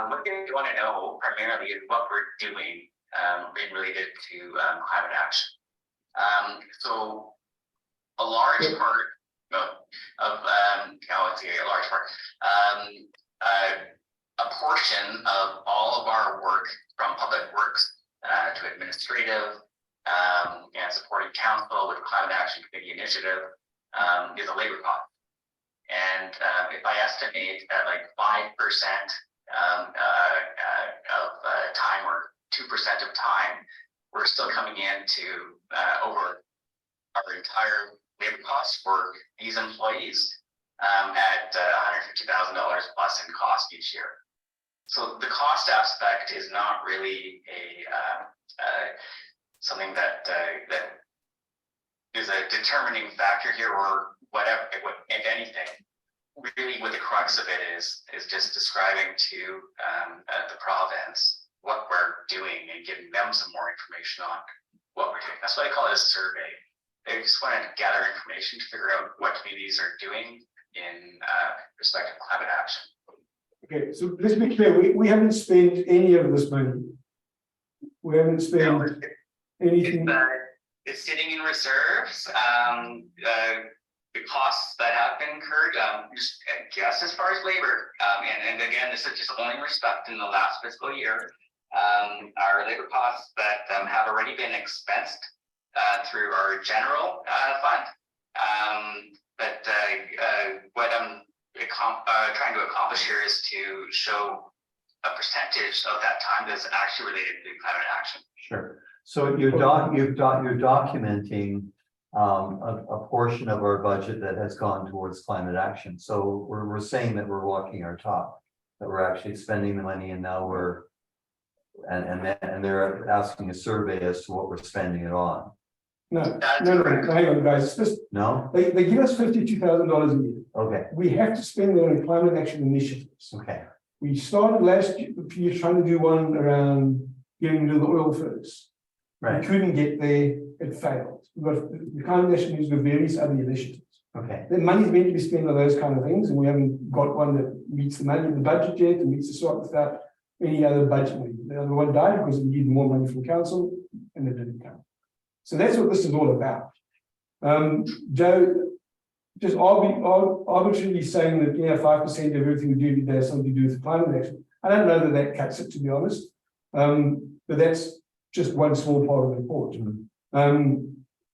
What they want to know primarily is what we're doing related to climate action. So a large part it's a large part, a portion of all of our work from public works to administrative and supporting council with climate action committee initiative is a labor cost. And if I estimate that like 5% of time or 2% of time, we're still coming into over our entire labor costs for these employees at $150,000 plus in cost each year. So the cost aspect is not really something that is a determining factor here, or whatever. If anything, really, what the crux of it is just describing to the province what we're doing and giving them some more information on what we're doing. That's why I call it a survey. They just want to gather information to figure out what communities are doing in respect to climate action. Okay, so let's be clear, we haven't spent any of this money. We haven't spent anything. It's sitting in reserves. The costs that have been incurred, just as far as labor, and again, this is just only in respect in the last fiscal year. Our labor costs that have already been expensed through our general fund. But what I'm trying to accomplish here is to show a percentage of that time that's actually related to climate action. Sure. So you're documenting a portion of our budget that has gone towards climate action. So we're saying that we're walking our talk, that we're actually spending the money, and now and they're asking a survey as to what we're spending it on. No, hang on, guys. Just, no, they give us $52,000 a year. Okay. We have to spend it on climate action initiatives. Okay. We started last year trying to do one around getting rid of the oil first. Right. We couldn't get there, it failed. But the climate action is with various other initiatives. Okay. The money's meant to be spent on those kind of things, and we haven't got one that meets the money in the budget yet and meets the sort without any other budget money. The other one died because we needed more money from council, and it didn't come. So that's what this is all about. Joe, just arbitrarily saying that 5% of everything we do every day has something to do with climate action. I don't know that cuts it, to be honest. But that's just one small part of the report.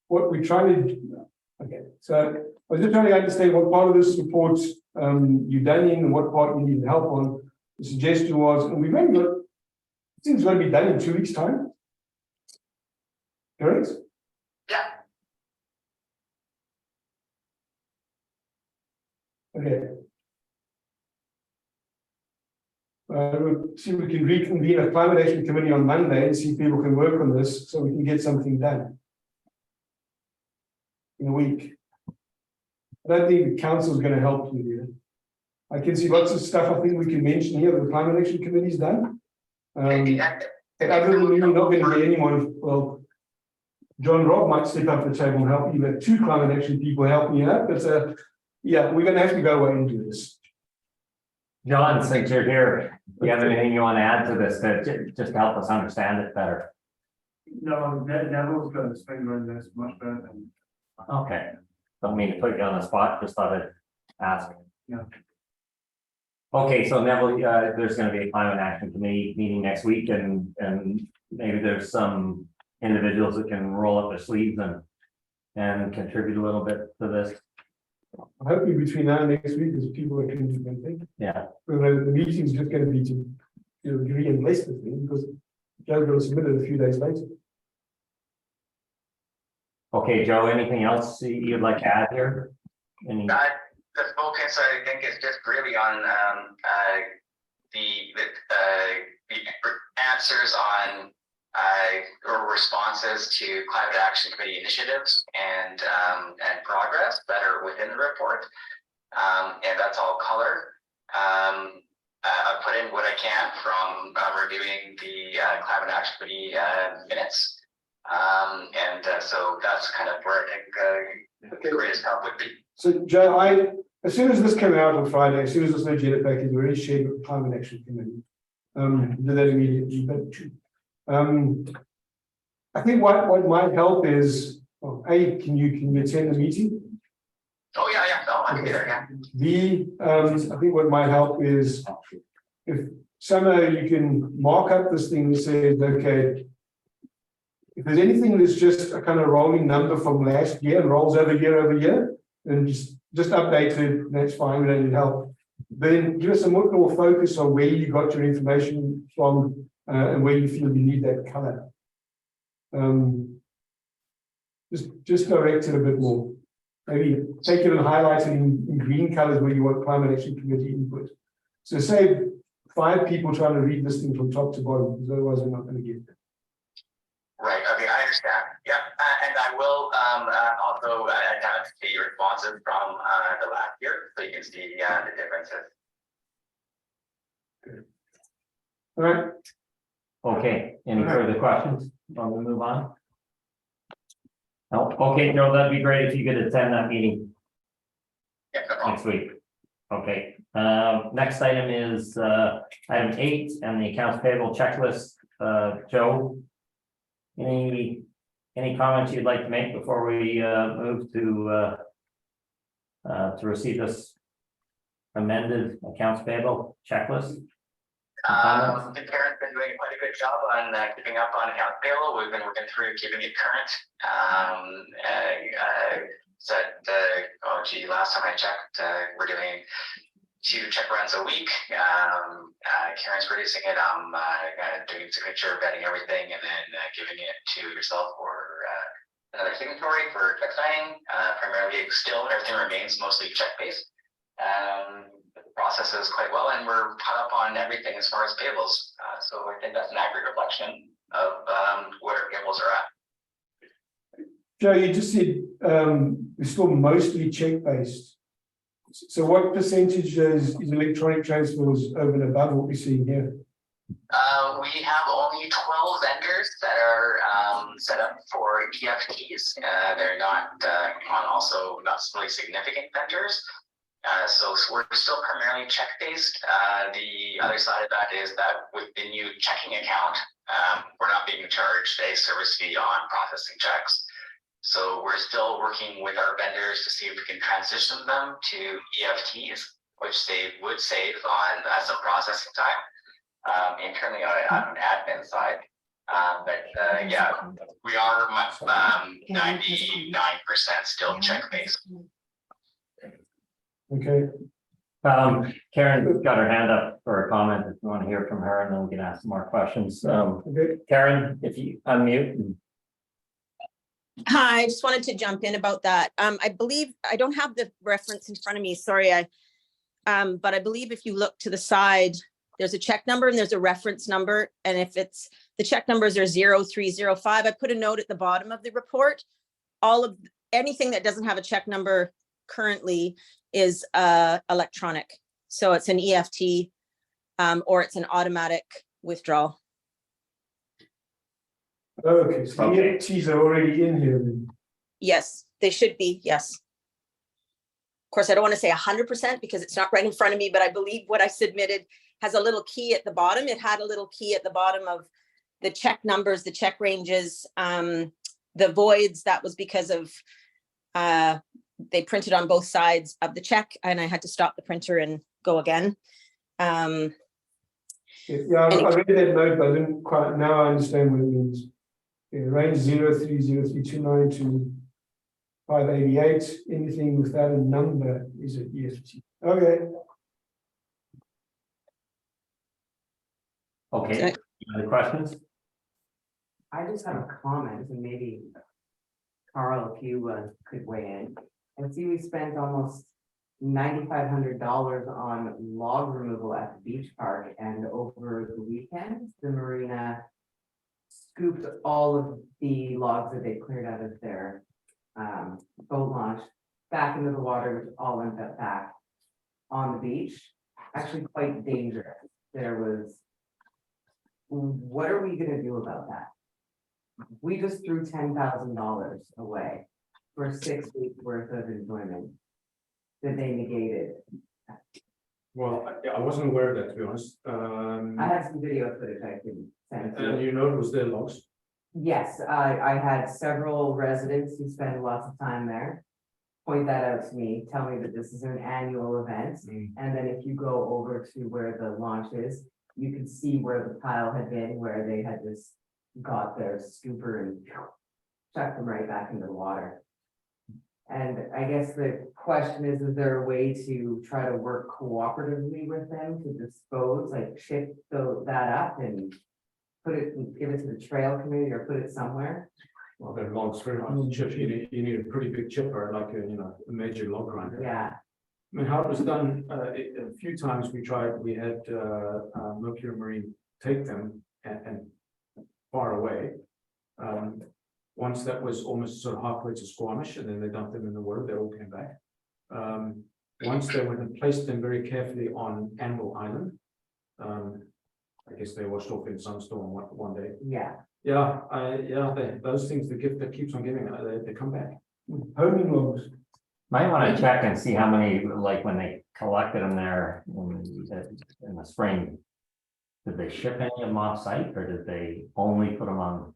What we're trying to do, okay, so I was just trying to understand what part of this report you've done in and what part you need help on. The suggestion was, and we've only got, things going to be done in 2 weeks' time. Correct? Yeah. Okay. We'll see if we can reconvene a climate action committee on Monday and see if people can work on this so we can get something done in a week. I don't think the council is going to help you here. I can see lots of stuff I think we can mention here that the climate action committee's done. Other than me, not going to get anyone. Well, John Robb might step up to the table and help you. But 2 climate action people helping you out. But yeah, we're going to have to go away and do this. John, since you're here, do you have anything you want to add to this to just help us understand it better? No, Neville's got his finger in this much better than. Okay, don't mean to put you on the spot, just thought I'd ask. Yeah. Okay, so Neville, there's going to be a climate action committee meeting next week, and maybe there's some individuals that can roll up their sleeves and contribute a little bit to this. Hopefully between now and next week, there's people that can do something. Yeah. But the meeting is just going to be to agree and bless the thing because Joe will submit it a few days later. Okay, Joe, anything else you'd like to add here? Any? The focus, I think, is just really on the answers on or responses to climate action committee initiatives and progress that are within the report, and that's all color. I put in what I can from reviewing the climate action committee minutes, and so that's kind of where I think the greatest help would be. So Joe, as soon as this came out on Friday, as soon as this agenda package, we already shared with the climate action committee. Did that immediately, but I think what might help is, well, can you attend the meeting? Oh, yeah, no, I can be there, yeah. I think what might help is if somehow you can mark up this thing that says, okay, if there's anything that's just a kind of rolling number from last year and rolls over year, then just update it, that's fine, we don't need help. Then give us a much more focus on where you got your information from and where you feel you need that color. Just direct it a bit more. Maybe take it and highlight it in green colors where you want climate action committee input. So say 5 people trying to read this thing from top to bottom, because otherwise we're not going to get there. Right, okay, I understand. Yeah, and I will also attach the responses from the last year, so you can see the differences. All right. Okay, any further questions? While we move on? No, okay, Joe, that'd be great if you could attend that meeting Yeah, no problem. next week. Okay, next item is item 8 and the accounts payable checklist. Joe, any comments you'd like to make before we move to receive this amended accounts payable checklist? I think Karen's been doing quite a good job on keeping up on accounts payable. We've been working through keeping it current. Last time I checked, we're doing 2 check runs a week. Karen's producing it. I'm doing signature, vetting everything, and then giving it to yourself for another signatory for check signing. Primarily still everything remains mostly check based. The process is quite well, and we're caught up on everything as far as payables. So I think that's an accurate reflection of where payables are at. Joe, you just said we're still mostly check based. So what percentage is electronic transfers over and above what we're seeing here? We have only 12 vendors that are set up for EFTs. They're not also not really significant vendors. So we're still primarily check based. The other side of that is that with the new checking account, we're not being charged a service fee on processing checks. So we're still working with our vendors to see if we can transition them to EFTs, which they would save on some processing time internally on an admin side. Yeah, we are 99% still check based. Okay. Karen's got her hand up for a comment if you want to hear from her, and then we can ask some more questions. Okay. Karen, if you unmute. Hi, I just wanted to jump in about that. I believe, I don't have the reference in front of me, sorry. But I believe if you look to the side, there's a check number and there's a reference number. And if it's, the check numbers are 0305, I put a note at the bottom of the report. Anything that doesn't have a check number currently is electronic. So it's an EFT or it's an automatic withdrawal. Okay, so the EFTs are already in here then. Yes, they should be, yes. Of course, I don't want to say 100% because it's not right in front of me, but I believe what I submitted has a little key at the bottom. It had a little key at the bottom of the check numbers, the check ranges, the voids. That was because of, they printed on both sides of the check and I had to stop the printer and go again. Yeah, I read that note, but I didn't quite, now I understand what it means. Range 030329 to 588, anything without a number is an EFT. Okay. Okay, any other questions? I just have a comment, and maybe Carl, if you could weigh in. I see we spent almost $9,500 on log removal at the beach park, and over the weekend, the marina scooped all of the logs that they cleared out of their boat launch back into the water, which all ended up back on the beach. Actually quite dangerous. What are we gonna do about that? We just threw $10,000 away for 6 weeks worth of enjoyment that they negated. Well, I wasn't aware of that, to be honest. I have some video footage I can send to you. And you know it was their loss? Yes, I had several residents who spend lots of time there. point that out to me, tell me that this is an annual event. And then if you go over to where the launch is, you can see where the pile had been, where they had just got their scooper and chucked them right back into the water. And I guess the question is there a way to try to work cooperatively with them to dispose, like ship that up and put it, give it to the trail committee or put it somewhere? Well, they're long straight on chips. You need a pretty big chipper, like a major log grinder. Yeah, I mean, how it was done, a few times we tried, we had Mercury Marine take them and far away. Once that was almost sort of halfway to Squamish, and then they dumped them in the water, they all came back. Once they went and placed them very carefully on Anvil Island. I guess they washed off in some storm one day. yeah. Yeah, those things, the gift that keeps on giving, they come back. Homing logs. Might want to check and see how many, like when they collected them there in the spring. Did they ship any of them off site or did they only put them on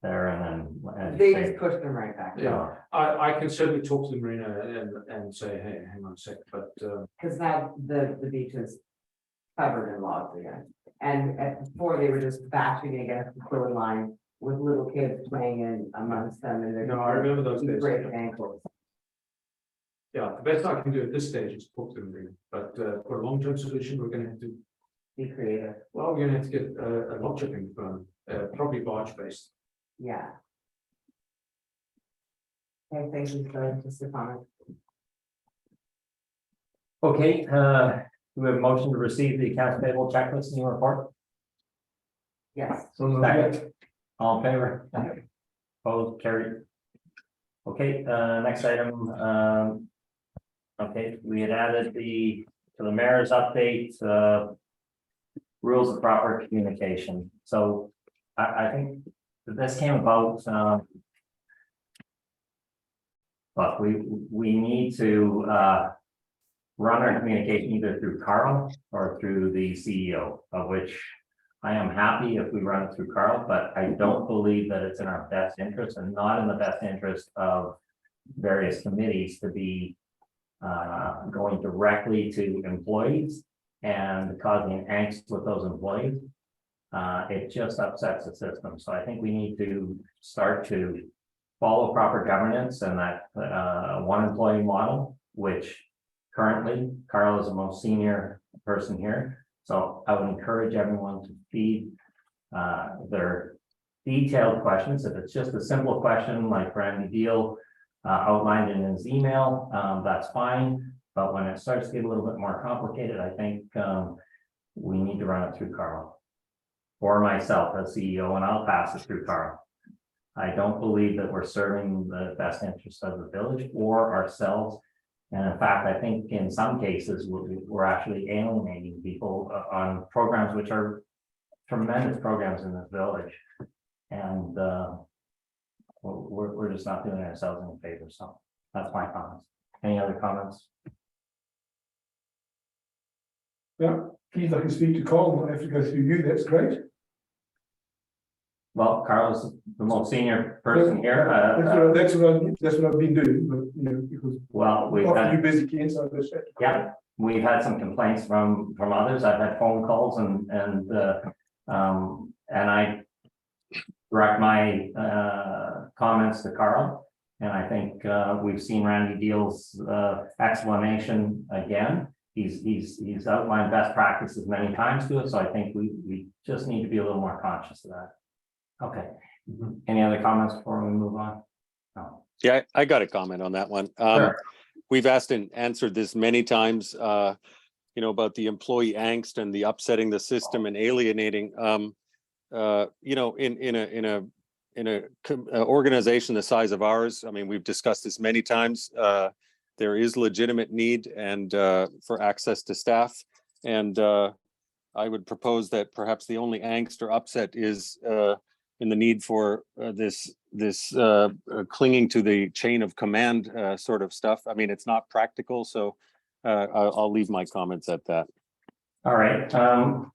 there and then? as you They say- just pushed them right back. Yeah, I can certainly talk to the marina and say, hey, hang on a sec, but Cause now the beach is covered in logs again. And before they were just bashing against the shoreline with little kids playing in amongst them and they're. No, I remember those days. Break ankles. yeah, the best I can do at this stage is talk to the marina. But for a long-term solution, we're gonna have to, Be creative. well, we're gonna have to get a log chipping firm, probably barge based. Yeah. Okay, thank you for just a comment. Okay, we have a motion to receive the accounts payable checklist in your report. Yes. Second. All in favor? Opposed, carried. Okay, next item, okay, we had added to the mayor's update, rules of proper communication. So I think that this came about, but we need to, run our communication either through Carl or through the CEO, of which I am happy if we run it through Carl, but I don't believe that it's in our best interest and not in the best interest of various committees to be going directly to employees and causing angst with those employees. It just upsets the system. So I think we need to start to follow proper governance and that one employee model, which currently Carl is the most senior person here. So I would encourage everyone to feed their detailed questions. If it's just a simple question like Randy Deal outlined in his email, that's fine. But when it starts to get a little bit more complicated, I think we need to run it through Carl or myself as CEO, and I'll pass it through Carl. I don't believe that we're serving the best interest of the village or ourselves. And in fact, I think in some cases, we're actually alienating people on programs which are tremendous programs in this village. And we're just not doing ourselves any favor. So that's my comments. Any other comments? Yeah, please, I can speak to Colin. I have to go through you. That's great. Well, Carl is the most senior person here. That's what I've been doing, but you know, because Well, we've often you had, busy kids, so I just have to. yeah, we've had some complaints from others. I've had phone calls and I direct my comments to Carl. And I think we've seen Randy Deal's explanation again. He's outlined best practices many times to us. So I think we just need to be a little more conscious of that. Okay. Any other comments before we move on? No. Yeah, I got a comment on that one. Sure. We've asked and answered this many times, you know, about the employee angst and the upsetting the system and alienating. You know, in a organization the size of ours, I mean, we've discussed this many times. There is legitimate need and for access to staff, and I would propose that perhaps the only angst or upset is in the need for this clinging to the chain of command sort of stuff. I mean, it's not practical, so I'll leave my comments at that. All right,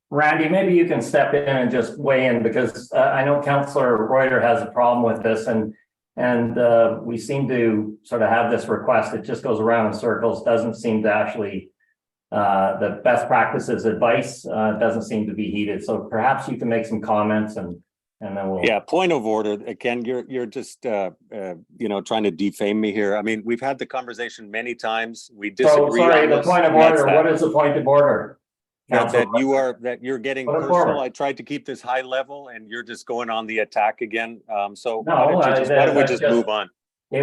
Randy, maybe you can step in and just weigh in because I know Councillor Reuter has a problem with this and And we seem to sort of have this request, it just goes around in circles, doesn't seem to actually, the best practices advice doesn't seem to be heeded. So perhaps you can make some comments and then we'll. Yeah, point of order. Ken, you're just, trying to defame me here. I mean, we've had the conversation many times. We So, disagree sorry, on the this, point of and that's order, that. what is the point of order? That you're getting Put it personal. forward. I tried to keep this high level and you're just going on the attack again. So No, why don't we just that's move on? Yeah,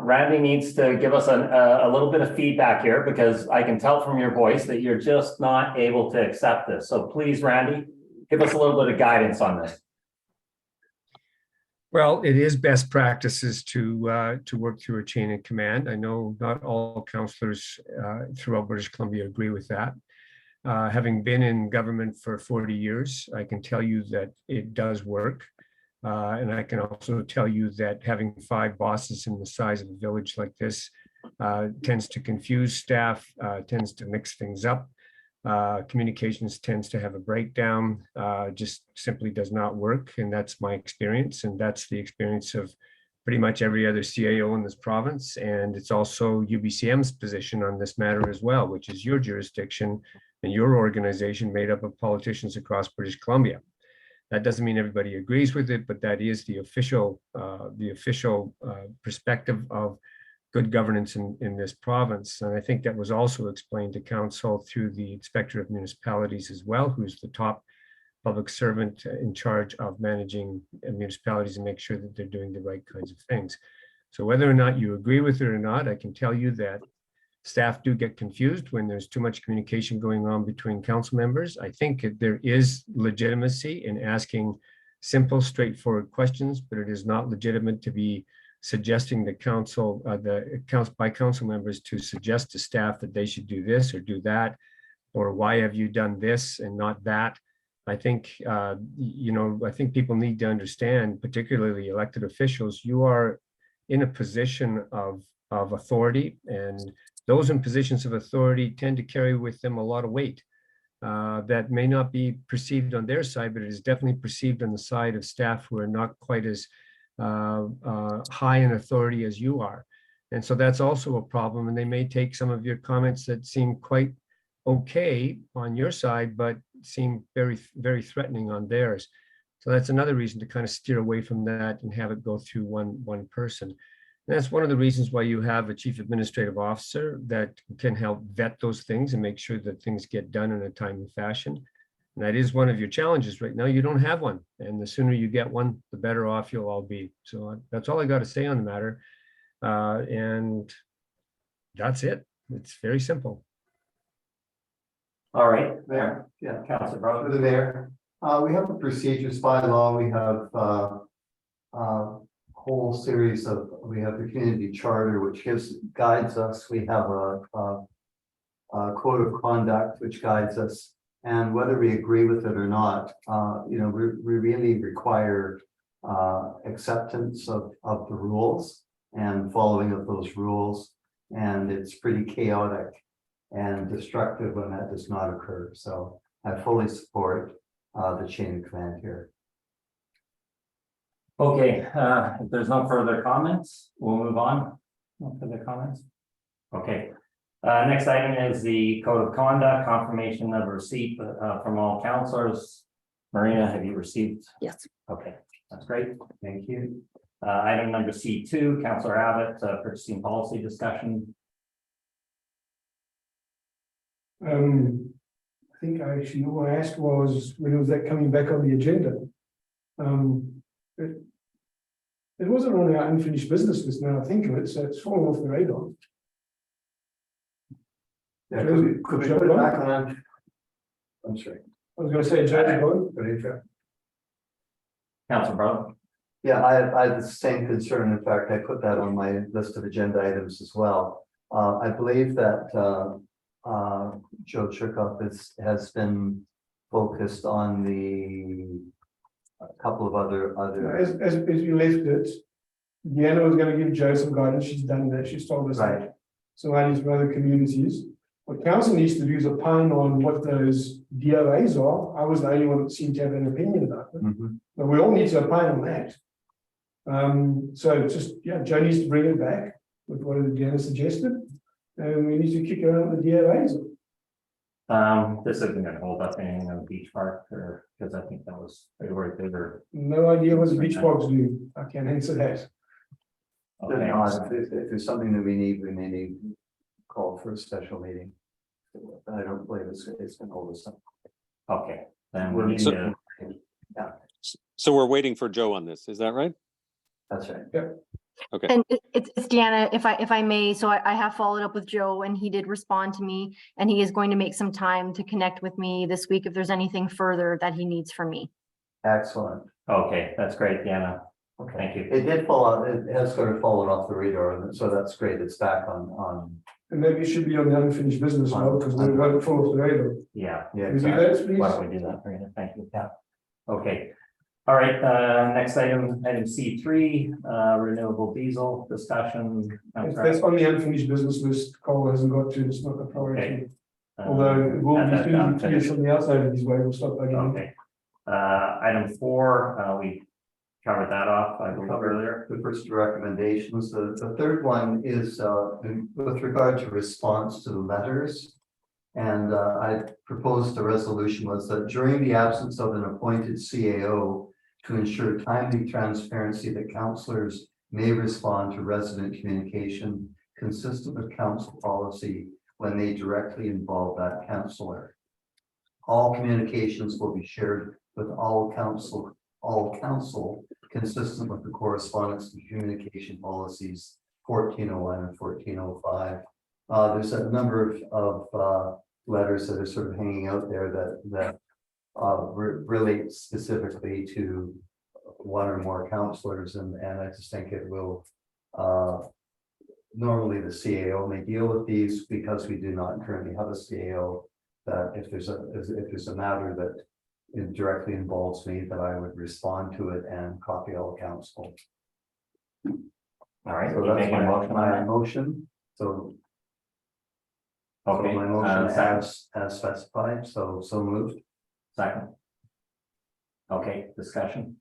Randy needs to give us a little bit of feedback here because I can tell from your voice that you're just not able to accept this. So please, Randy, give us a little bit of guidance on this. Well, it is best practices to work through a chain of command. I know not all councillors throughout British Columbia agree with that. Having been in government for 40 years, I can tell you that it does work. And I can also tell you that having 5 bosses in the size of a village like this tends to confuse staff, tends to mix things up. Communications tends to have a breakdown, just simply does not work. And that's my experience. And that's the experience of pretty much every other CAO in this province. And it's also UBCM's position on this matter as well, which is your jurisdiction and your organization made up of politicians across British Columbia. That doesn't mean everybody agrees with it, but that is the official perspective of good governance in this province. And I think that was also explained to council through the Inspector of Municipalities as well, who's the top public servant in charge of managing municipalities and make sure that they're doing the right kinds of things. So whether or not you agree with it or not, I can tell you that staff do get confused when there's too much communication going on between council members. I think there is legitimacy in asking simple, straightforward questions, but it is not legitimate to be suggesting the council, by council members to suggest to staff that they should do this or do that, or why have you done this and not that? I think, I think people need to understand, particularly elected officials, you are in a position of authority, and those in positions of authority tend to carry with them a lot of weight that may not be perceived on their side, but it is definitely perceived on the side of staff who are not quite as high in authority as you are. And so that's also a problem. And they may take some of your comments that seem quite okay on your side, but seem very, very threatening on theirs. So that's another reason to kind of steer away from that and have it go through one person. And that's one of the reasons why you have a chief administrative officer that can help vet those things and make sure that things get done in a timely fashion. And that is one of your challenges right now. You don't have one. And the sooner you get one, the better off you'll all be. So that's all I got to say on the matter. And that's it. It's very simple. All right, Mayor, yeah, Councilor Brown. for the mayor, we have a procedures by law, we have whole series of, we have the community charter, which guides us, we have a code of conduct, which guides us, and whether we agree with it or not, we really require acceptance of the rules and following of those rules, and it's pretty chaotic and destructive when that does not occur. So I fully support the chain of command here. Okay, if there's no further comments, we'll move on. No further comments? Okay. Next item is the code of conduct, confirmation of receipt from all councilors. Marina, have you received? Yes. Okay, that's great. Thank you. Item number C2, Councilor Abbott, purchasing policy discussion. I think I actually know what I asked was when was that coming back on the agenda? It wasn't on our unfinished business list now I think of it, so it's fallen off the radar. Yeah, could we put it back on? I'm sorry. I was going to say, Joe, Councilor Brown. Yeah, I had the same concern. In fact, I put that on my list of agenda items as well. I believe that Joe Chirkoff has been focused on a couple of other. as you left it, Deanna was going to give Joe some guidance. She's done that. She's told us Right. that. So I need from other communities. What council needs to do is opine on what those DOAs are. I was the only one that seemed to have an opinion about them. Mhm. But we all need to opine on that. So just, yeah, Joe needs to bring it back with what Deanna suggested. And we need to kick around the DOAs. This isn't gonna hold up anything on the beach park, or, because I think that was February bigger. No idea what the beach parks do. I can't answer that. Okay, If there's something that we may need call for a special meeting. I don't believe it's gonna hold us up. okay, then we need So- to, So we're waiting for Joe on this, is that right? That's right. Okay, And it's Deanna, if I may, so I have followed up with Joe and he did respond to me and he is going to make some time to connect with me this week if there's anything further that he needs from me. Excellent. okay, that's great, Deanna. Okay. Thank you. It did fall out, it has sort of fallen off the radar, and so that's great. It's back on. And maybe it should be on the unfinished business now because we won't fall off the radar. Yeah, Yeah, Can we do exactly. that, please? why don't we do that, Rita? Thank you. Yeah. Okay. All right, next item C3, renewable diesel discussion. If that's on the unfinished business list, Cole hasn't got to, it's not a priority. Although it will be soon clear from the outside of his way, we'll stop bugging. Okay. Item 4, we covered that off, I believe, earlier. The first two recommendations, the third one is with regard to response to the letters. And I proposed a resolution was that during the absence of an appointed CAO, to ensure timely transparency, that councillors may respond to resident communication consistent with council policy when they directly involve that councillor. All communications will be shared with all council consistent with the correspondence and communication policies 1401 and 1405. There's a number of letters that are sort of hanging out there that relate specifically to one or more councillors, and I just think it will normally the CAO may deal with these because we do not currently have a CAO. That if there's a matter that it directly involves me, that I would respond to it and copy all council. All right, So you that's making a motion on my that? motion. So Okay, my motion second. as specified, so moved. Second. Okay, discussion.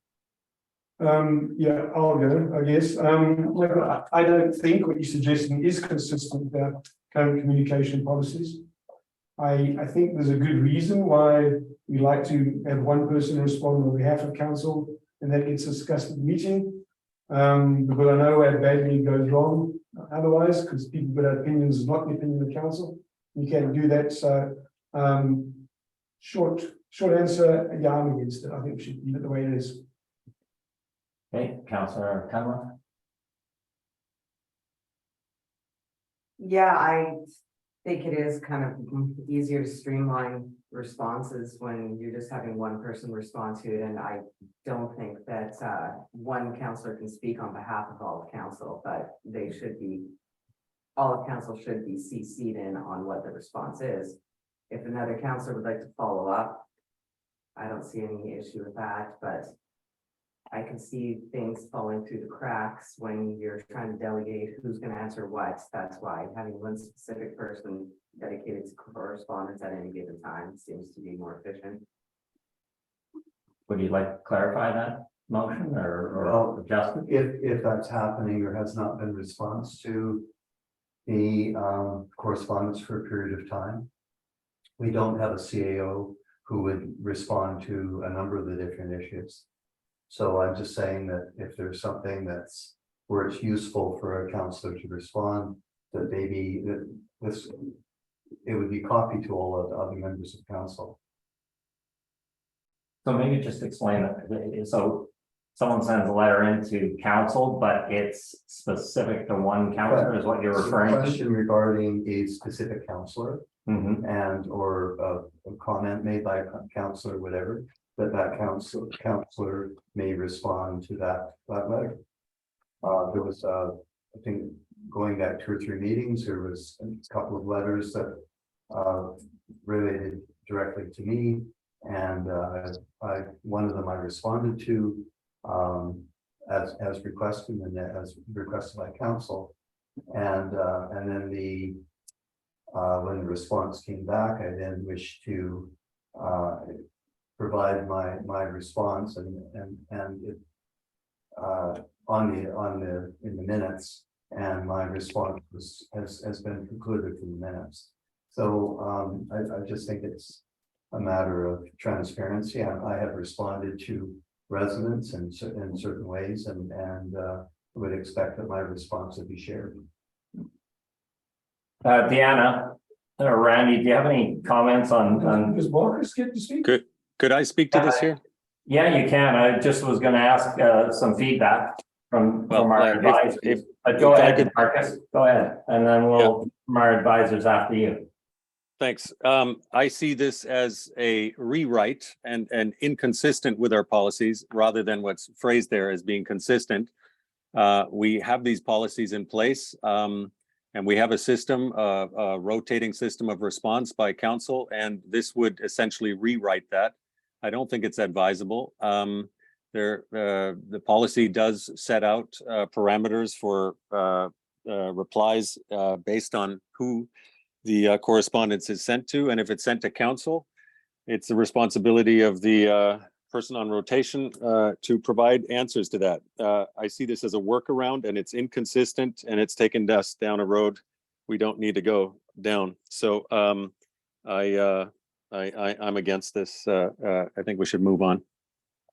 Yeah, I'll go, I guess. Look, I don't think what you're suggesting is consistent with our current communication policies. I think there's a good reason why we like to have one person respond on behalf of council, and that gets discussed at the meeting. Because I know where badly it goes wrong otherwise, because people got opinions, not the opinion of council. You can't do that. So short answer, yeah, I'm against it. I think we should leave it the way it is. Okay, Councillor Conlon. Yeah, I think it is kind of easier to streamline responses when you're just having one person respond to it. And I don't think that one councillor can speak on behalf of all of council, but they should be, all of council should be CC'd in on what the response is. If another councillor would like to follow up, I don't see any issue with that, but I can see things falling through the cracks when you're trying to delegate who's going to answer what. That's why having one specific person dedicated to correspondence at any given time seems to be more efficient. Would you like to clarify that motion or adjust it? If that's happening or has not been response to the correspondence for a period of time, we don't have a CAO who would respond to a number of the different issues. So I'm just saying that if there's something that's where it's useful for a councillor to respond, that maybe it would be copied to all of the other members of council. So maybe just explain that. So someone sends a letter into council, but it's specific to one councillor is what you're referring to? Question regarding a specific councillor. Mm-hmm. And or a comment made by a councillor, whatever, that councillor may respond to that letter. There was I think going back 2 or 3 meetings, there was a couple of letters that related directly to me, and one of them I responded to as requested and as requested by council, and then when the response came back, I then wished to provide my response, and it in the minutes, and my response has been concluded in the minutes. So I just think it's a matter of transparency. I have responded to residents in certain ways, and would expect that my response would be shared. Deanna or Randy, do you have any comments on? Does Marcus get to speak? Could I speak to this here? Yeah, you can. I just was going to ask some feedback from our advisors. But go ahead, Marcus. Go ahead, and then we'll from our advisors after you. Thanks. I see this as a rewrite and inconsistent with our policies rather than what's phrased there as being consistent. We have these policies in place, and we have a system, a rotating system of response by council, and this would essentially rewrite that. I don't think it's advisable. The policy does set out parameters for replies based on who the correspondence is sent to, and if it's sent to council, it's the responsibility of the person on rotation to provide answers to that. I see this as a workaround, and it's inconsistent, and it's taken us down a road we don't need to go down. So I'm against this. I think we should move on.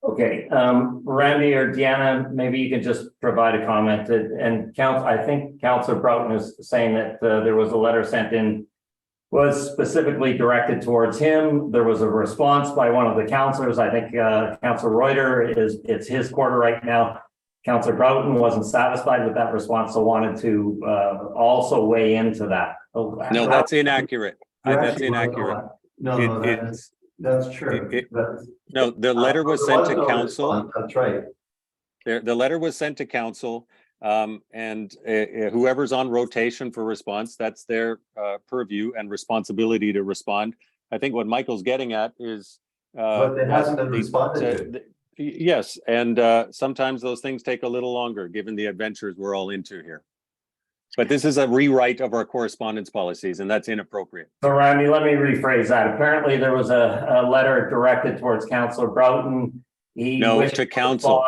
Okay, Randy or Deanna, maybe you can just provide a comment. And I think Councillor Broughton is saying that there was a letter sent in, was specifically directed towards him. There was a response by one of the councillors. I think Councillor Reuter it's his quarter right now. Councillor Broughton wasn't satisfied with that response, so wanted to also weigh into that. No, that's inaccurate. That's inaccurate. No, that's true. No, the letter was sent to council. That's right. The letter was sent to council, and whoever's on rotation for response, that's their purview and responsibility to respond. I think what Michael's getting at is but it hasn't been responded to. Yes, and sometimes those things take a little longer given the adventures we're all into here. But this is a rewrite of our correspondence policies, and that's inappropriate. So Randy, let me rephrase that. Apparently there was a letter directed towards Councillor Broughton. No, to council.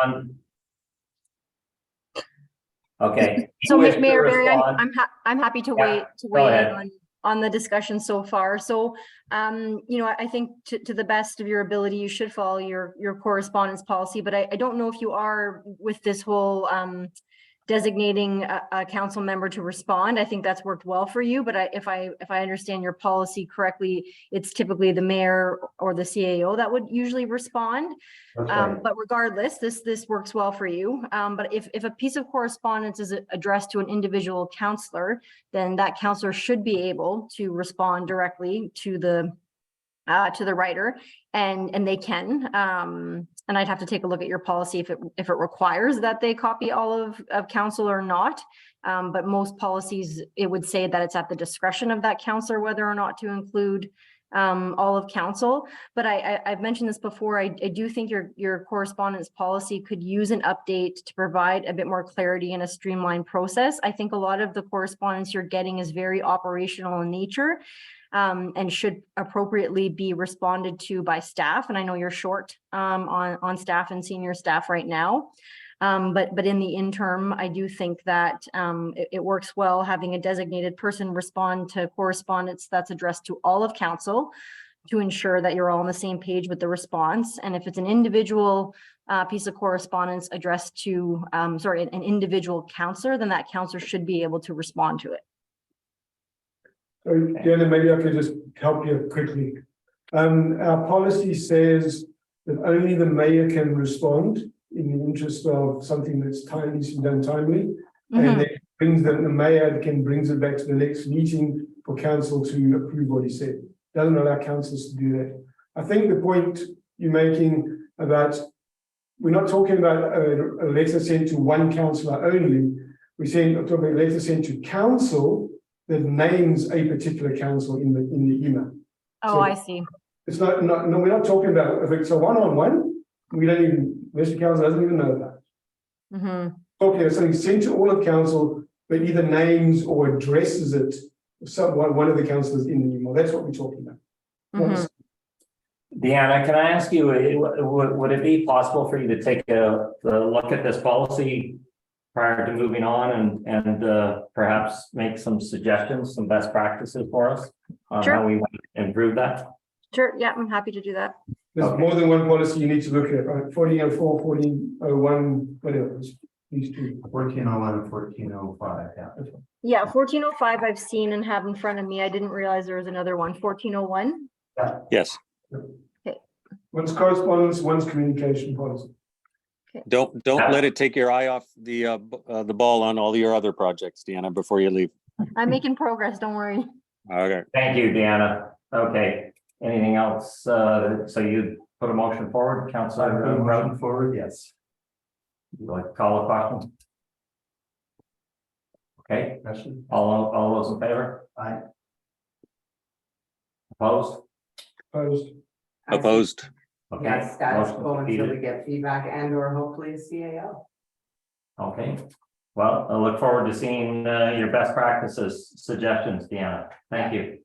Okay. So Mayor Barry, I'm happy to weigh in on the discussion so far. So, you know, I think to the best of your ability, you should follow your correspondence policy, but I don't know if you are with this whole designating a council member to respond. I think that's worked well for you, but if I understand your policy correctly, it's typically the mayor or the CAO that would usually respond. Right. But regardless, this works well for you. But if a piece of correspondence is addressed to an individual councillor, then that councillor should be able to respond directly to the writer, and they can. And I'd have to take a look at your policy if it requires that they copy all of council or not. But most policies, it would say that it's at the discretion of that councillor whether or not to include all of council. But I've mentioned this before. I do think your correspondence policy could use an update to provide a bit more clarity and a streamlined process. I think a lot of the correspondence you're getting is very operational in nature. And should appropriately be responded to by staff. And I know you're short on staff and senior staff right now. But in the interim, I do think that it works well having a designated person respond to correspondence that's addressed to all of council to ensure that you're all on the same page with the response. And if it's an individual piece of correspondence addressed to, an individual councillor, then that councillor should be able to respond to it. So, Deanna, maybe I could just help you quickly. Our policy says that only the mayor can respond in the interest of something that's done timely. And then the mayor brings it back to the next meeting for council to approve what he said. Doesn't allow councillors to do that. I think the point you're making about, we're not talking about a letter sent to one councillor only. We're talking about a letter sent to council that names a particular council in the email. Oh, so I see. It's no, we're not talking about if it's a one-on-one, we don't even, Mr. Council doesn't even know that. Okay, something sent to all of council, but either names or addresses it one of the councillors in the email. That's what we're talking about. Deanna, can I ask you, would it be possible for you to take a look at this policy prior to moving on and perhaps make some suggestions, some best practices for us on Sure. how we want to improve that? Sure, yeah, I'm happy to do that. There's more than one policy you need to look at, right? 1404, 1401, whatever, these two. 1401 and 1405, yeah. Yeah, 1405 I've seen and have in front of me. I didn't realize there was another one, 1401. Yes. One's correspondence, one's communication policy. Don't let it take your eye off the ball on all your other projects, Deanna, before you leave. I'm making progress, don't worry. Okay. Thank you, Deanna. Okay, anything else? So you put a motion forward, Councillor Brown? Forward, yes. You'd like to call a question? Okay, Question? all those in favor? Aye. Opposed? Opposed? Opposed. Okay. Yeah, status motion quo until defeated. we get feedback and or hopefully a CAO. Okay, well, I look forward to seeing your best practices suggestions, Deanna. Thank you.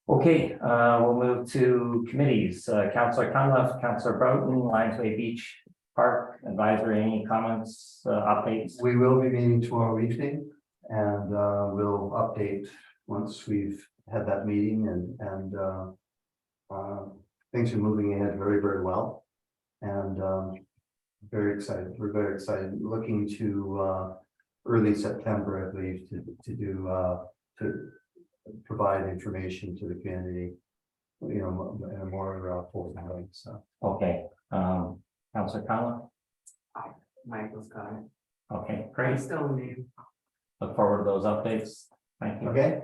Okay, we'll move to committees. Councillor Cunliffe, Councillor Broughton, Lions Bay Beach Park Advisory, any comments, updates? We will be meeting tomorrow evening and we'll update once we've had that meeting and things are moving ahead very, very well. And very excited. We're very excited. Looking to early September, I believe, to provide information to the community, you know, in a more full way. So Okay, Councillor Cunliffe? Michael's got it. Okay, I'm great. still new. Look forward to those updates. Thank you. okay.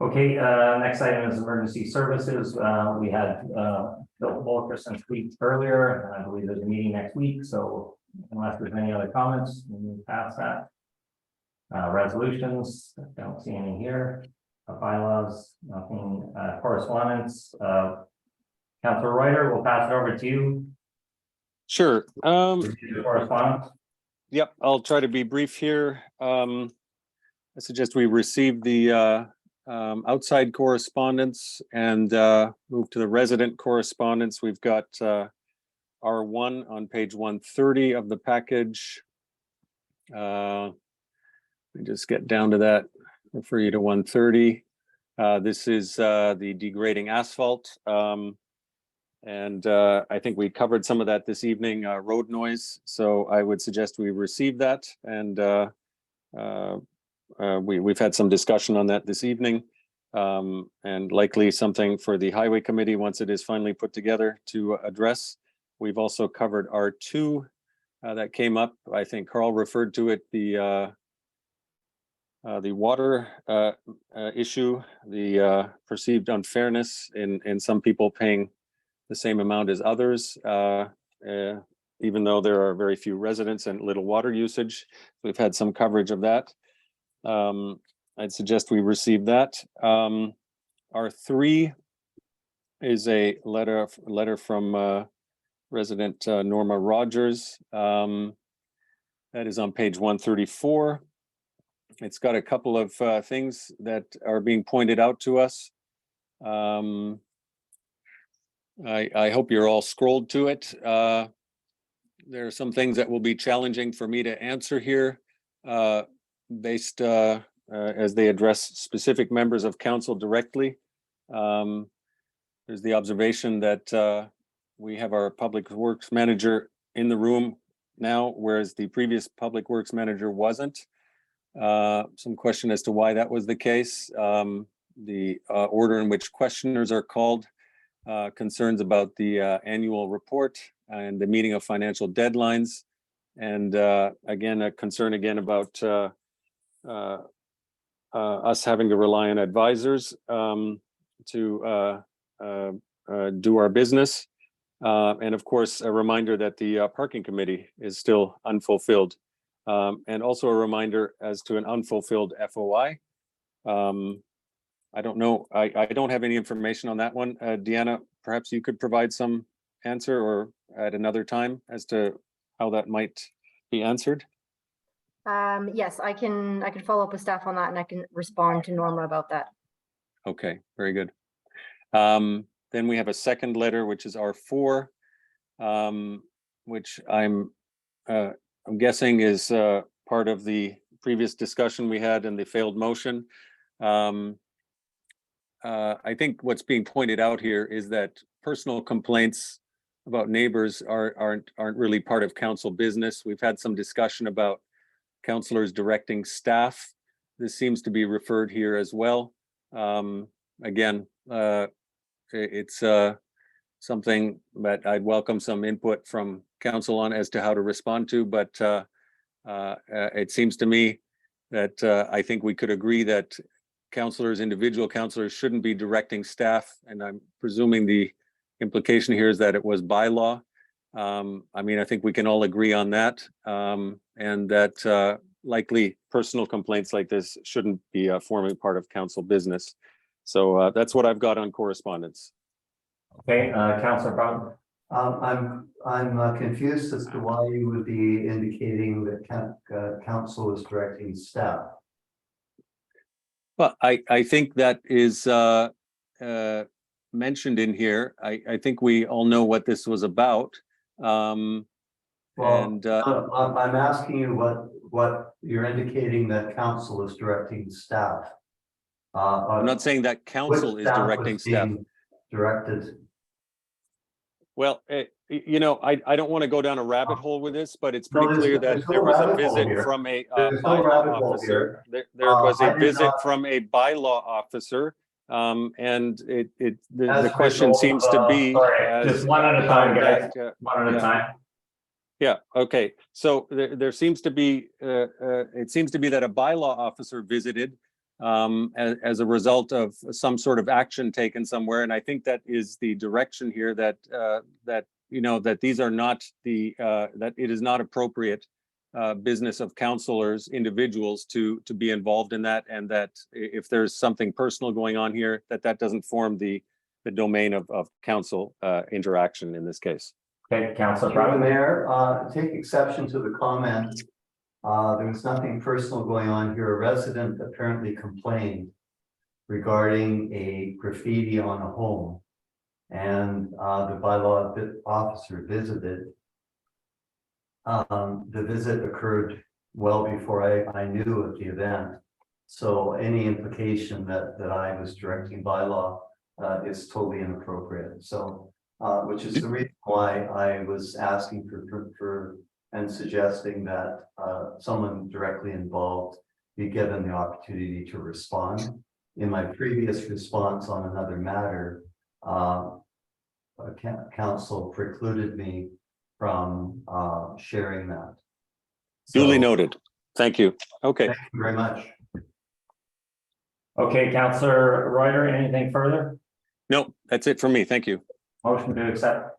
Okay, next item is emergency services. We had Bill Wilkerson speak earlier, and I believe there's a meeting next week, so unless there's any other comments, we move past that. Resolutions, don't see any here. Bylaws, nothing, correspondence. Councillor Reuter, we'll pass it over to you. Sure. Correspondence. Yep, I'll try to be brief here. I suggest we receive the outside correspondence and move to the resident correspondence. We've got R1 on page 130 of the package. Let me just get down to that, refer you to 130. This is the degrading asphalt. And I think we covered some of that this evening, road noise. So I would suggest we receive that. And we've had some discussion on that this evening. And likely something for the highway committee once it is finally put together to address. We've also covered R2 that came up. I think Carl referred to it, the water issue, the perceived unfairness in some people paying the same amount as others, even though there are very few residents and little water usage. We've had some coverage of that. I'd suggest we receive that. R3 is a letter from resident Norma Rogers. That is on page 134. It's got a couple of things that are being pointed out to us. I hope you're all scrolled to it. There are some things that will be challenging for me to answer here, based as they address specific members of council directly. There's the observation that we have our public works manager in the room now, whereas the previous public works manager wasn't. Some question as to why that was the case. The order in which questioners are called, concerns about the annual report and the meeting of financial deadlines. And again, a concern again about us having to rely on advisors to do our business. And of course, a reminder that the parking committee is still unfulfilled. And also a reminder as to an unfulfilled FOI. I don't know, I don't have any information on that one. Deanna, perhaps you could provide some answer or at another time as to how that might be answered. Yes, I can follow up with staff on that and I can respond to Norma about that. Okay, very good. Then we have a second letter, which is R4, which I'm I'm guessing is part of the previous discussion we had and the failed motion. I think what's being pointed out here is that personal complaints about neighbors aren't really part of council business. We've had some discussion about councilors directing staff. This seems to be referred here as well. Again, it's something that I'd welcome some input from council on as to how to respond to, but it seems to me that I think we could agree that councilors, individual councilors, shouldn't be directing staff, and I'm presuming the implication here is that it was by law. I mean, I think we can all agree on that, and that likely personal complaints like this shouldn't be forming part of council business. So that's what I've got on correspondence. Okay, Councillor Brown. I'm confused as to why you would be indicating that council is directing staff. Well, I think that is mentioned in here. I think we all know what this was about. I'm asking you what you're indicating that council is directing staff. I'm not saying that council is directing staff. Directed. Well, you know, I don't want to go down a rabbit hole with this, but it's pretty clear that there was a visit from a bylaw officer. There was a visit from a bylaw officer. And the question seems to be just one at a time, guys. One at a time. Yeah. Okay. So there seems to be it seems to be that a bylaw officer visited as a result of some sort of action taken somewhere, and I think that is the direction here that that you know that these are not the that it is not appropriate business of councilors, individuals to be involved in that, and that if there's something personal going on here, that doesn't form the domain of council interaction in this case. Okay, Councillor Mr. Brown. Mayor, take exception to the comment. There was nothing personal going on here. A resident apparently complained regarding a graffiti on a home, and the bylaw officer visited. The visit occurred well before I knew of the event, so any implication that I was directing bylaw is totally inappropriate. So, which is the reason why I was asking for and suggesting that someone directly involved be given the opportunity to respond. In my previous response on another matter, council precluded me from sharing that. Duly noted. Thank you. Okay. Thank you very much. Okay, Councillor Reuter, anything further? No, that's it for me. Thank you. Motion to accept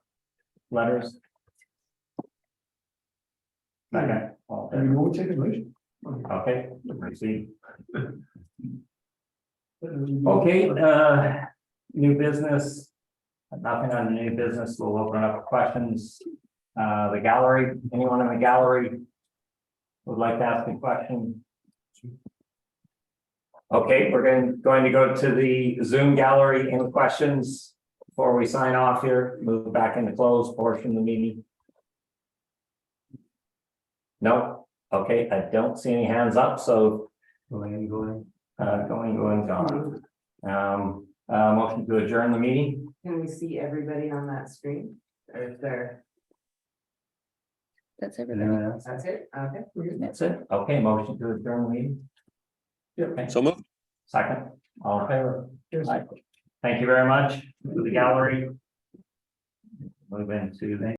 letters. Okay. And we will take a motion. Okay, proceed. Okay, new business. Nothing on the new business. We'll open up questions. The gallery, anyone in the gallery would like to ask a question? Okay, we're going to go to the Zoom gallery. Any questions before we sign off here? Move back in the closed portion of the meeting. No. Okay, I don't see any hands up, so going. Motion to adjourn the meeting. Can we see everybody on that screen? Or is there? That's everybody. That's it? Okay. That's it. Okay, motion to adjourn the meeting. Yep. So moved. Second, all in favor? Aye. Thank you very much to the gallery. Move into the